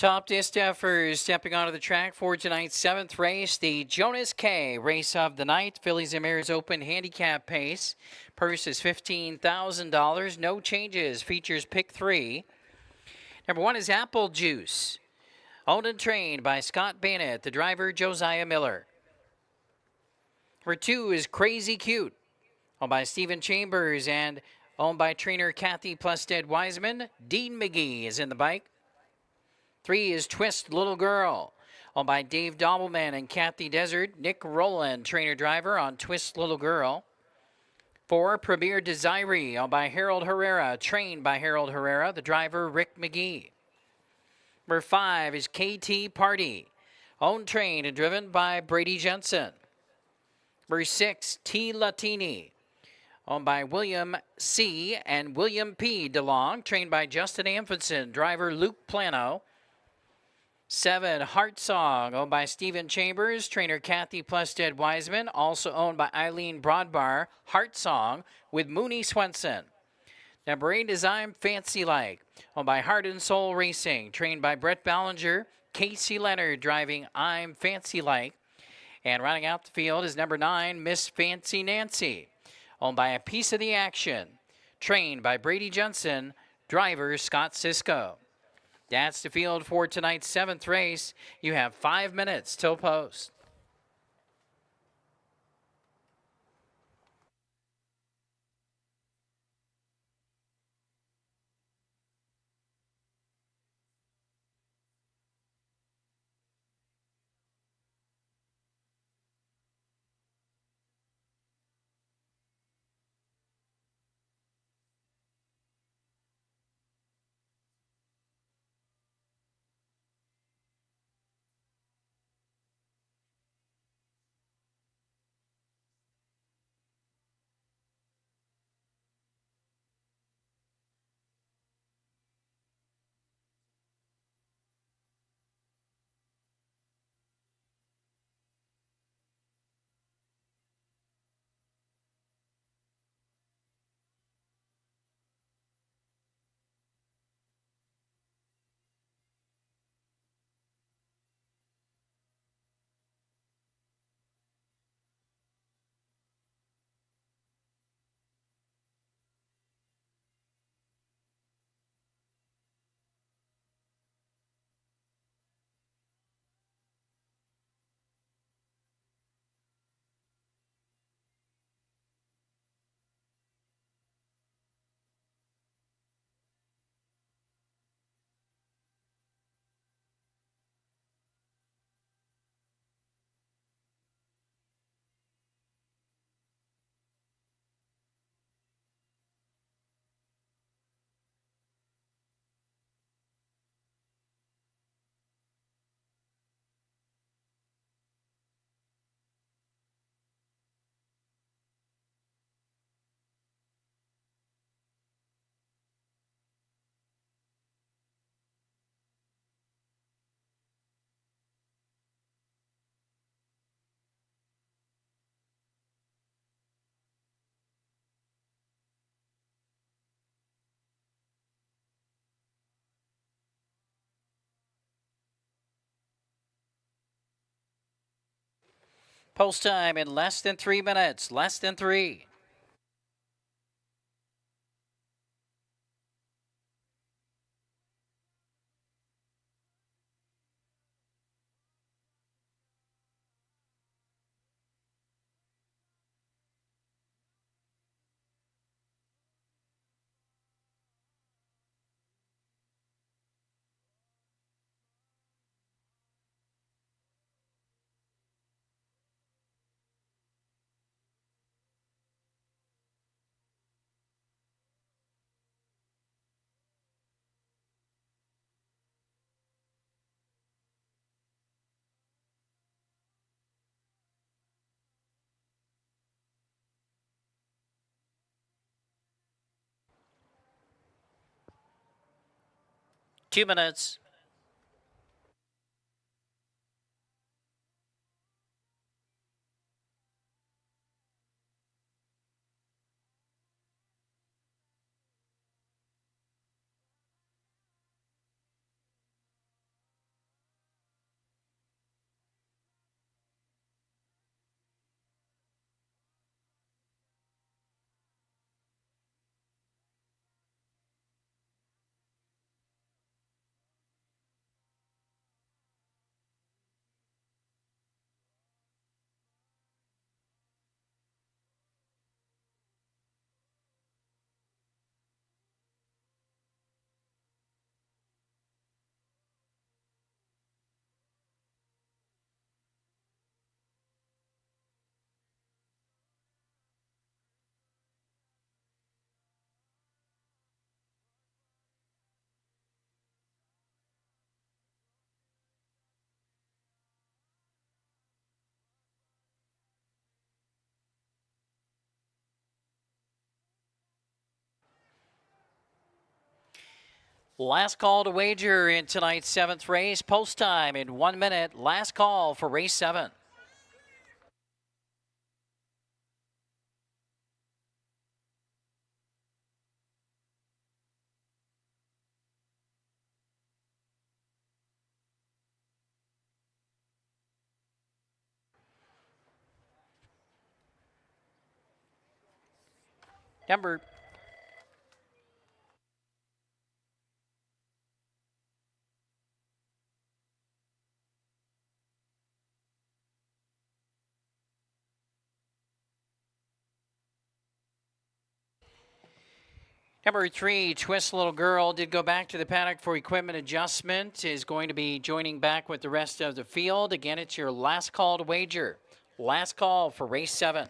Top distaffers stepping onto the track for tonight's 7th race, the Jonas K race of the night, Phillies and Mares Open handicap pace. Purse is $15,000. No changes. Features pick 3. Number 1 is Apple Juice. Owned and trained by Scott Bannett, the driver Josiah Miller. Number 2 is Crazy Cute. Owned by Stephen Chambers and owned by trainer Kathy Plested Wiseman. Dean McGee is in the bike. 3 is Twist Little Girl, owned by Dave Dobbleman and Kathy Desert. Nick Rowland, trainer-driver on Twist Little Girl. 4, Premier Desiree, owned by Harold Herrera, trained by Harold Herrera, the driver Rick McGee. Number 5 is KT Party, owned, trained, and driven by Brady Jensen. Number 6, T Latini, owned by William C. and William P. DeLong, trained by Justin Amundsen, driver Luke Plano. 7, Heart Song, owned by Stephen Chambers, trainer Kathy Plested Wiseman, also owned by Eileen Broadbar. Heart Song with Mooney Swenson. Number 8 is I'm Fancy Like, owned by Heart and Soul Racing, trained by Brett Ballinger. Casey Leonard driving I'm Fancy Like. And rounding out the field is number 9, Miss Fancy Nancy, owned by A Piece of the Action, trained by Brady Jensen, driver Scott Cisco. That's the field for tonight's 7th race. You have 5 minutes till post. Post time in less than 3 minutes. Less than 3. Two minutes. Last call to wager in tonight's 7th race. Post time in 1 minute. Last call for race 7. Number Number 3, Twist Little Girl, did go back to the paddock for equipment adjustment, is going to be joining back with the rest of the field. Again, it's your last call to wager. Last call for race 7.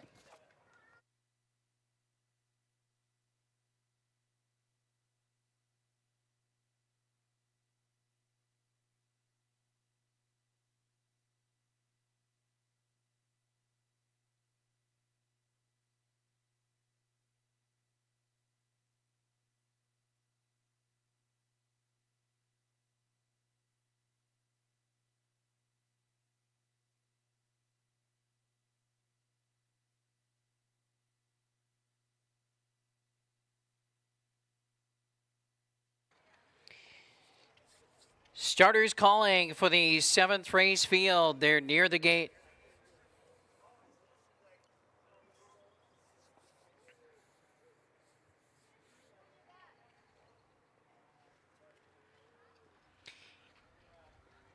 Starters calling for the 7th race field. They're near the gate.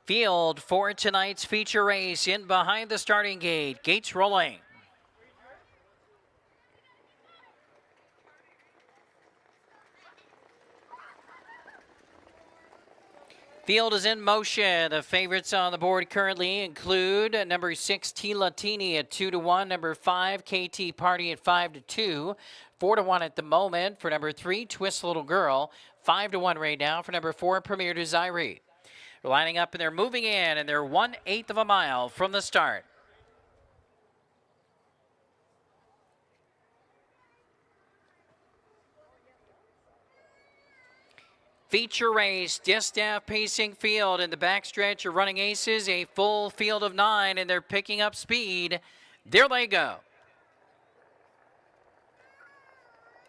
Field for tonight's feature race in behind the starting gate. Gates rolling. Field is in motion. The favorites on the board currently include number 6, T. Latini at 2-1, number 5, KT Party at 5-2, 4-1 at the moment for number 3, Twist Little Girl, 5-1 right now for number 4, Premier Desiree. They're lining up and they're moving in, and they're 1/8 of a mile from the start. Feature race, Distaff Pacing Field in the backstretch of Running Aces, a full field of 9, and they're picking up speed. There they go.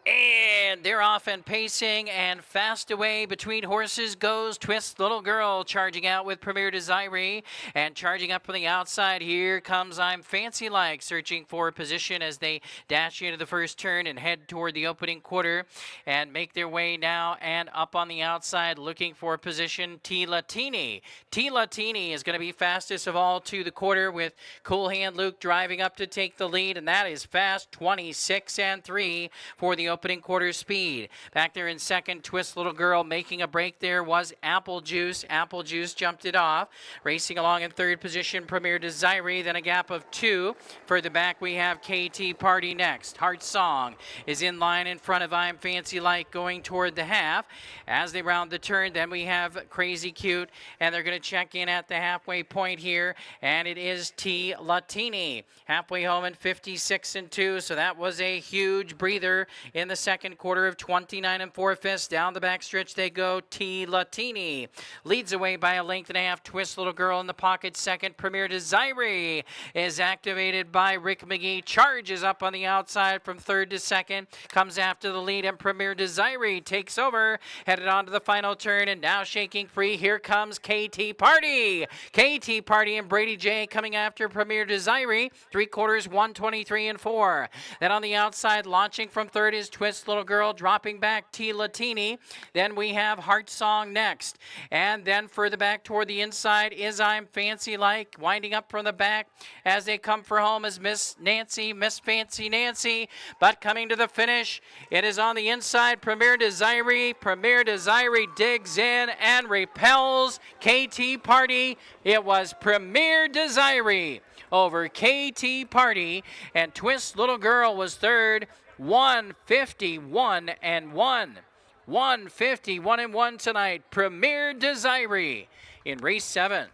And they're off and pacing, and fast away between horses goes Twist Little Girl, charging out with Premier Desiree, and charging up from the outside. Here comes I'm Fancy Like, searching for a position as they dash into the first turn and head toward the opening quarter and make their way now and up on the outside, looking for a position. T. Latini. T. Latini is going to be fastest of all to the quarter, with Cool Hand Luke driving up to take the lead, and that is fast, 26-3 for the opening quarter speed. Back there in second, Twist Little Girl making a break there was Apple Juice. Apple Juice jumped it off. Racing along in third position, Premier Desiree, then a gap of 2. Further back, we have KT Party next. Heart Song is in line in front of I'm Fancy Like, going toward the half. As they round the turn, then we have Crazy Cute, and they're going to check in at the halfway point here, and it is T. Latini. Halfway home in 56-2, so that was a huge breather in the second quarter of 29 4/5. Down the backstretch they go. T. Latini leads away by a length and a half. Twist Little Girl in the pocket second. Premier Desiree is activated by Rick McGee. Charges up on the outside from third to second. Comes after the lead, and Premier Desiree takes over. Headed on to the final turn, and now shaking free. Here comes KT Party. KT Party and Brady J coming after Premier Desiree. 3/4, 123 4. Then on the outside, launching from third is Twist Little Girl, dropping back T. Latini. Then we have Heart Song next. And then further back toward the inside is I'm Fancy Like, winding up from the back as they come for home is Miss Fancy Nancy. But coming to the finish, it is on the inside, Premier Desiree. Premier Desiree digs in and repels KT Party. It was Premier Desiree over KT Party, and Twist Little Girl was third. 151-1. 151-1 tonight. Premier Desiree in race 7.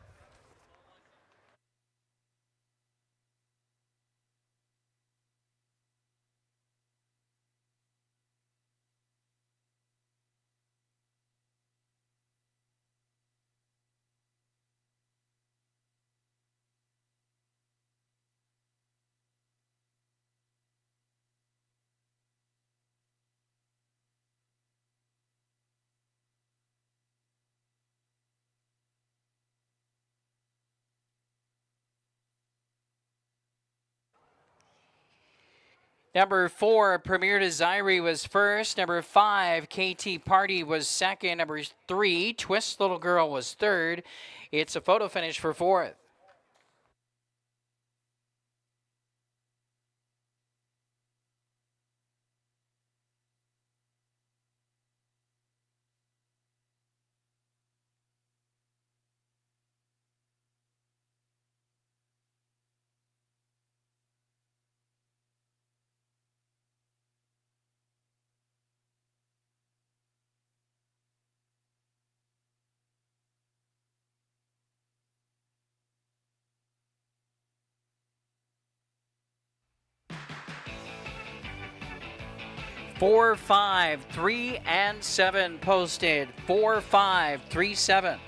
Number 4, Premier Desiree was first. Number 5, KT Party was second. Number 3, Twist Little Girl was third. It's a photo finish for fourth. Four, 5, 3, and 7 posted. 4, 5, 3, 7.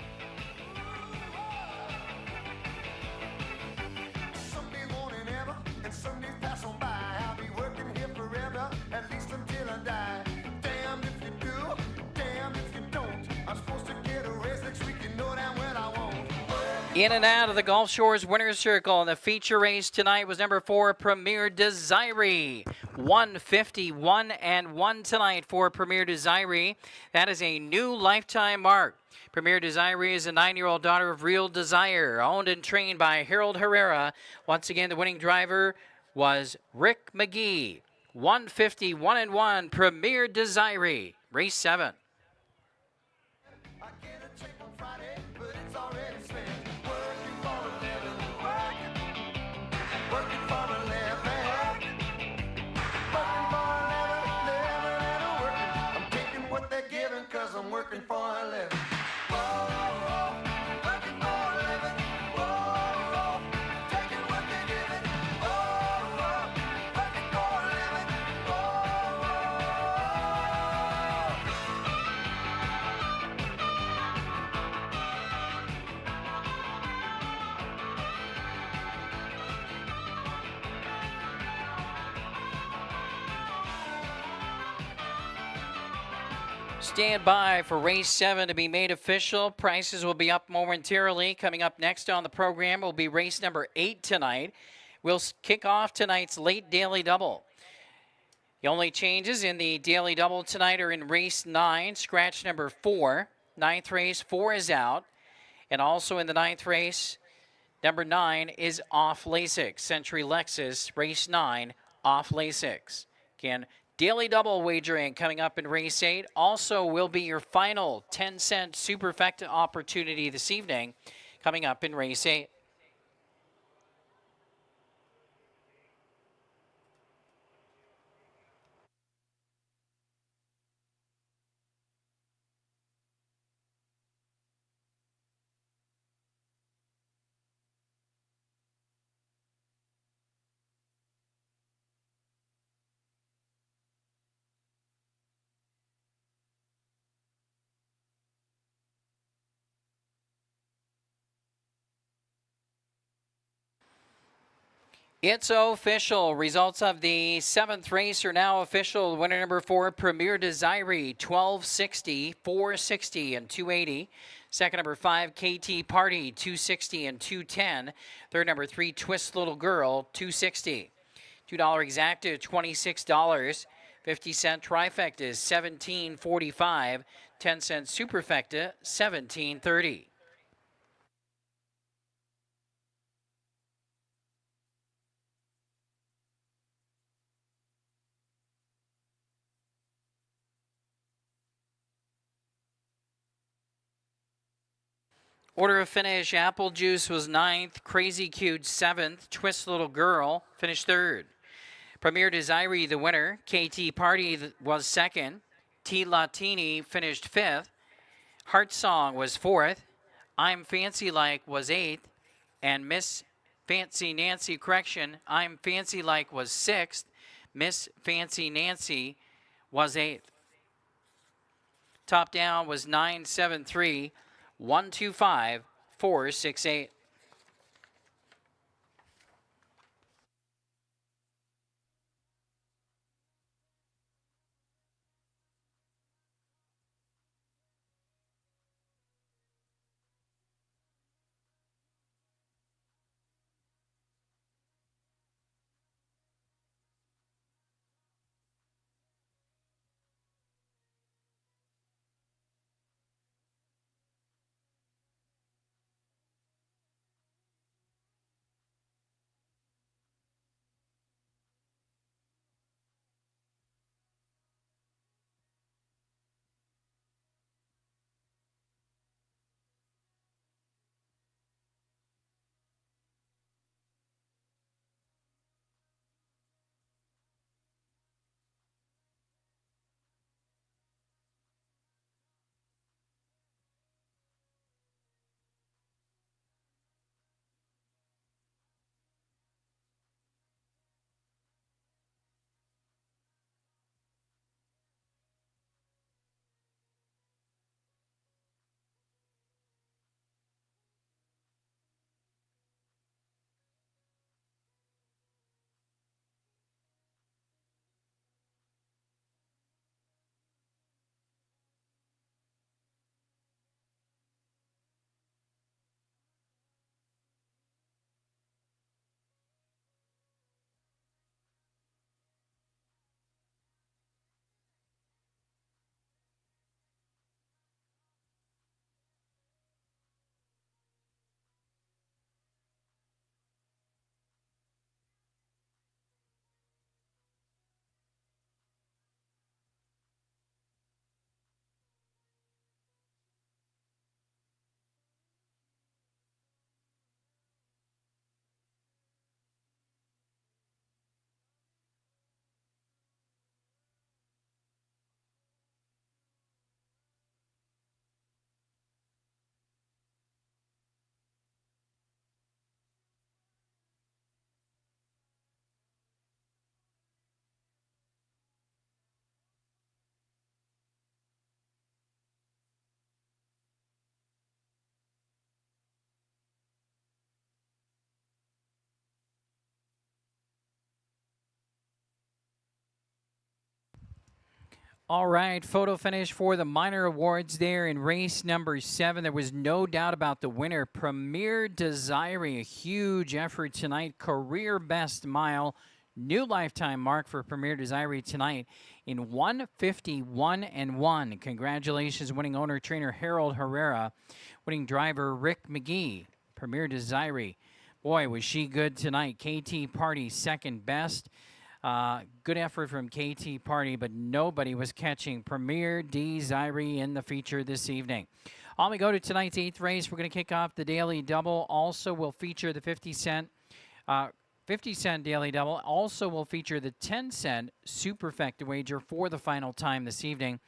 Someday more than ever, and Sundays pass on by. I'll be working here forever, at least until I die. Damned if you do, damned if you don't. I'm supposed to get a raise next week, you know damn well I won't. In and out of the Gulf Shores Winner's Circle, and the feature race tonight was number 4, Premier Desiree. 151 and 1 tonight for Premier Desiree. That is a new lifetime mark. Premier Desiree is a 9-year-old daughter of Real Desire, owned and trained by Harold Herrera. Once again, the winning driver was Rick McGee. 151 and 1, Premier Desiree, race 7. I get a check on Friday, but it's already spent. Working for a living, working for a living, living and a working. I'm taking what they're giving, cause I'm working for a living. Whoa, working for a living. Whoa, taking what they're giving. Whoa, working for a living. Whoa. Stand by for race 7 to be made official. Prices will be up momentarily. Coming up next on the program will be race number 8 tonight. We'll kick off tonight's late daily double. The only changes in the daily double tonight are in race 9, scratch number 4. 9th race, 4 is out. And also in the 9th race, number 9 is off Lasix. Century Lexus, race 9, off Lasix. Again, daily double wagering coming up in race 8. Also will be your final 10-cent superfecta opportunity this evening coming up in race 8. It's official. Results of the 7th race are now official. Winner number 4, Premier Desiree, 1260, 460, and 280. Second number 5, KT Party, 260 and 210. Third number 3, Twist Little Girl, 260. $2 exacta, $26. 50-cent trifecta is $17.45. 10-cent superfecta, $17.30. Order of finish, Apple Juice was 9th, Crazy Cute 7th, Twist Little Girl finished 3rd. Premier Desiree, the winner. KT Party was 2nd. T Latini finished 5th. Heart Song was 4th. I'm Fancy Like was 8th. And Miss Fancy Nancy, I'm Fancy Like was 6th. Miss Fancy Nancy was 8th. Top down was 973. 125, 468. All right, photo finish for the minor awards there in race number 7. There was no doubt about the winner, Premier Desire. A huge effort tonight, career best mile, new lifetime mark for Premier Desire tonight in 1:51 and 1. Congratulations, winning owner trainer Harold Herrera, winning driver Rick McGee. Premier Desire, boy, was she good tonight. KT Party second best. Good effort from KT Party, but nobody was catching Premier Desire in the feature this evening. On we go to tonight's 8th race. We're going to kick off the Daily Double. Also will feature the 50-cent Daily Double. Also will feature the 10-cent Superfecta wager for the final time this evening.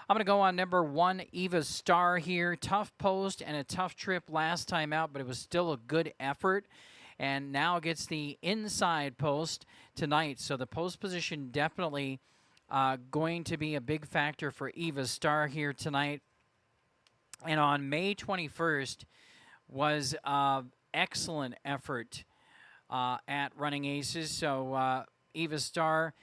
I'm going to go on number 1, Eva Star here. Tough post and a tough trip last time out, but it was still a good effort. And now gets the inside post tonight. So the post position definitely going to be a big factor for Eva Star here tonight. And on May 21st was excellent effort at Running Aces. So Eva Star,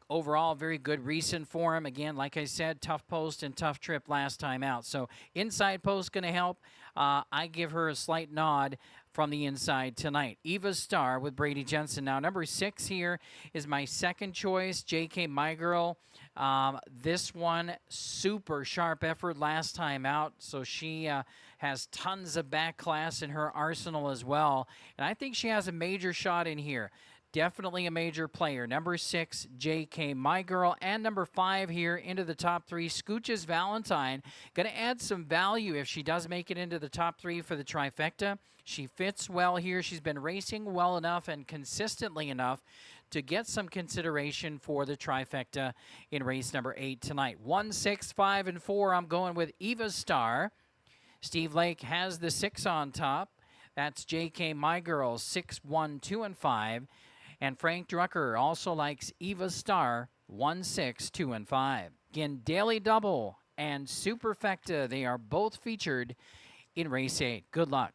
overall, very good recent form. Again, like I said, tough post and tough trip last time out. So inside post going to help. I give her a slight nod from the inside tonight. Eva Star with Brady Jensen. Now, number 6 here is my second choice, JK My Girl. This one, super sharp effort last time out, so she has tons of back class in her arsenal as well. And I think she has a major shot in here. Definitely a major player. Number 6, JK My Girl, and number 5 here into the top 3, Scooch's Valentine. Going to add some value if she does make it into the top 3 for the trifecta. She fits well here. She's been racing well enough and consistently enough to get some consideration for the trifecta in race number 8 tonight. 1, 6, 5, and 4. I'm going with Eva Star. Steve Lake has the 6 on top. That's JK My Girl, 6, 1, 2, and 5. And Frank Drucker also likes Eva Star, 1, 6, 2, and 5. Again, Daily Double and Superfecta, they are both featured in race 8. Good luck.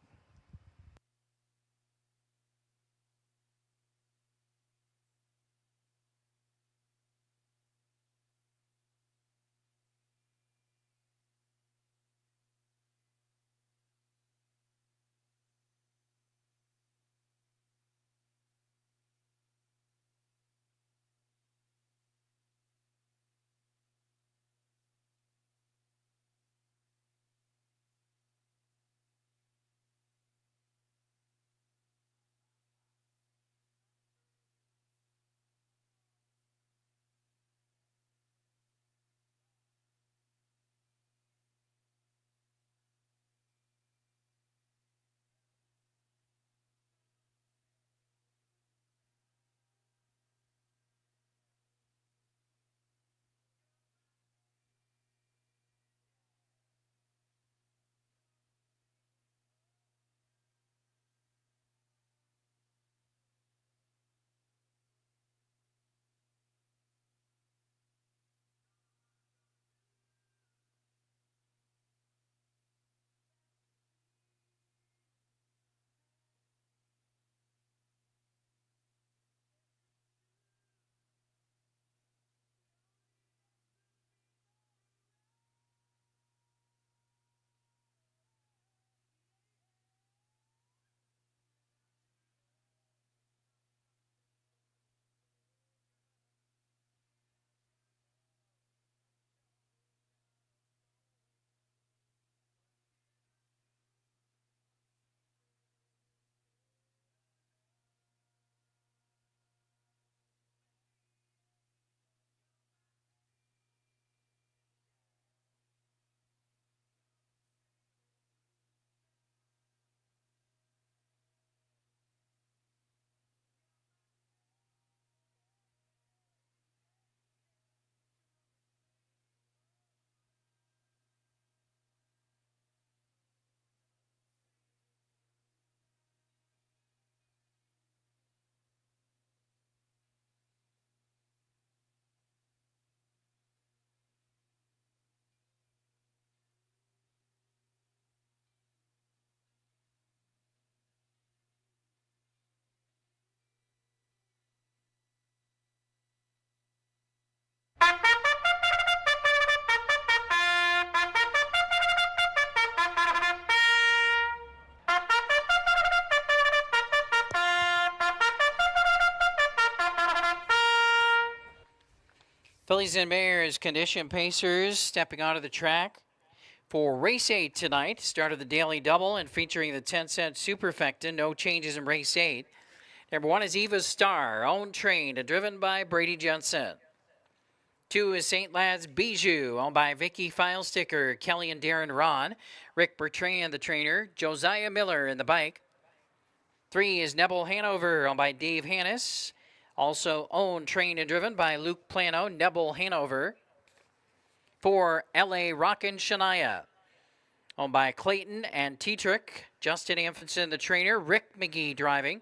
Phillies and Bears condition pacers stepping onto the track for race 8 tonight. Start of the daily double and featuring the 10-cent superfecta. No changes in race 8. Number 1 is Eva Star, owned, trained, and driven by Brady Jensen. 2 is St. Lad's Bijou, owned by Vicky Filesticker, Kelly and Darren Ron. Rick Bertrand, the trainer. Josiah Miller in the bike. 3 is Nebel Hanover, owned by Dave Hannis. Also owned, trained, and driven by Luke Plano, Nebel Hanover. 4, L.A. Rockin' Shania, owned by Clayton and Tetrick. Justin Amundsen, the trainer. Rick McGee driving.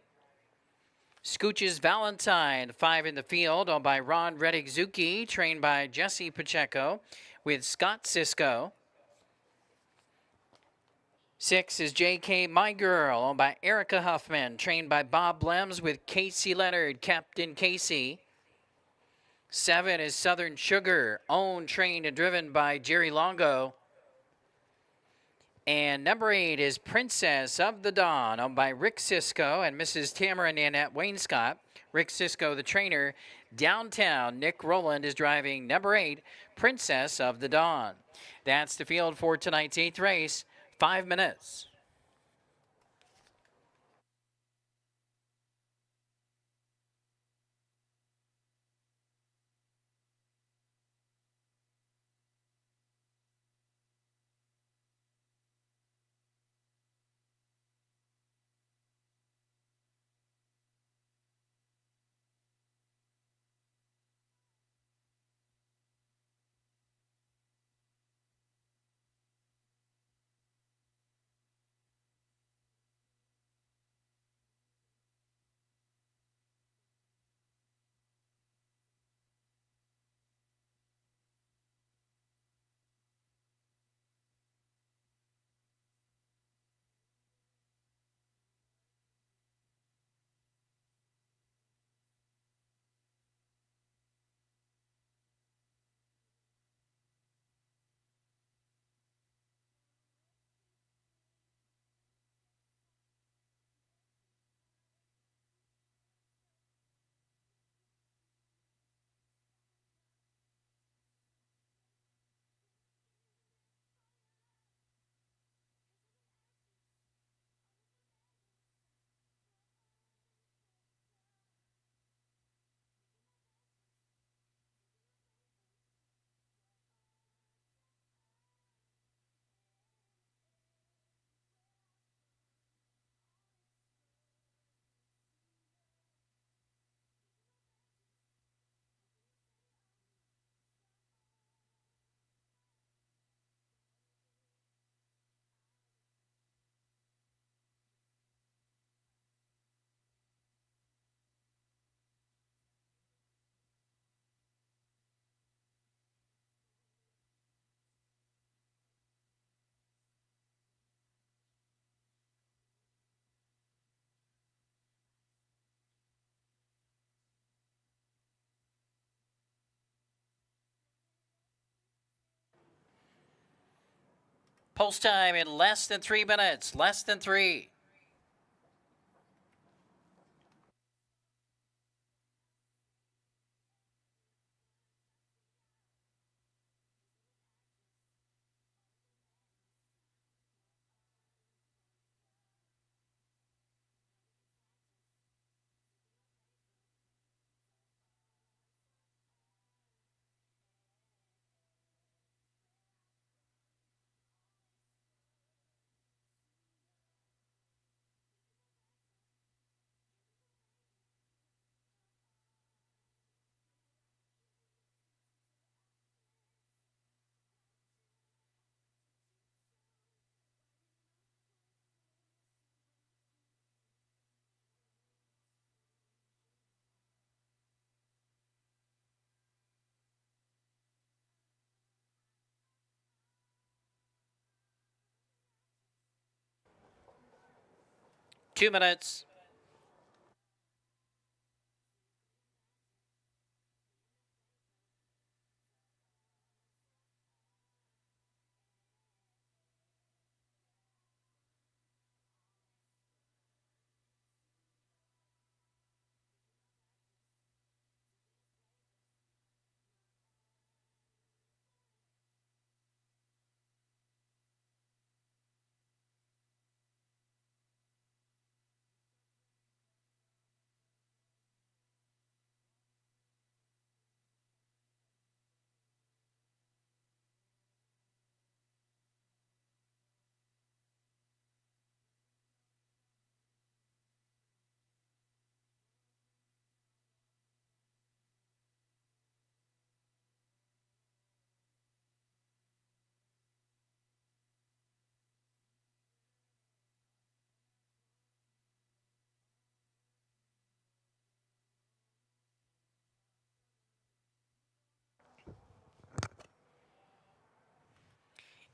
Scooch's Valentine, 5 in the field, owned by Ron Reddick-Zucchi, trained by Jesse Pacheco with Scott Cisco. 6 is J.K. My Girl, owned by Erica Huffman, trained by Bob Blems with Casey Leonard, Captain Casey. 7 is Southern Sugar, owned, trained, and driven by Jerry Longo. And number 8 is Princess of the Dawn, owned by Rick Cisco and Mrs. Tamara Nanette Wainscott. Rick Cisco, the trainer. Downtown, Nick Rowland is driving number 8, Princess of the Dawn. That's the field for tonight's 8th race. 5 minutes. Post time in less than 3 minutes. Less than 3. Two minutes.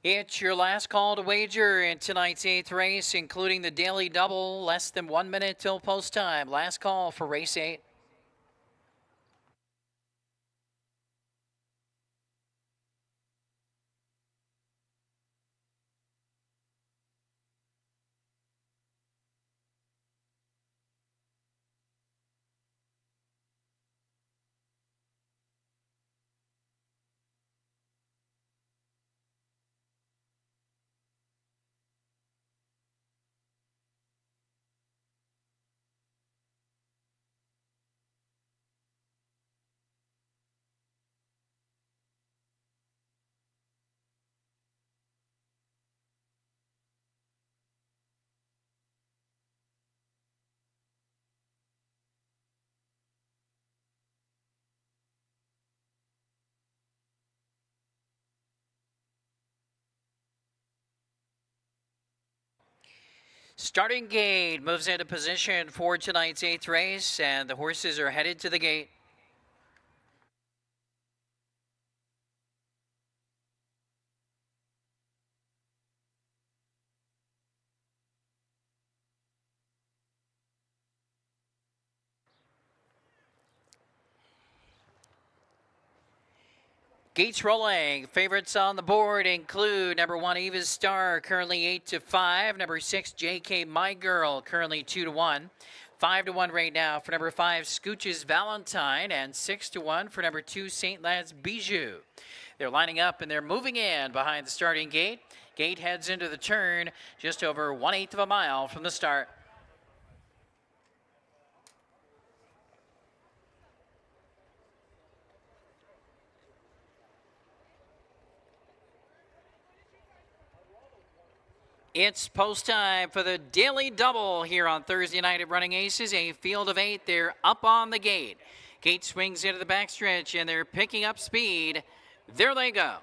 It's your last call to wager in tonight's 8th race, including the daily double. Less than 1 minute till post time. Last call for race 8. Starting gate moves into position for tonight's 8th race, and the horses are headed to the gate. Gates rolling. Favorites on the board include number 1, Eva's Star, currently 8-5. Number 6, JK My Girl, currently 2-1. 5-1 right now for number 5, Scooch's Valentine, and 6-1 for number 2, St. Lad's Bijou. They're lining up and they're moving in behind the starting gate. Gate heads into the turn just over 1/8 of a mile from the start. It's post time for the daily double here on Thursday night at Running Aces. A field of 8. They're up on the gate. Gate swings into the backstretch and they're picking up speed. There they go.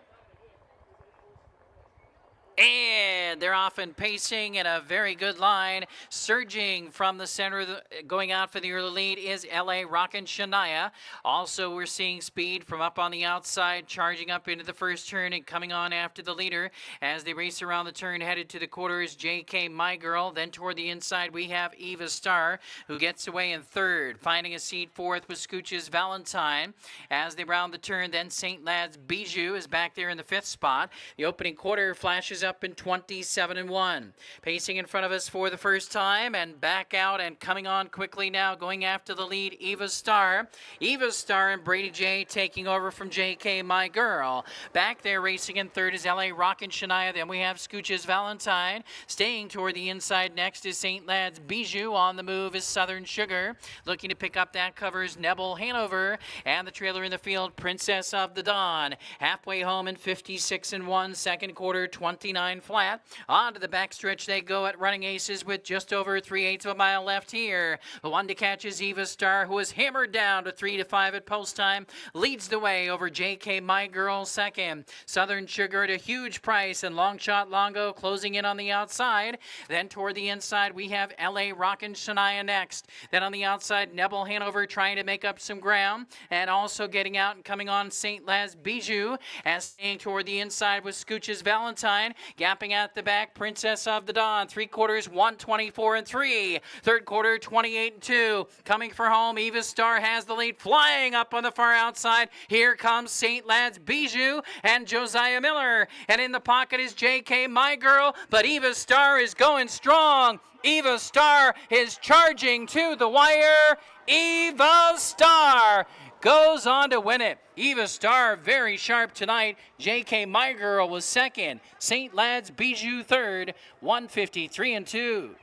And they're off and pacing in a very good line. Surging from the center, going out for the early lead is LA Rockin' Shania. Also, we're seeing speed from up on the outside, charging up into the first turn and coming on after the leader. As they race around the turn, headed to the quarters, JK My Girl. Then toward the inside, we have Eva Star, who gets away in third. Finding a seat fourth with Scooch's Valentine. As they round the turn, then St. Lad's Bijou is back there in the 5th spot. The opening quarter flashes up in 27-1. Pacing in front of us for the first time and back out and coming on quickly now, going after the lead, Eva Star. Eva Star and Brady J taking over from JK My Girl. Back there racing in third is LA Rockin' Shania. Then we have Scooch's Valentine. Staying toward the inside next is St. Lad's Bijou. On the move is Southern Sugar. Looking to pick up that covers Nebel Hanover. And the trailer in the field, Princess of the Dawn. Halfway home in 56-1. Second quarter, 29 flat. On to the backstretch they go at Running Aces with just over 3/8 of a mile left here. The one to catch is Eva Star, who is hammered down to 3-5 at post time. Leads the way over JK My Girl second. Southern Sugar at a huge price, and Long Shot Longo closing in on the outside. Then toward the inside we have LA Rockin' Shania next. Then on the outside, Nebel Hanover trying to make up some ground, and also getting out and coming on St. Lad's Bijou. As staying toward the inside with Scooch's Valentine. Gapping at the back, Princess of the Dawn. 3 quarters, 1:24-3. Third quarter, 28-2. Coming for home, Eva Star has the lead, flying up on the far outside. Here comes St. Lad's Bijou and Josiah Miller. And in the pocket is JK My Girl, but Eva Star is going strong. Eva Star is charging to the wire. Eva Star goes on to win it. Eva Star very sharp tonight. JK My Girl was second. St. Lad's Bijou third. 153-2.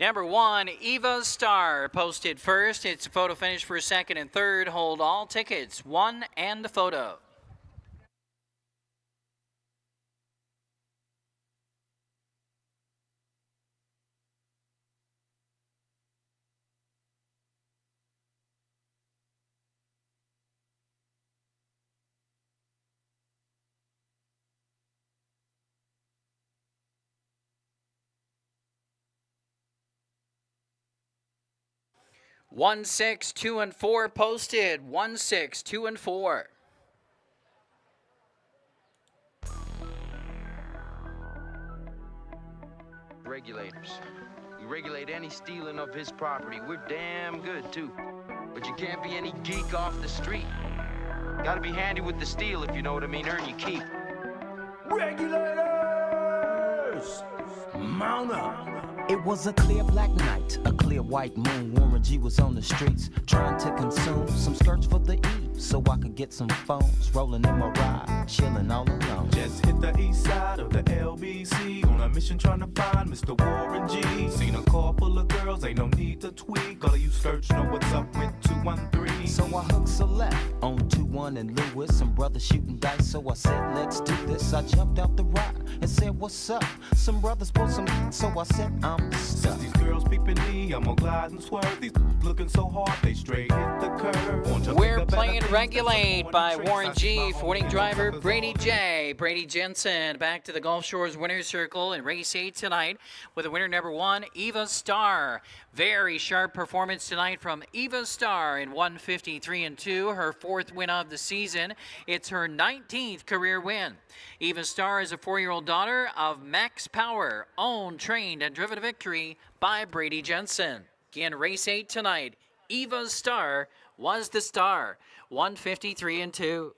Number 1, Eva Star, posted first. It's a photo finish for second and third. Hold all tickets. 1 and the photo. 1, 6, 2, and 4 posted. 1, 6, 2, and 4. Regulators. We regulate any stealing of his property. We're damn good, too. But you can't be any geek off the street. Gotta be handy with the steel, if you know what I mean. Earn your keep. Regulators! Mount up! It was a clear black night, a clear white moon. Warren G was on the streets, trying to consume some skirts for the eve, so I could get some phones. Rolling in my ride, chilling all alone. Just hit the east side of the LBC on a mission trying to find Mr. Warren G. Seen a car full of girls, ain't no need to tweak. All of you search know what's up with 213. So I hooked a left on 21 and Lewis. Some brothers shooting dice, so I said, let's do this. I jumped out the ride and said, what's up? Some brothers pulled some, so I said, I'm stuck. Since these girls peeping me, I'm gonna glide and swerve. These looking so hard, they straight hit the curve. We're playing Regulate by Warren G for winning driver Brady J. Brady Jensen back to the Gulf Shores winner's circle in race 8 tonight with a winner number 1, Eva Star. Very sharp performance tonight from Eva Star in 153 and 2, her 4th win of the season. It's her 19th career win. Eva Star is a 4-year-old daughter of Max Power, owned, trained, and driven to victory by Brady Jensen. Again, race 8 tonight. Eva Star was the star. 153 and 2.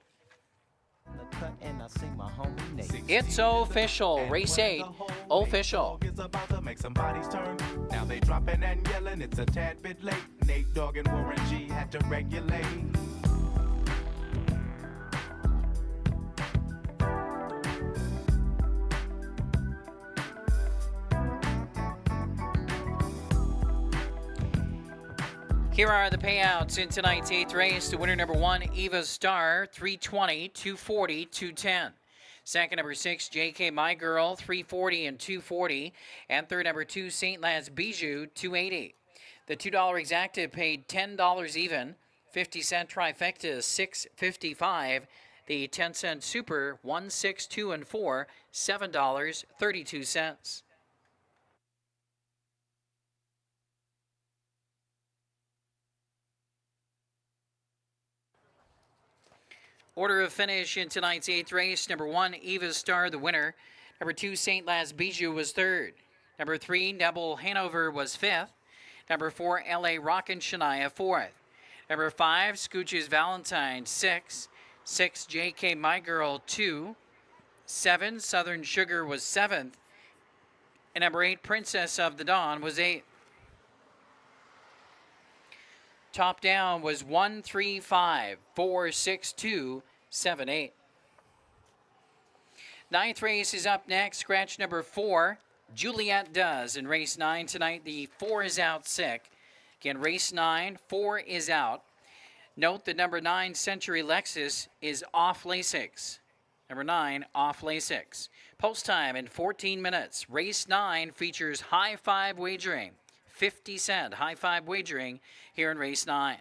It's official. Race 8 official. Is about to make some bodies turn. Now they dropping and yelling. It's a tad bit late. Nate Dogg and Warren G had to regulate. Here are the payouts in tonight's 8th race. The winner number 1, Eva Star, 320, 240, 210. Second number 6, JK My Girl, 340 and 240. And third number 2, St. Laz Bijou, 280. The $2 exacta paid $10 even. 50-cent trifecta, $6.55. The 10-cent super, 1, 6, 2, and 4, $7.32. Order of finish in tonight's 8th race. Number 1, Eva Star, the winner. Number 2, St. Laz Bijou was 3rd. Number 3, Nebel Hanover was 5th. Number 4, L.A. Rockin' Shania, 4th. Number 5, Scooch's Valentine, 6th. 6, J.K. My Girl, 2. 7, Southern Sugar was 7th. And number 8, Princess of the Dawn was 8th. Top down was 1, 3, 5, 4, 6, 2, 7, 8. 9th race is up next. Scratch number 4, Juliet Does. In race 9 tonight, the 4 is out sick. Again, race 9, 4 is out. Note the number 9 Century Lexus is off Lasix. Number 9, off Lasix. Post time in 14 minutes. Race 9 features high five wagering. 50-cent high five wagering here in race 9.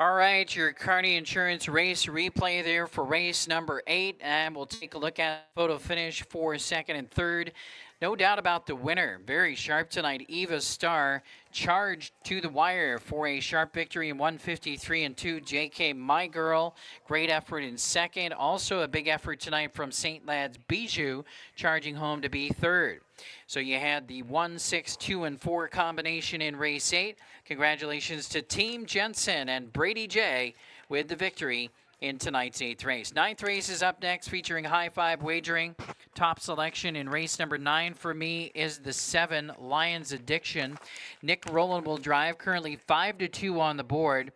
All right, your Carney Insurance race replay there for race number 8, and we'll take a look at photo finish for second and third. No doubt about the winner. Very sharp tonight. Eva Starr charged to the wire for a sharp victory in 153 and 2. JK My Girl, great effort in second. Also a big effort tonight from St. Lad's Bijou, charging home to be third. So you had the 1, 6, 2, and 4 combination in race 8. Congratulations to Team Jensen and Brady J with the victory in tonight's 8th race. 9th race is up next, featuring high five wagering. Top selection in race number 9 for me is the 7 Lions Addiction. Nick Rowland will drive, currently 5-2 on the board.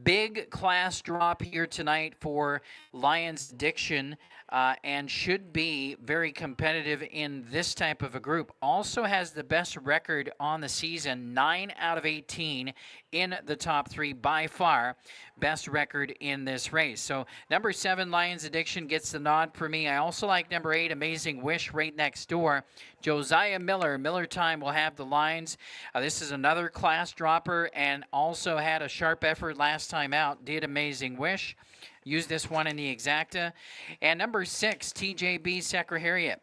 Big class drop here tonight for Lions Addiction, and should be very competitive in this type of a group. Also has the best record on the season, 9 out of 18 in the top 3 by far. Best record in this race. So number 7, Lions Addiction, gets the nod for me. I also like number 8, Amazing Wish, right next door. Josiah Miller, Miller Time will have the lines. This is another class dropper and also had a sharp effort last time out. Did Amazing Wish. Use this one in the exacta. And number 6, TJB Secretariat.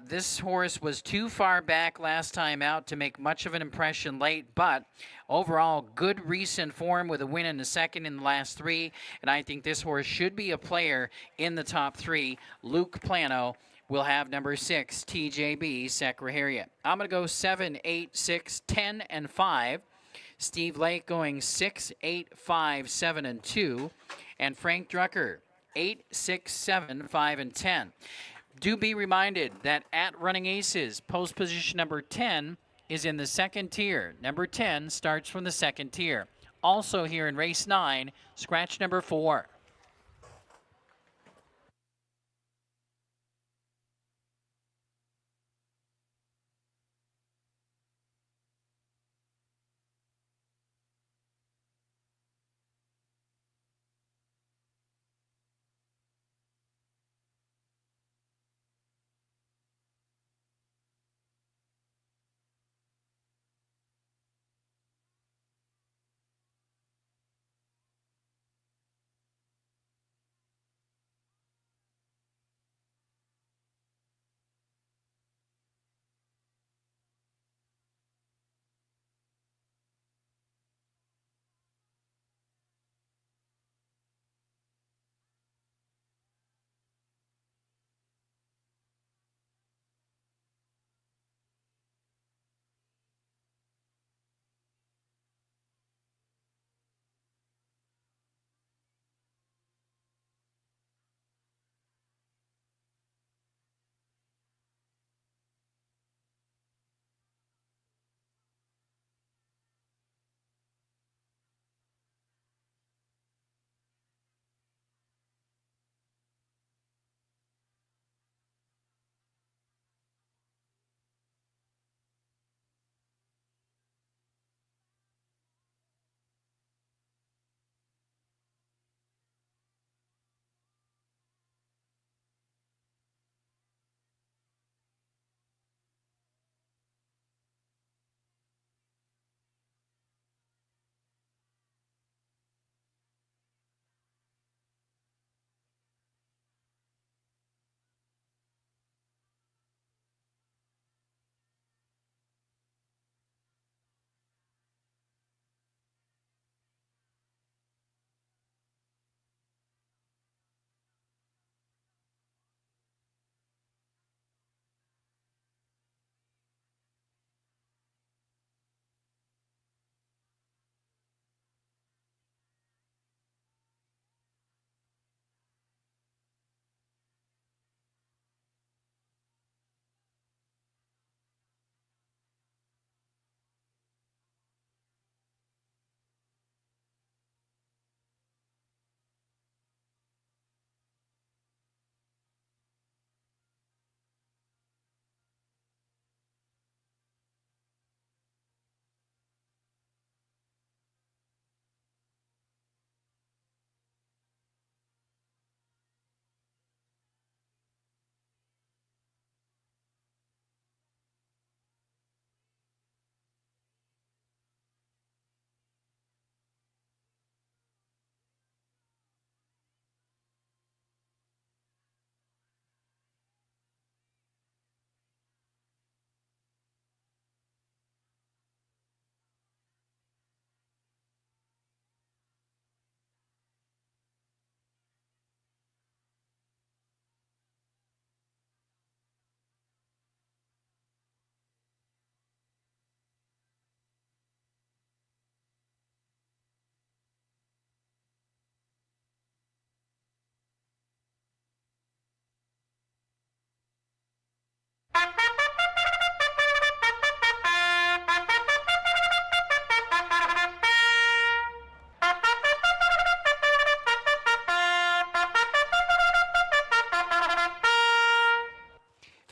This horse was too far back last time out to make much of an impression late, but overall good recent form with a win in the second in the last 3. And I think this horse should be a player in the top 3. Luke Plano will have number 6, TJB Secretariat. I'm going to go 7, 8, 6, 10, and 5. Steve Lake going 6, 8, 5, 7, and 2. And Frank Drucker, 8, 6, 7, 5, and 10. Do be reminded that at Running Aces, post position number 10 is in the second tier. Number 10 starts from the second tier. Also here in race 9, scratch number 4.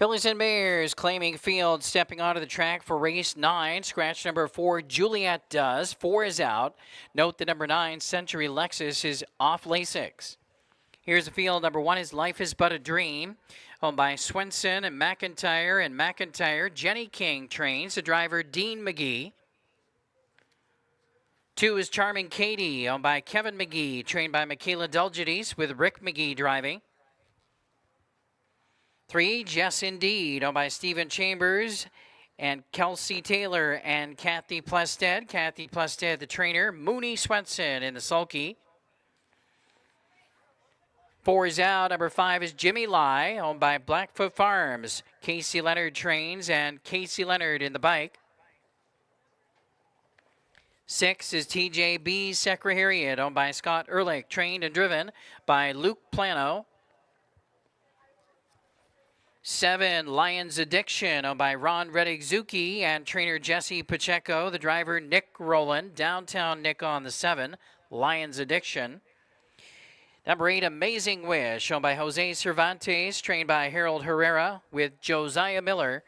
Phillies and Bears claiming field, stepping onto the track for race 9. Scratch number 4, Juliet does. 4 is out. Note the number 9, Century Lexus, is off Lasix. Here's the field. Number 1 is Life is But a Dream, owned by Swenson and McIntyre. Jenny King trains. The driver, Dean McGee. 2 is Charming Katie, owned by Kevin McGee, trained by Michaela Dulgides, with Rick McGee driving. 3, Jess Indeed, owned by Stephen Chambers and Kelsey Taylor and Kathy Plested. Kathy Plested, the trainer. Mooney Swenson in the sulky. 4 is out. Number 5 is Jimmy Lai, owned by Blackfoot Farms. Casey Leonard trains, and Casey Leonard in the bike. 6 is TJB Secretariat, owned by Scott Ehrlich, trained and driven by Luke Plano. 7, Lions Addiction, owned by Ron Reddick-Zuki and trainer Jesse Pacheco. The driver, Nick Rowland. Downtown Nick on the 7, Lions Addiction. Number 8, Amazing Wish, owned by Jose Cervantes, trained by Harold Herrera with Josiah Miller.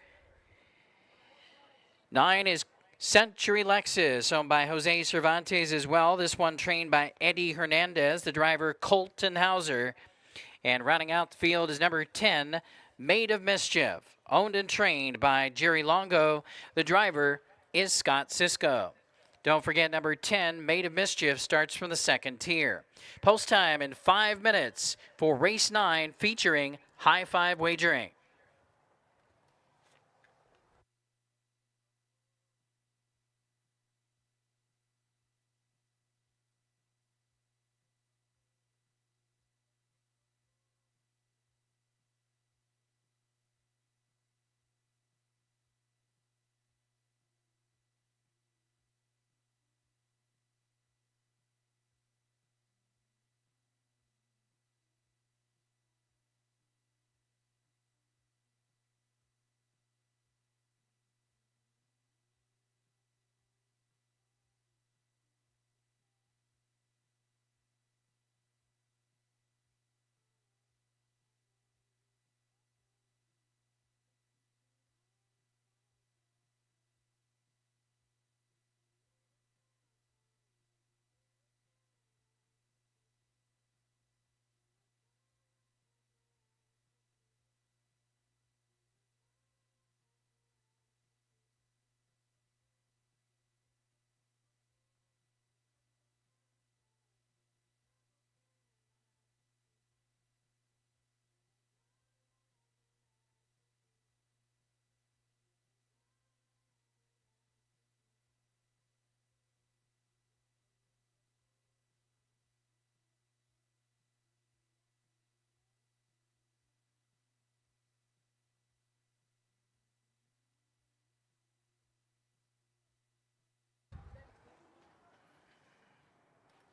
9 is Century Lexus, owned by Jose Cervantes as well. This one trained by Eddie Hernandez, the driver Colton Hauser. And rounding out the field is number 10, Maid of Mischief, owned and trained by Jerry Longo. The driver is Scott Cisco. Don't forget number 10, Maid of Mischief, starts from the second tier. Post time in 5 minutes for race 9 featuring High Five Wagering.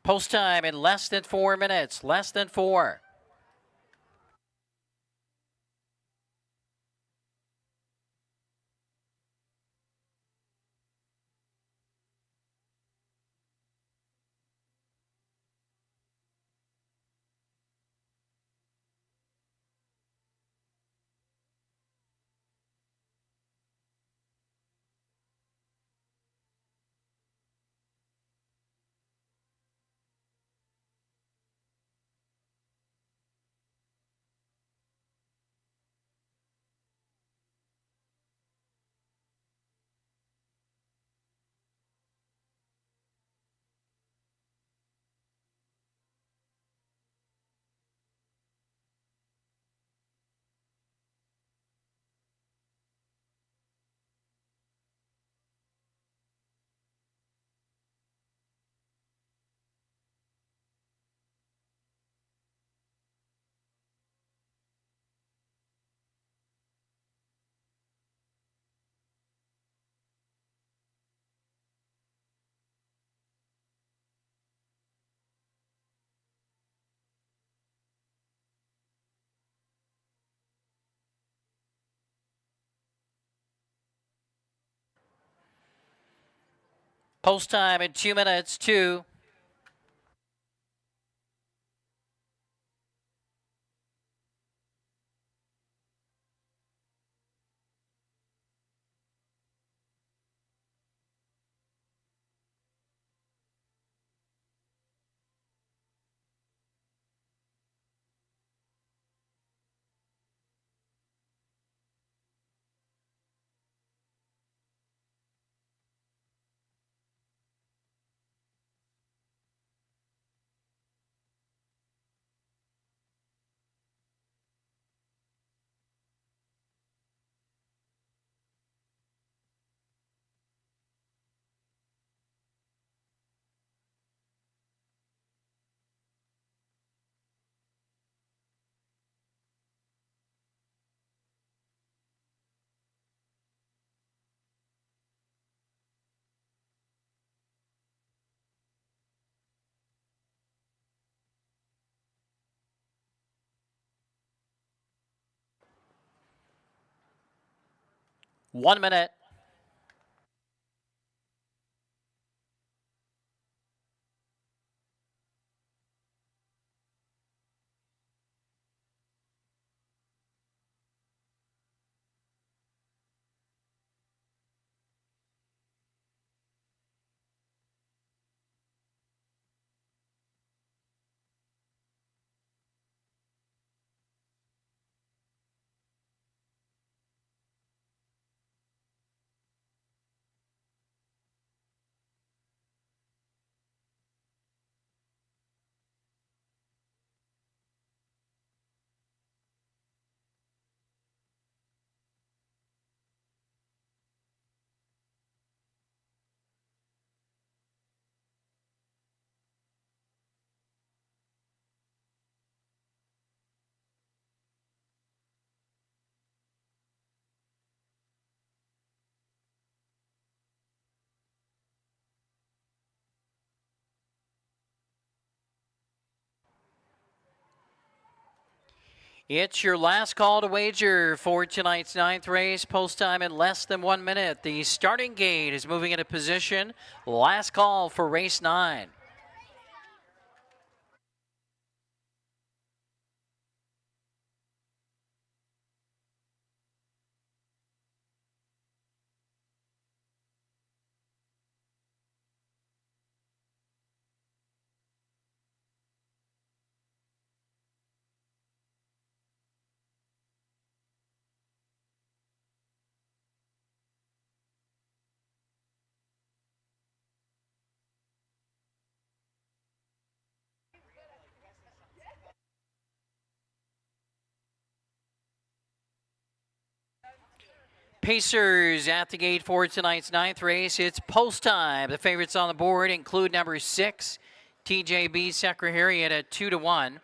Post time in less than 4 minutes. Less than 4. Post time in 2 minutes, 2. 1 minute. It's your last call to wager for tonight's 9th race. Post time in less than 1 minute. The starting gate is moving into position. Last call for race 9. Pacers at the gate for tonight's 9th race. It's post time. The favorites on the board include number 6, TJB Secretariat at 2-1.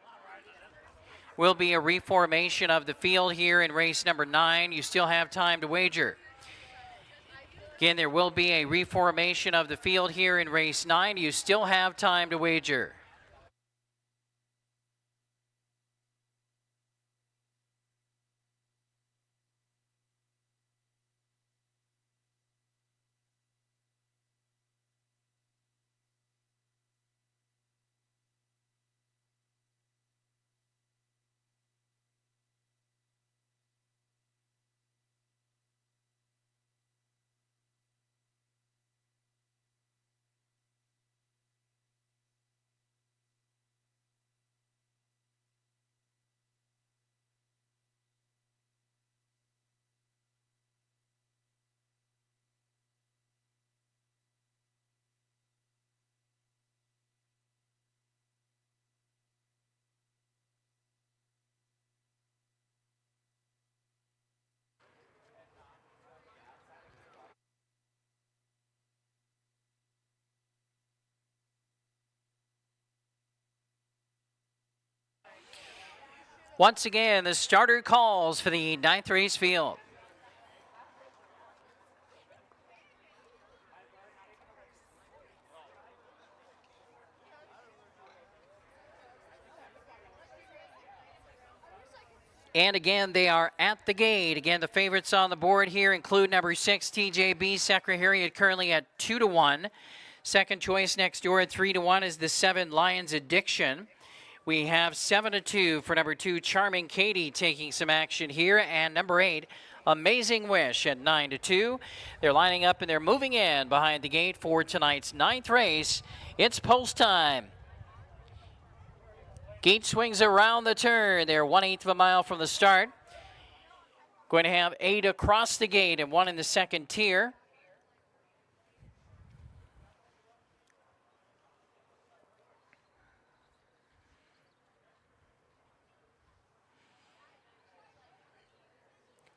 Will be a reformation of the field here in race number 9. You still have time to wager. Again, there will be a reformation of the field here in race 9. You still have time to wager. Once again, the starter calls for the 9th race field. And again, they are at the gate. Again, the favorites on the board here include number 6, TJB Secretariat, currently at 2-1. Second choice next door at 3-1 is the 7, Lions Addiction. We have 7-2 for number 2, Charming Katie, taking some action here. And number 8, Amazing Wish at 9-2. They're lining up and they're moving in behind the gate for tonight's 9th race. It's post time. Gate swings around the turn. They're 1/8 of a mile from the start. Going to have 8 across the gate and 1 in the second tier.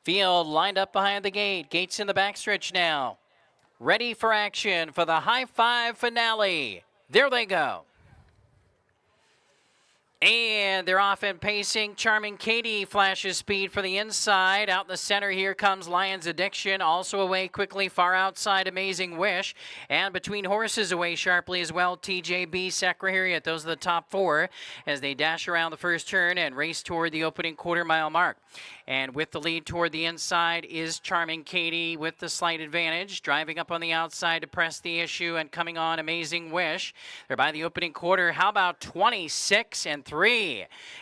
Field lined up behind the gate. Gates in the backstretch now. Ready for action for the high five finale. There they go. And they're off and pacing. Charming Katie flashes speed for the inside. Out in the center, here comes Lions Addiction. Also away quickly, far outside, Amazing Wish. And between horses, away sharply as well, TJB Secretariat. Those are the top four as they dash around the first turn and race toward the opening quarter-mile mark. And with the lead toward the inside is Charming Katie with the slight advantage. Driving up on the outside to press the issue and coming on Amazing Wish. They're by the opening quarter. How about 26-3?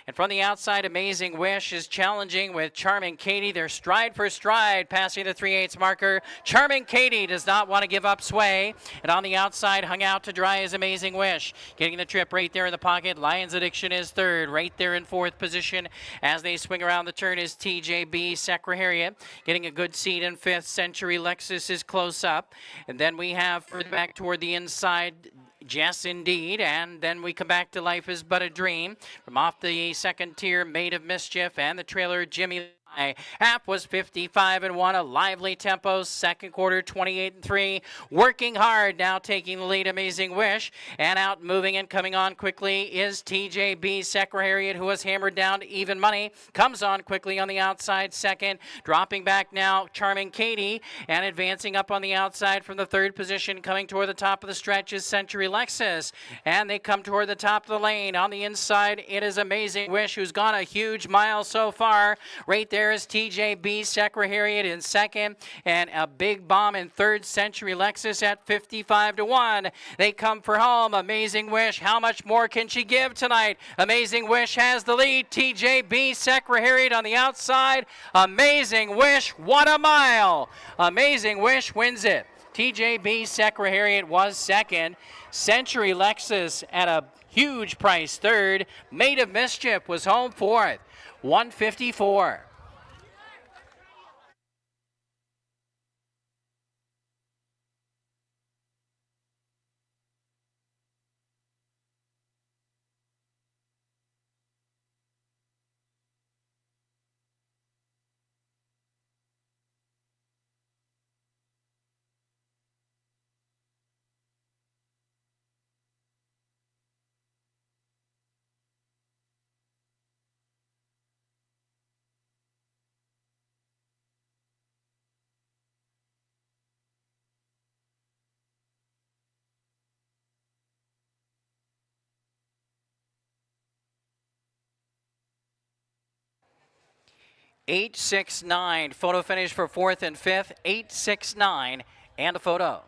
And from the outside, Amazing Wish is challenging with Charming Katie. They're stride for stride, passing the 3/8 marker. Charming Katie does not want to give up sway. And on the outside, hung out to dry is Amazing Wish. Getting the trip right there in the pocket. Lions Addiction is third. Right there in fourth position as they swing around the turn is TJB Secretariat. Getting a good seat in fifth. Century Lexus is close up. And then we have further back toward the inside, Jess Indeed, and then we come back to Life is But a Dream. From off the second tier, Maid of Mischief, and the trailer, Jimmy. Half was 55-1, a lively tempo. Second quarter, 28-3. Working hard, now taking the lead, Amazing Wish. And out moving and coming on quickly is TJB Secretariat, who was hammered down to even money. Comes on quickly on the outside, second. Dropping back now, Charming Katie. And advancing up on the outside from the third position, coming toward the top of the stretch is Century Lexus. And they come toward the top of the lane. On the inside, it is Amazing Wish, who's gone a huge mile so far. Right there is TJB Secretariat in second, and a big bomb in third, Century Lexus at 55-1. They come for home. Amazing Wish, how much more can she give tonight? Amazing Wish has the lead. TJB Secretariat on the outside. Amazing Wish, what a mile. Amazing Wish wins it. TJB Secretariat was second. Century Lexus at a huge price third. Maid of Mischief was home fourth. 154. .869. Photo finish for fourth and fifth. 869 and a photo.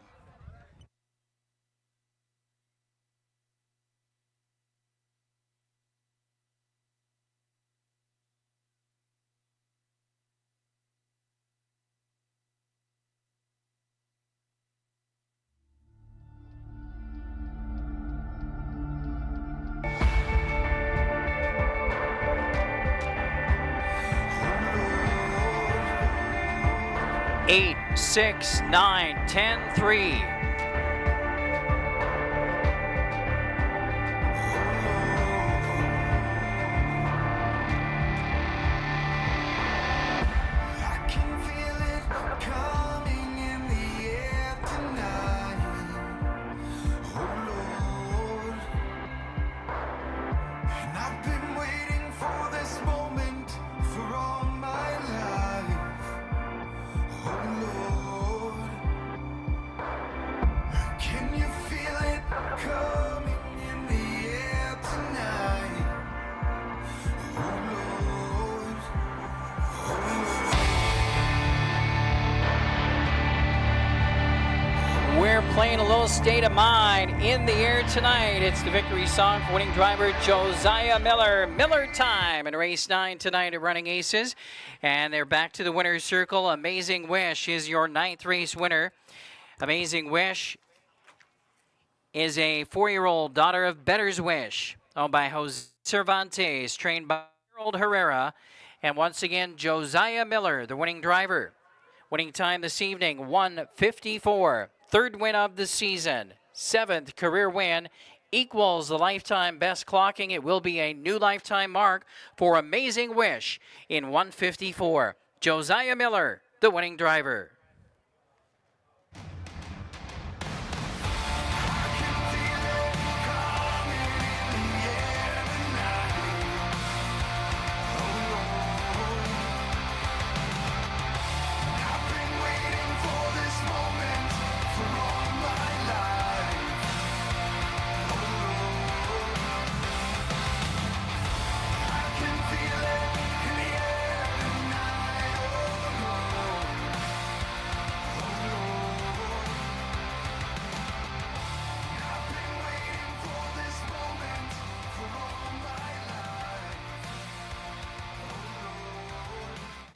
Eight, 6, 9, 10, 3. We're playing a little State of Mind in the air tonight. It's the victory song for winning driver Josiah Miller. Miller time in race 9 tonight at Running Aces. And they're back to the winner's circle. Amazing Wish is your 9th race winner. Amazing Wish is a 4-year-old daughter of Better's Wish, owned by Jose Cervantes, trained by Harold Herrera. And once again, Josiah Miller, the winning driver. Winning time this evening, 1:54. Third win of the season, 7th career win, equals the lifetime best clocking. It will be a new lifetime mark for Amazing Wish in 1:54. Josiah Miller, the winning driver.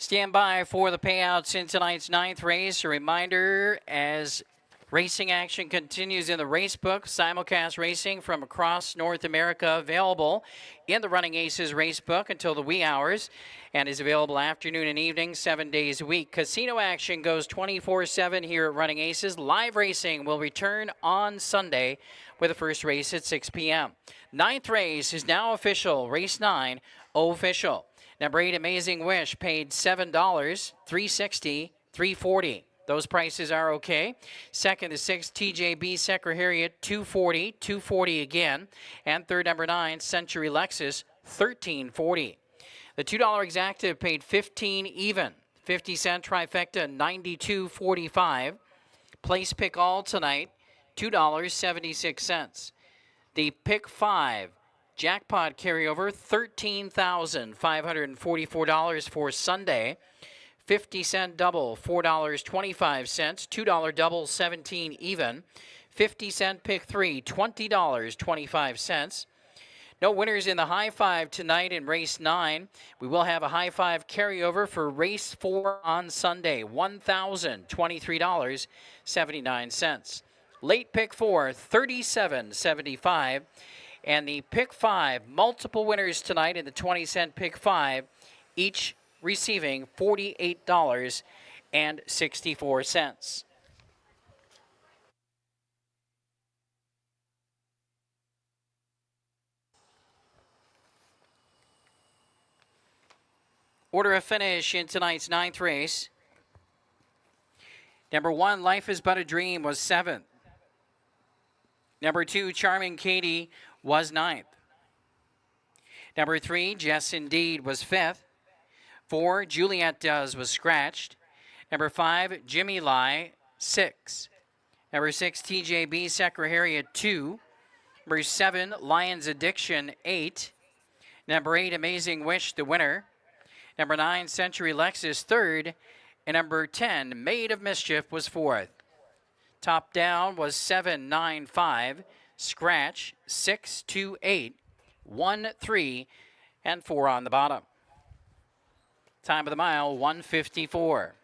Stand by for the payouts in tonight's 9th race. A reminder, as racing action continues in the race book, simulcast racing from across North America available in the Running Aces race book until the wee hours, and is available afternoon and evening 7 days a week. Casino action goes 24/7 here at Running Aces. Live racing will return on Sunday with the first race at 6 p.m. 9th race is now official. Race 9 official. Number 8, Amazing Wish, paid $7, $360, $340. Those prices are okay. Second is 6, TJB Secretariat, $240, $240 again. And third, number 9, Century Lexus, $1340. The $2 exactive paid $15 even. 50-cent trifecta, $92.45. Place pick all tonight, $2.76. The pick 5 jackpot carryover, $13,544 for Sunday. 50-cent double, $4.25. $2 double, $17 even. 50-cent pick 3, $20.25. No winners in the high 5 tonight in race 9. We will have a high 5 carryover for race 4 on Sunday, $1,023.79. Late pick 4, $37.75. And the pick 5, multiple winners tonight in the 20-cent pick 5, each receiving $48.64. Order of finish in tonight's 9th race. Number 1, Life is But a Dream, was 7th. Number 2, Charming Katie, was 9th. Number 3, Jess Indeed, was 5th. 4, Juliet Does, was scratched. Number 5, Jimmy Lie, 6. Number 6, TJB Secretariat, 2. Number 7, Lions Addiction, 8. Number 8, Amazing Wish, the winner. Number 9, Century Lexus, 3rd. And number 10, Maid of Mischief, was 4th. Top down was 795. Scratch 628, 1 3, and 4 on the bottom. Time of the mile 1:54.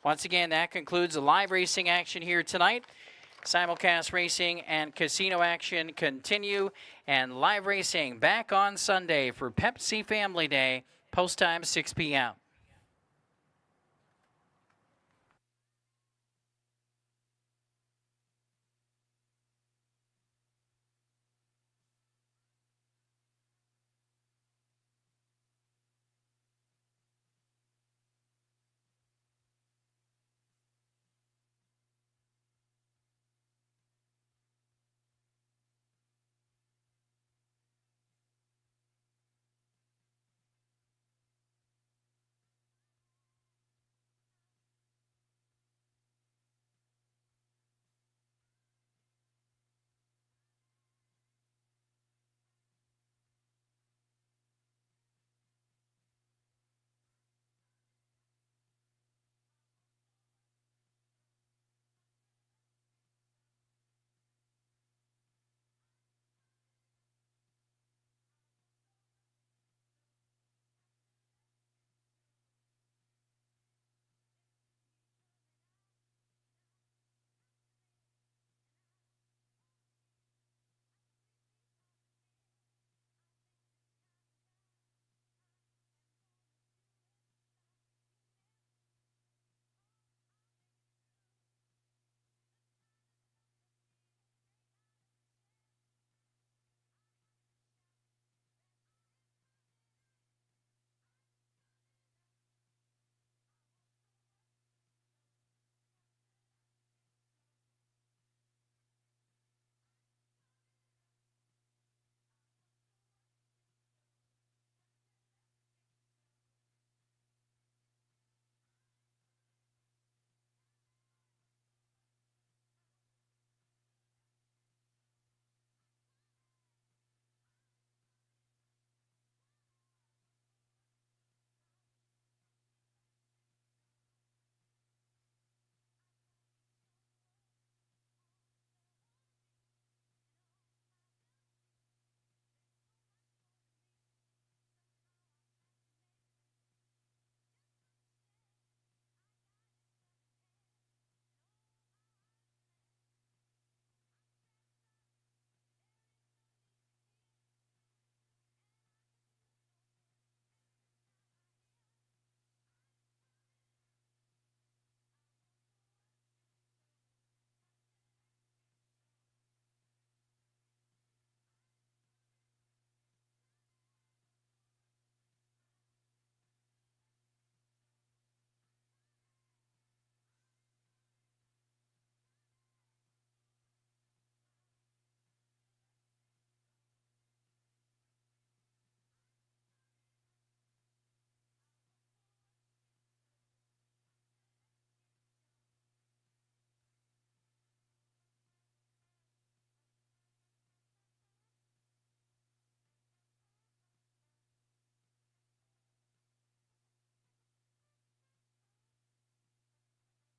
Once again, that concludes the live racing action here tonight. Simulcast racing and casino action continue, and live racing back on Sunday for Pepsi Family Day. Post time 6 p.m.